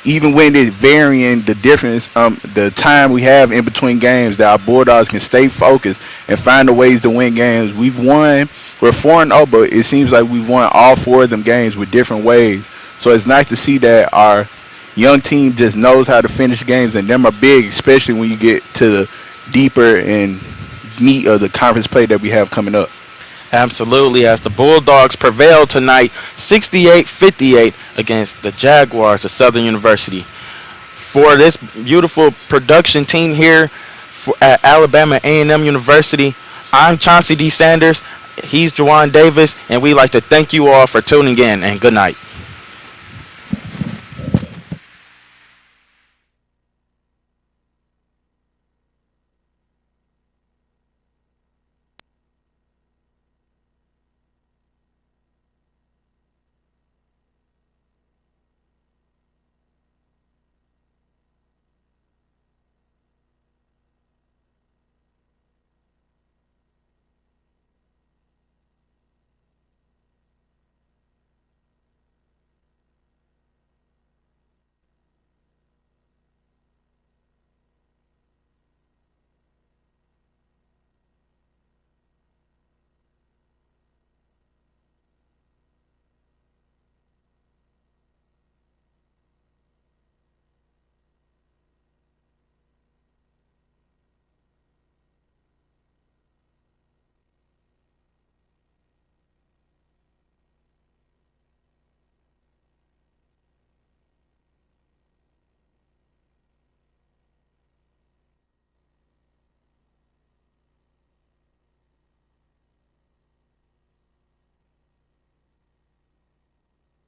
even when it's varying the difference, the time we have in between games, that our Bulldogs can stay focused and find the ways to win games. We've won. We're 4-0, but it seems like we've won all 4 of them games with different ways. So it's nice to see that our young team just knows how to finish games, and them are big, especially when you get to the deeper and meat of the conference play that we have coming up. Absolutely, as the Bulldogs prevail tonight 68-58 against the Jaguars of Southern University. For this beautiful production team here at Alabama A&M University, I'm Chauncey D. Sanders. He's Juwan Davis, and we'd like to thank you all for tuning in, and good night.